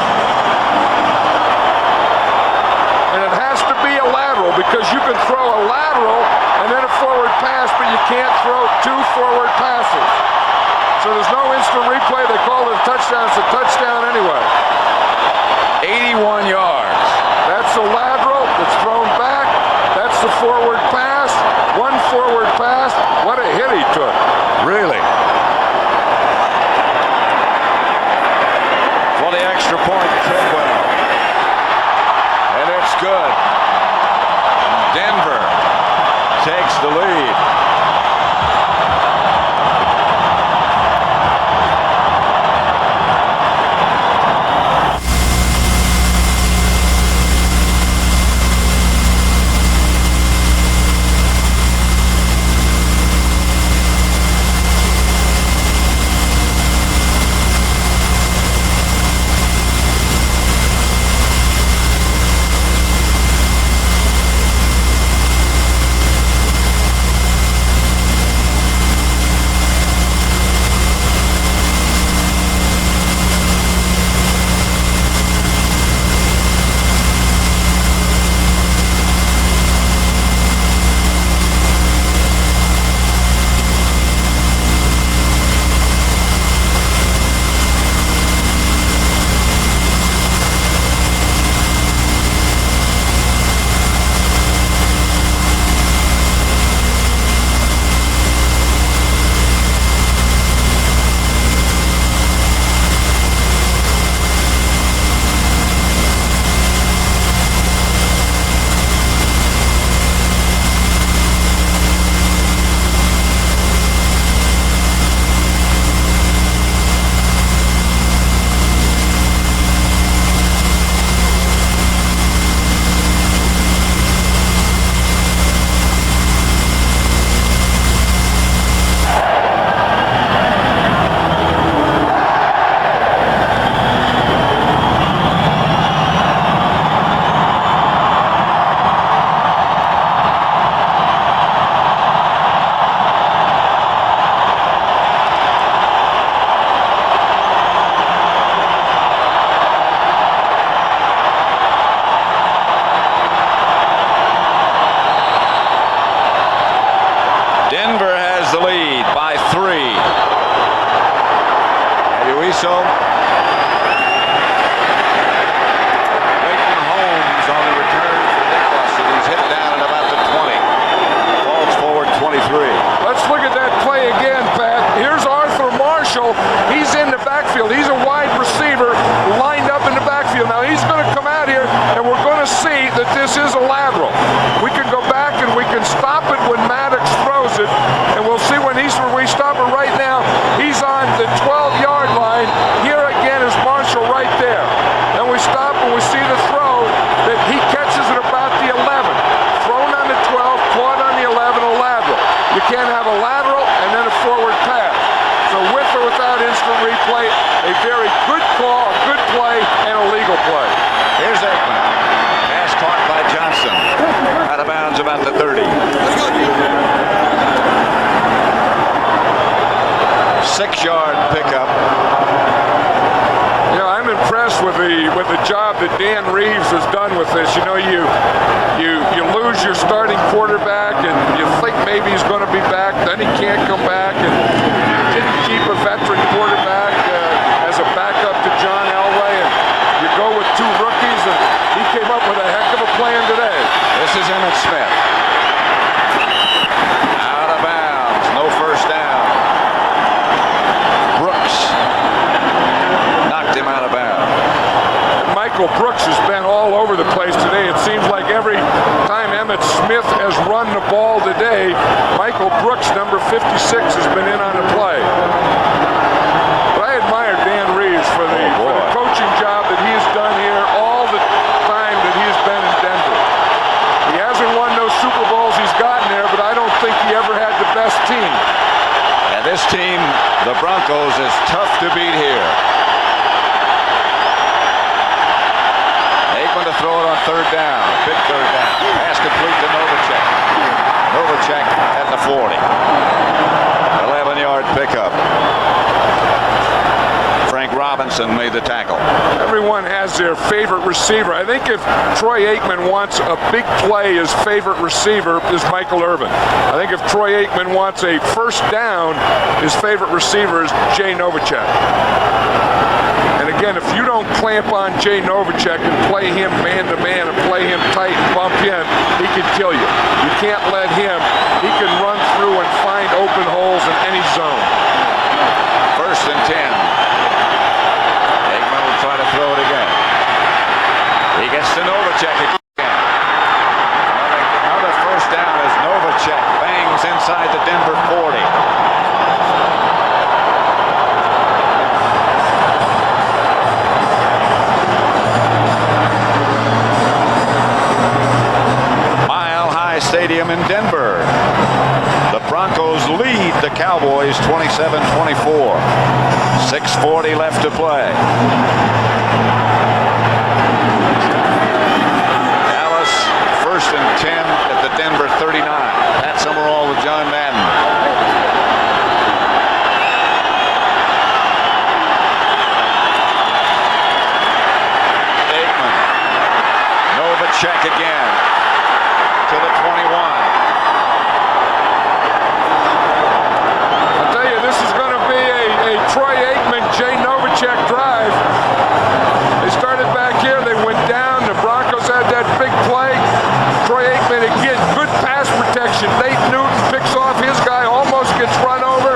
Wiesel. Leighton Holmes on the return for Dallas, and he's hit down at about the 20. Falls forward 23. Let's look at that play again, Pat. Here's Arthur Marshall. He's in the backfield. He's a wide receiver lined up in the backfield. Now he's going to come out here, and we're going to see that this is a lateral. We can go back and we can stop it when Maddox throws it, and we'll see when we stop it right now. He's on the 12-yard line. Here again is Marshall right there. And we stop and we see the throw that he catches it about the 11. Thrown on the 12, caught on the 11, a lateral. You can't have a lateral and then a forward pass. So with or without instant replay, a very good call, a good play, and a legal play. Here's Aikman. Pass caught by Johnson. Out of bounds about the 30. 6-yard pickup. You know, I'm impressed with the job that Dan Reeves has done with this. You know, you lose your starting quarterback, and you think maybe he's going to be back, then he can't come back, and you didn't keep a veteran quarterback as a backup to John Elway, and you go with 2 rookies, and he came up with a heck of a plan today. This is Emmitt Smith. Out of bounds. No first down. Brooks knocked him out of bounds. Michael Brooks has been all over the place today. It seems like every time Emmitt Smith has run the ball today, Michael Brooks, number 56, has been in on the play. But I admire Dan Reeves for the coaching job that he has done here all the time that he has been in Denver. He hasn't won those Super Bowls he's gotten there, but I don't think he ever had the best team. And this team, the Broncos, is tough to beat here. Aikman to throw it on 3rd down. Big 3rd down. Pass complete to Novacek. Novacek at the 40. 11-yard pickup. Frank Robinson made the tackle. Everyone has their favorite receiver. I think if Troy Aikman wants a big play, his favorite receiver is Michael Irvin. I think if Troy Aikman wants a first down, his favorite receiver is Jay Novacek. And again, if you don't clamp on Jay Novacek and play him man-to-man and play him tight and bump in, he can kill you. You can't let him. He can run through and find open holes in any zone. 1st and 10. Aikman will try to throw it again. He gets to Novacek again. Another first down as Novacek bangs inside the Denver 40. Stadium in Denver. The Broncos lead the Cowboys 27-24. 6:40 left to play. Dallas 1st and 10 at the Denver 39. Pat Summerall with John Madden. Aikman. Novacek again. To the 21. I'll tell you, this is going to be a Troy Aikman, Jay Novacek drive. They started back here. They went down. The Broncos had that big play. Troy Aikman again, good pass protection. Nate Newton picks off his guy, almost gets run over.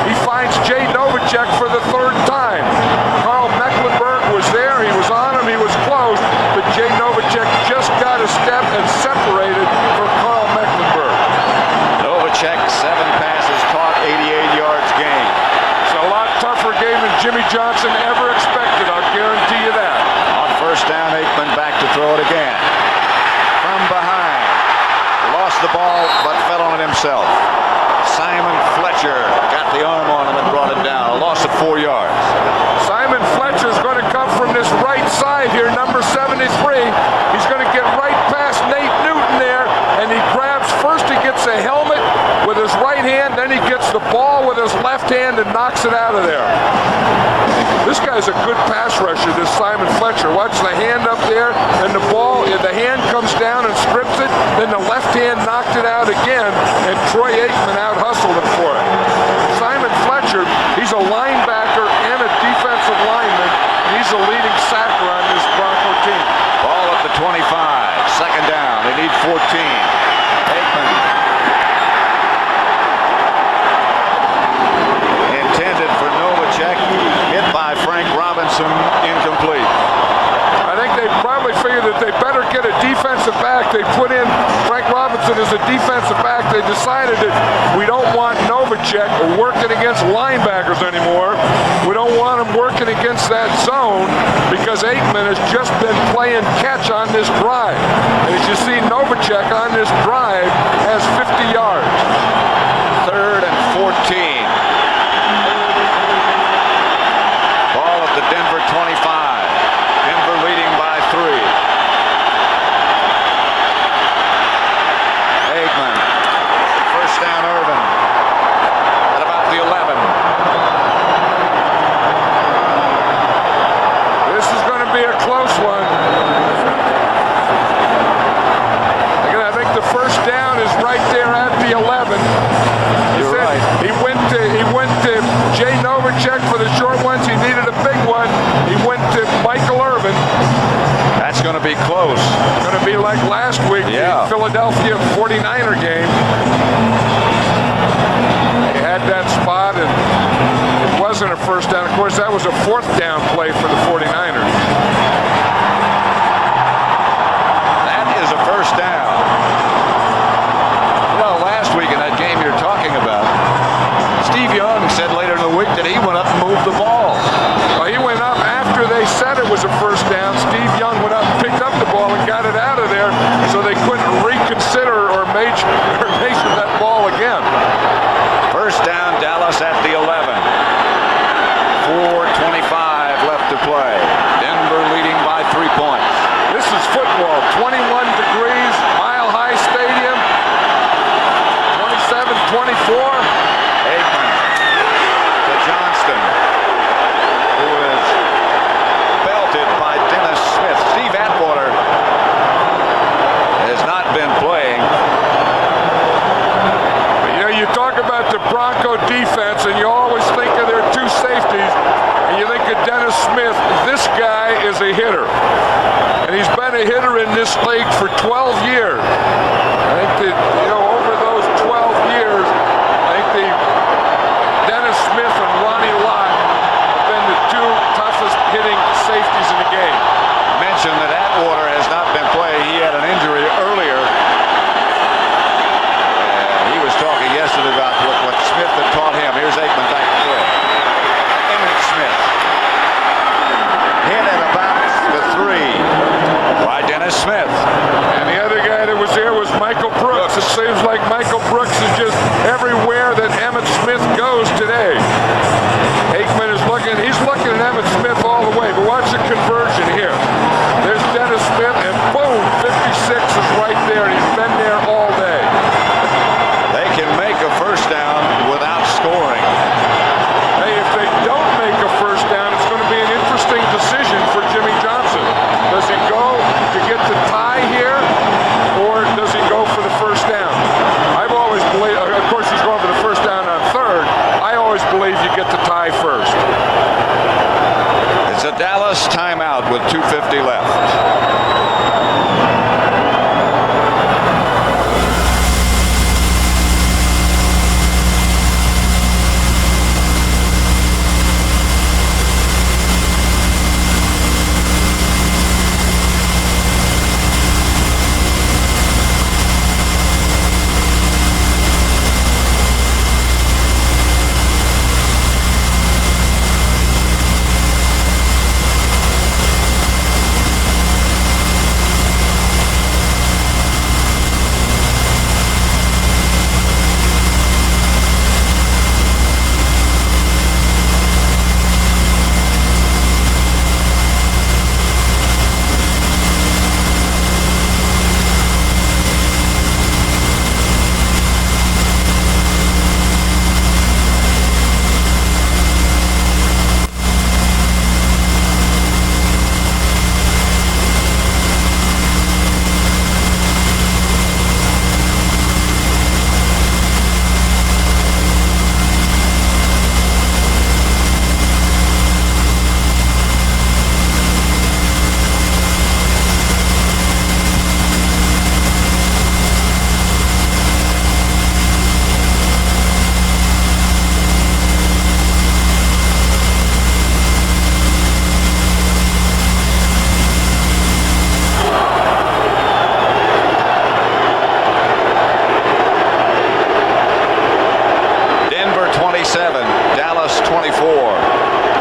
He finds Jay Novacek for the 3rd time. Carl Mecklenburg was there. He was on him. He was close. But Jay Novacek just got a step and separated from Carl Mecklenburg. Novacek, 7 passes caught, 88 yards gained. It's a lot tougher game than Jimmy Johnson ever expected, I'll guarantee you that. On 1st down, Aikman back to throw it again. From behind. Lost the ball, but fell on it himself. Simon Fletcher got the arm on him and brought it down. A loss of 4 yards. Simon Fletcher is going to come from this right side here, number 73. He's going to get right past Nate Newton there, and he grabs first, he gets a helmet with his right hand, then he gets the ball with his left hand and knocks it out of there. This guy's a good pass rusher, this Simon Fletcher. Watch the hand up there, and the ball, the hand comes down and strips it, then the left hand knocked it out again, and Troy Aikman out-hustled him for it. Simon Fletcher, he's a linebacker and a defensive decided that we don't want Novacek working against linebackers anymore. We don't want him working against that zone because Aikman has just been playing catch on this drive. And as you see, Novacek on this drive has 50 yards. 3rd and 14. Ball at the Denver 25. Denver leading by 3. Aikman. First down, Irvin. At about the 11. This is going to be a close one. Again, I think the first down is right there at the 11. You're right. He went to Jay Novacek for the short ones. He needed a big one. He went to Michael Irvin. That's going to be close. It's going to be like last week, Yeah. the Philadelphia 49er game. They had that spot, and it wasn't a first down. Of course, that was a 4th down play for the 49ers. That is a first down. Well, last week in that game you're talking about, Steve Young said later in the week that he went up and moved the ball. Well, he went up after they said it was a first down. Steve Young went up and picked up the ball and got it out of there so they couldn't reconsider or measure that ball again. First down, Dallas at the 11. 4:25 left to play. Denver leading by 3 points. This is football. 21 degrees, Mile High Stadium. 27-24. Aikman to Johnston, who is belted by Dennis Smith. Steve Atwater has not been playing. You know, you talk about the Bronco defense, and you always think of their 2 safeties, and you think of Dennis Smith. This guy is a hitter, and he's been a hitter in this league for 12 years. I think that, you know, over those 12 years, I think Dennis Smith and Ronnie Lott have been the 2 toughest hitting safeties in the game. Mentioned that Atwater has not been playing. He had an injury earlier. He was talking yesterday about what Smith had taught him. Here's Aikman back to throw. Emmitt Smith. Hit at about the 3 by Dennis Smith. And the other guy that was there was Michael Brooks. It seems like Michael Brooks is just everywhere that Emmitt Smith goes today. Aikman is he's looking at Emmitt Smith all the way, but watch the conversion here. There's Dennis Smith, and boom, 56 is right there, and he's been there all day. They can make a first down without scoring. Hey, if they don't make a first down, it's going to be an interesting decision for Jimmy Johnson. Does he go to get the tie here, or does he go for the first down? I've always believed, of course he's going for the first down on 3rd. I always believe you get the tie first. It's a Dallas timeout with 2:50 left.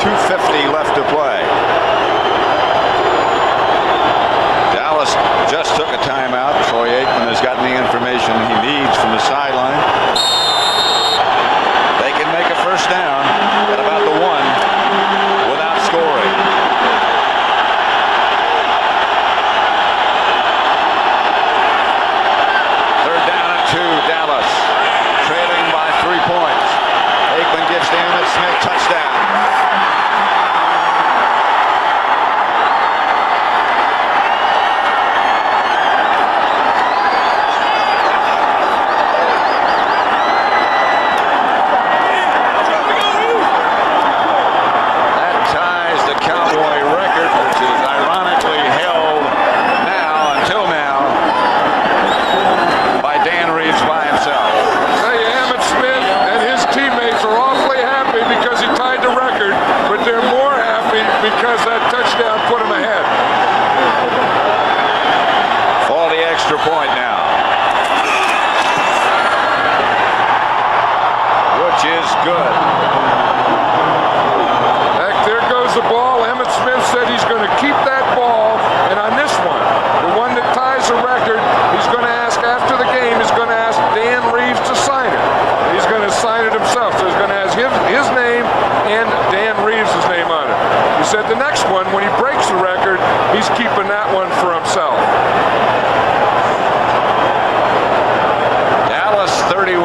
2:50 left to play. Dallas just took a timeout. Troy Aikman has gotten the information he needs from the sideline. They can make a first down at about the 1 without scoring. Third down and 2, Dallas. Trailing by 3 points. Aikman gives to Emmitt Smith, touchdown. That ties the Cowboy record, which is ironically held until now, by Dan Reeves by himself. Tell you, Emmitt Smith and his teammates are awfully happy because he tied the record, but they're more happy because that touchdown put him ahead. For the extra point now, which is good. Heck, there goes the ball. Emmitt Smith said he's going to keep that ball, and on this one, the one that ties the record, he's going to ask after the game, he's going to ask Dan Reeves to sign it. He's going to sign it himself, so he's going to ask his name and Dan Reeves' name on it. He said the next one, when he breaks the record, he's keeping that one for himself. Dallas 31,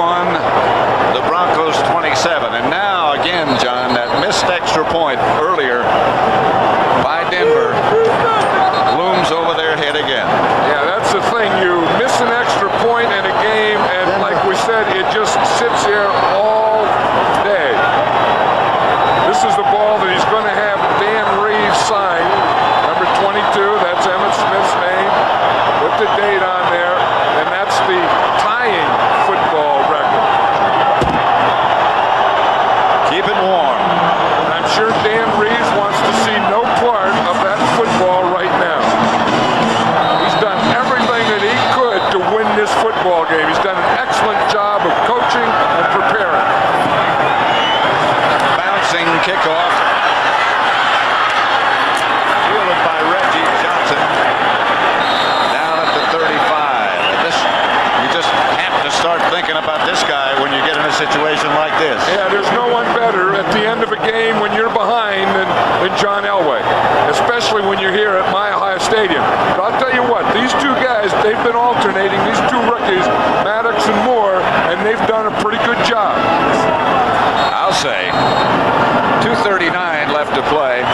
the Broncos 27. And now again, John, that missed extra point earlier by Denver looms over their head again. Yeah, that's the thing. You miss an extra point in a game, and like we said, it just sits here all day. This is the ball that he's going to have Dan Reeves sign. Number 22, that's Emmitt Smith's name. Put the date on there, and that's the tying football record. Keep it warm. And I'm sure Dan Reeves wants to see no part of that football right now. He's done everything that he could to win this football game. He's done an excellent job of coaching and preparing. Bouncing kickoff. Fielded by Reggie Johnson. Down at the 35. You just have to start thinking about this guy when you get in a situation like this. Yeah, there's no one better at the end of a game when you're behind than John Elway, especially when you're here at Mile High Stadium. But I'll tell you what, these two guys, they've been alternating, these two rookies, Maddox and Moore, and they've done a pretty good job. I'll say 2:39 left to play.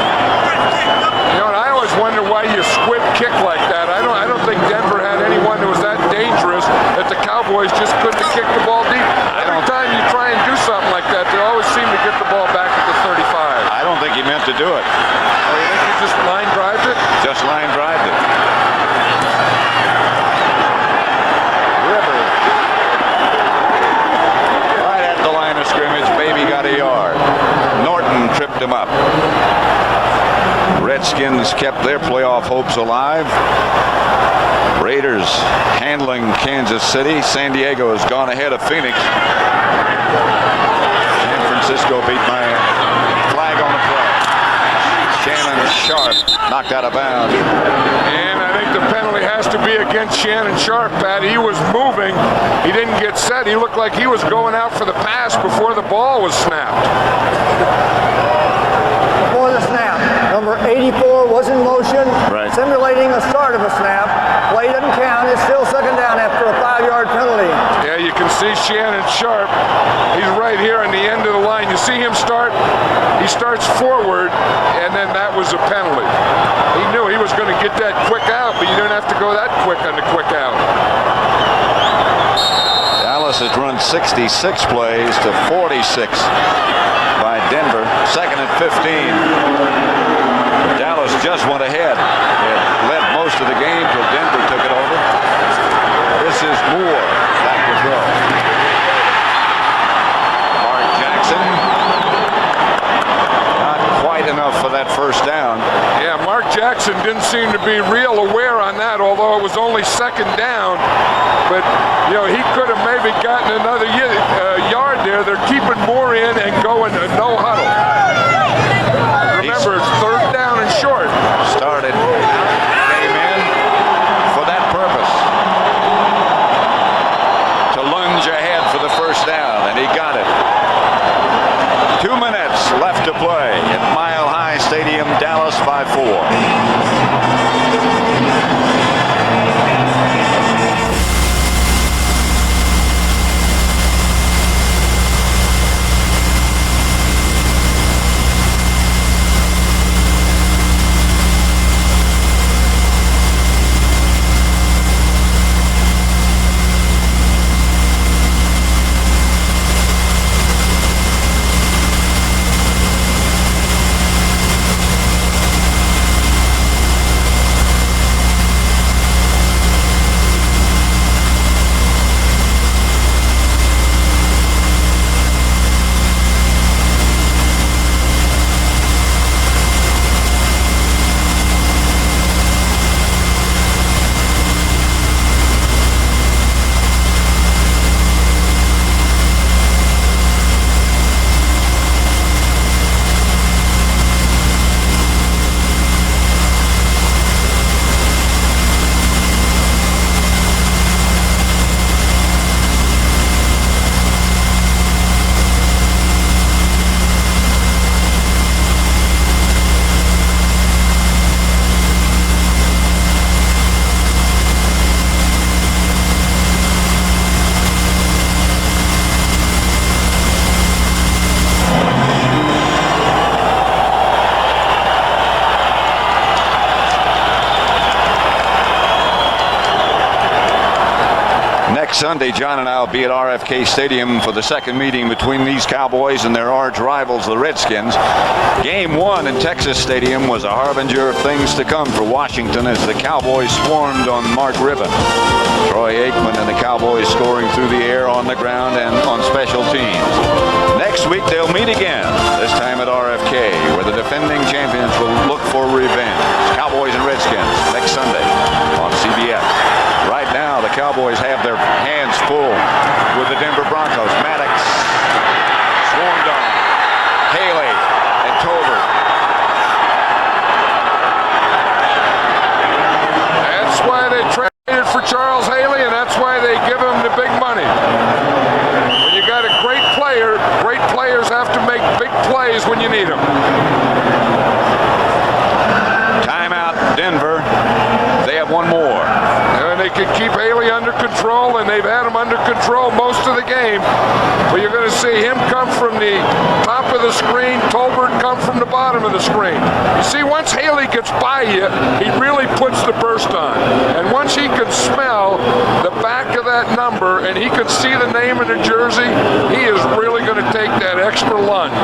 You know, and I always wonder why you squib kick like that. I don't think Denver had anyone that was that dangerous that the Cowboys just couldn't kick the ball deep. Every time you try and do something like that, they always seem to get the ball back at the 35. I don't think he meant to do it. Oh, you think he just line drived it? Just line drive it. River. Right at the line of scrimmage. Baby got a yard. Norton tripped him up. Redskins kept their playoff hopes alive. Raiders handling Kansas City. San Diego has gone ahead of Phoenix. San Francisco beat Miami. Flag on the play. Shannon Sharp knocked out of bounds. And I think the penalty has to be against Shannon Sharp, Pat. He was moving. He didn't get set. He looked like he was going out for the pass before the ball was snapped. Before the snap, number 84 was in motion, Right. simulating a start of a snap. Play doesn't count. It's still second down after a 5-yard penalty. Yeah, you can see Shannon Sharp. He's right here on the end of the line. You see him start. He starts forward, and then that was a penalty. He knew he was going to get that quick out, but you didn't have to go that quick on the quick out. Dallas has run 66 plays to 46 by Denver. Second and 15. Dallas just went ahead. It led most of the game till Denver took it over. This is Moore back to throw. Mark Jackson. Not quite enough for that first down. Yeah, Mark Jackson didn't seem to be real aware on that, although it was only second down. But, you know, he could have maybe gotten another yard there. They're keeping Moore in and going to no huddle. for third down and short. Started out, came in for that purpose. To lunge ahead for the first down, and he got it. 2 minutes left to play at Mile High Stadium, Dallas by 4. Sunday, John and I will be at RFK Stadium for the second meeting between these Cowboys and their arch rivals, the Redskins. Game 1 in Texas Stadium was a harbinger of things to come for Washington as the Cowboys swarmed on Mark Ribbon. Troy Aikman and the Cowboys scoring through the air, on the ground, and on special teams. Next week they'll meet again, this time at RFK, where the defending champions will look for revenge. Cowboys and Redskins next Sunday on CBS. Right now, the Cowboys have their hands full with the Denver Broncos. Maddox swarmed on. Haley and Tolbert. That's why they traded for Charles Haley, and that's why they give him the big money. When you got a great player, great players have to make big plays when you need them. Timeout, Denver. They have one more. And they can keep Haley under control, and they've had him under control most of the game. But you're going to see him come from the top of the screen, Tolbert come from the bottom of the screen. You see, once Haley gets by you, he really puts the burst on. And once he can smell the back of that number and he can see the name in the jersey, he is really going to take that extra lunge.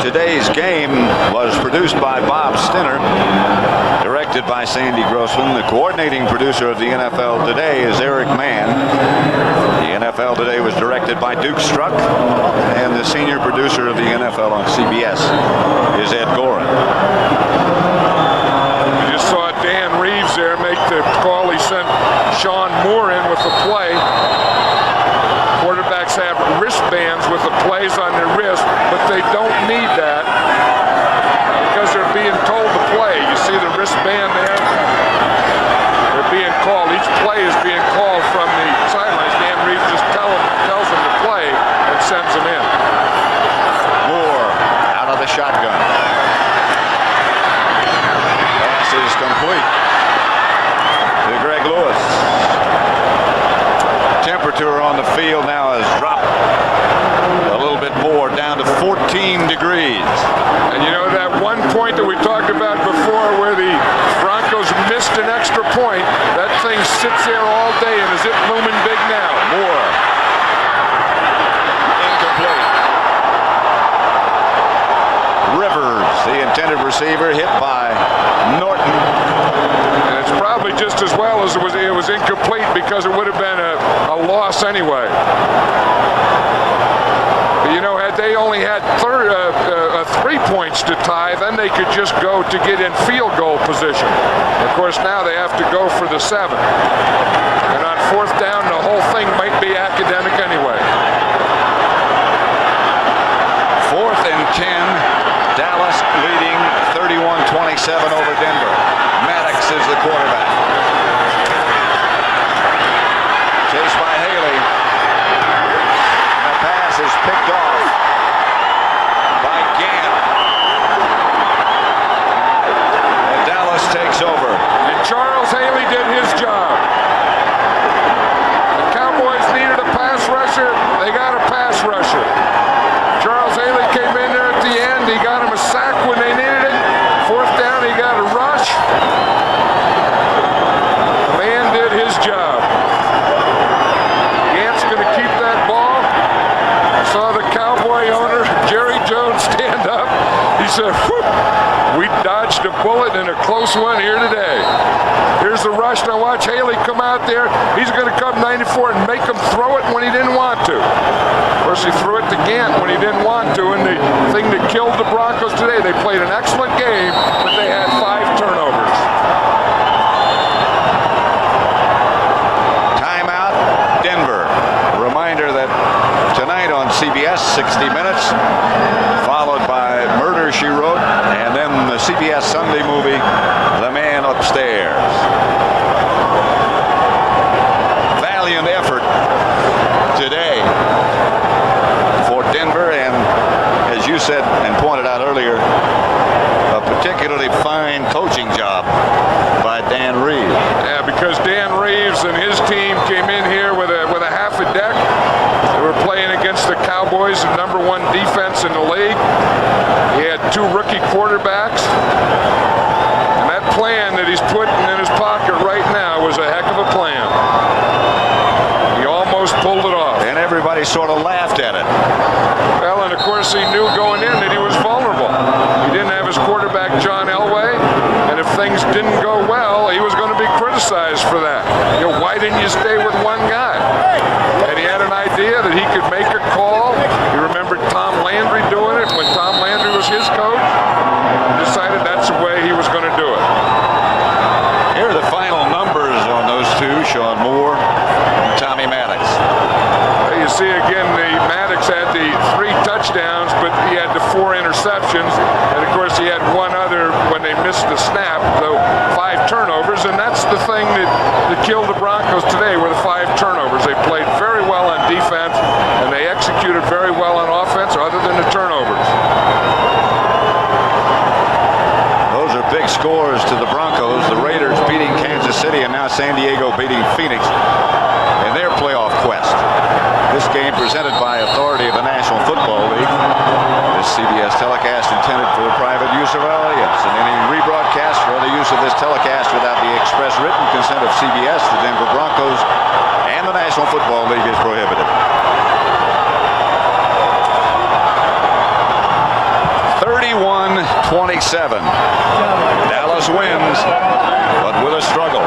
Today's game was produced by Bob Stinner, directed by Sandy Grossman. The coordinating producer of the NFL Today is Eric Mann. The NFL Today was directed by Duke Struck, and the senior producer of the NFL on CBS is Ed Gorin. You just saw Dan Reeves there make the call. He sent Sean Moore in with the play. Quarterbacks have wristbands with the plays on their wrist, but they don't need that because they're being told to play. You see the wristband there? They're being called. Each play is being called from the sidelines. Dan Reeves just tells them to play and sends them in. Moore out of the shotgun. Pass is complete to Greg Lewis. Temperature on the field now has dropped a little bit more, down to 14 degrees. And you know that one point that we talked about before where the Broncos missed an extra point, that thing sits there all day, and is it looming big now? Moore. Incomplete. Rivers, the intended receiver, hit by Norton. And it's probably just as well as it was incomplete, because it would have been a loss anyway. But you know, had they only had 3 points to tie, then they could just go to get in field goal position. Of course, now they have to go for the 7. And on fourth down, the whole thing might be academic anyway. bullet in a close one here today. Here's the rush. Now watch Haley come out there. He's going to come 94 and make him throw it when he didn't want to. Of course, he threw it to Gant when he didn't want to, and the thing that killed the Broncos today, they played an excellent game, but they had 5 turnovers. Timeout, Denver. A reminder that tonight on CBS, 60 Minutes, followed by Murder, She Wrote, and then the CBS Sunday movie, The Man Upstairs. Valiant effort today for Denver, and as you said and pointed out earlier, a particularly fine coaching job by Dan Reeves. Yeah, because Dan Reeves and his team came in here with a half a deck. They were playing against the Cowboys, the #1 defense in the league. He had 2 rookie quarterbacks. And that plan that he's putting in his pocket right now was a heck of a plan. He almost pulled it off. And everybody sort of laughed at it. Well, and of course he knew going in that he was vulnerable. He didn't have his quarterback, John Elway, and if things didn't go well, he was going to be criticized for that. You know, why didn't you stay with one guy? And he had an idea that he could make a call. He remembered Tom Landry doing it when Tom Landry was his coach. He decided that's the way he was going to do it. Here are the final numbers on those two, Sean Moore and Tommy Maddox. You see again, Maddox had the 3 touchdowns, but he had the 4 interceptions, and of course he had 1 other when they missed the snap, so 5 turnovers, and that's the thing that killed the Broncos today were the 5 turnovers. They played very well on defense, and they executed very well on offense, other than the turnovers. Those are big scores to the Broncos. The Raiders beating Kansas City, and now San Diego beating Phoenix in their playoff quest. This game presented by authority of the National Football League. This CBS telecast intended for the private use of our audience, and any rebroadcast or other use of this telecast without the express written consent of CBS, the Denver Broncos, and the National Football League is prohibited. 31-27. Dallas wins, but with a struggle.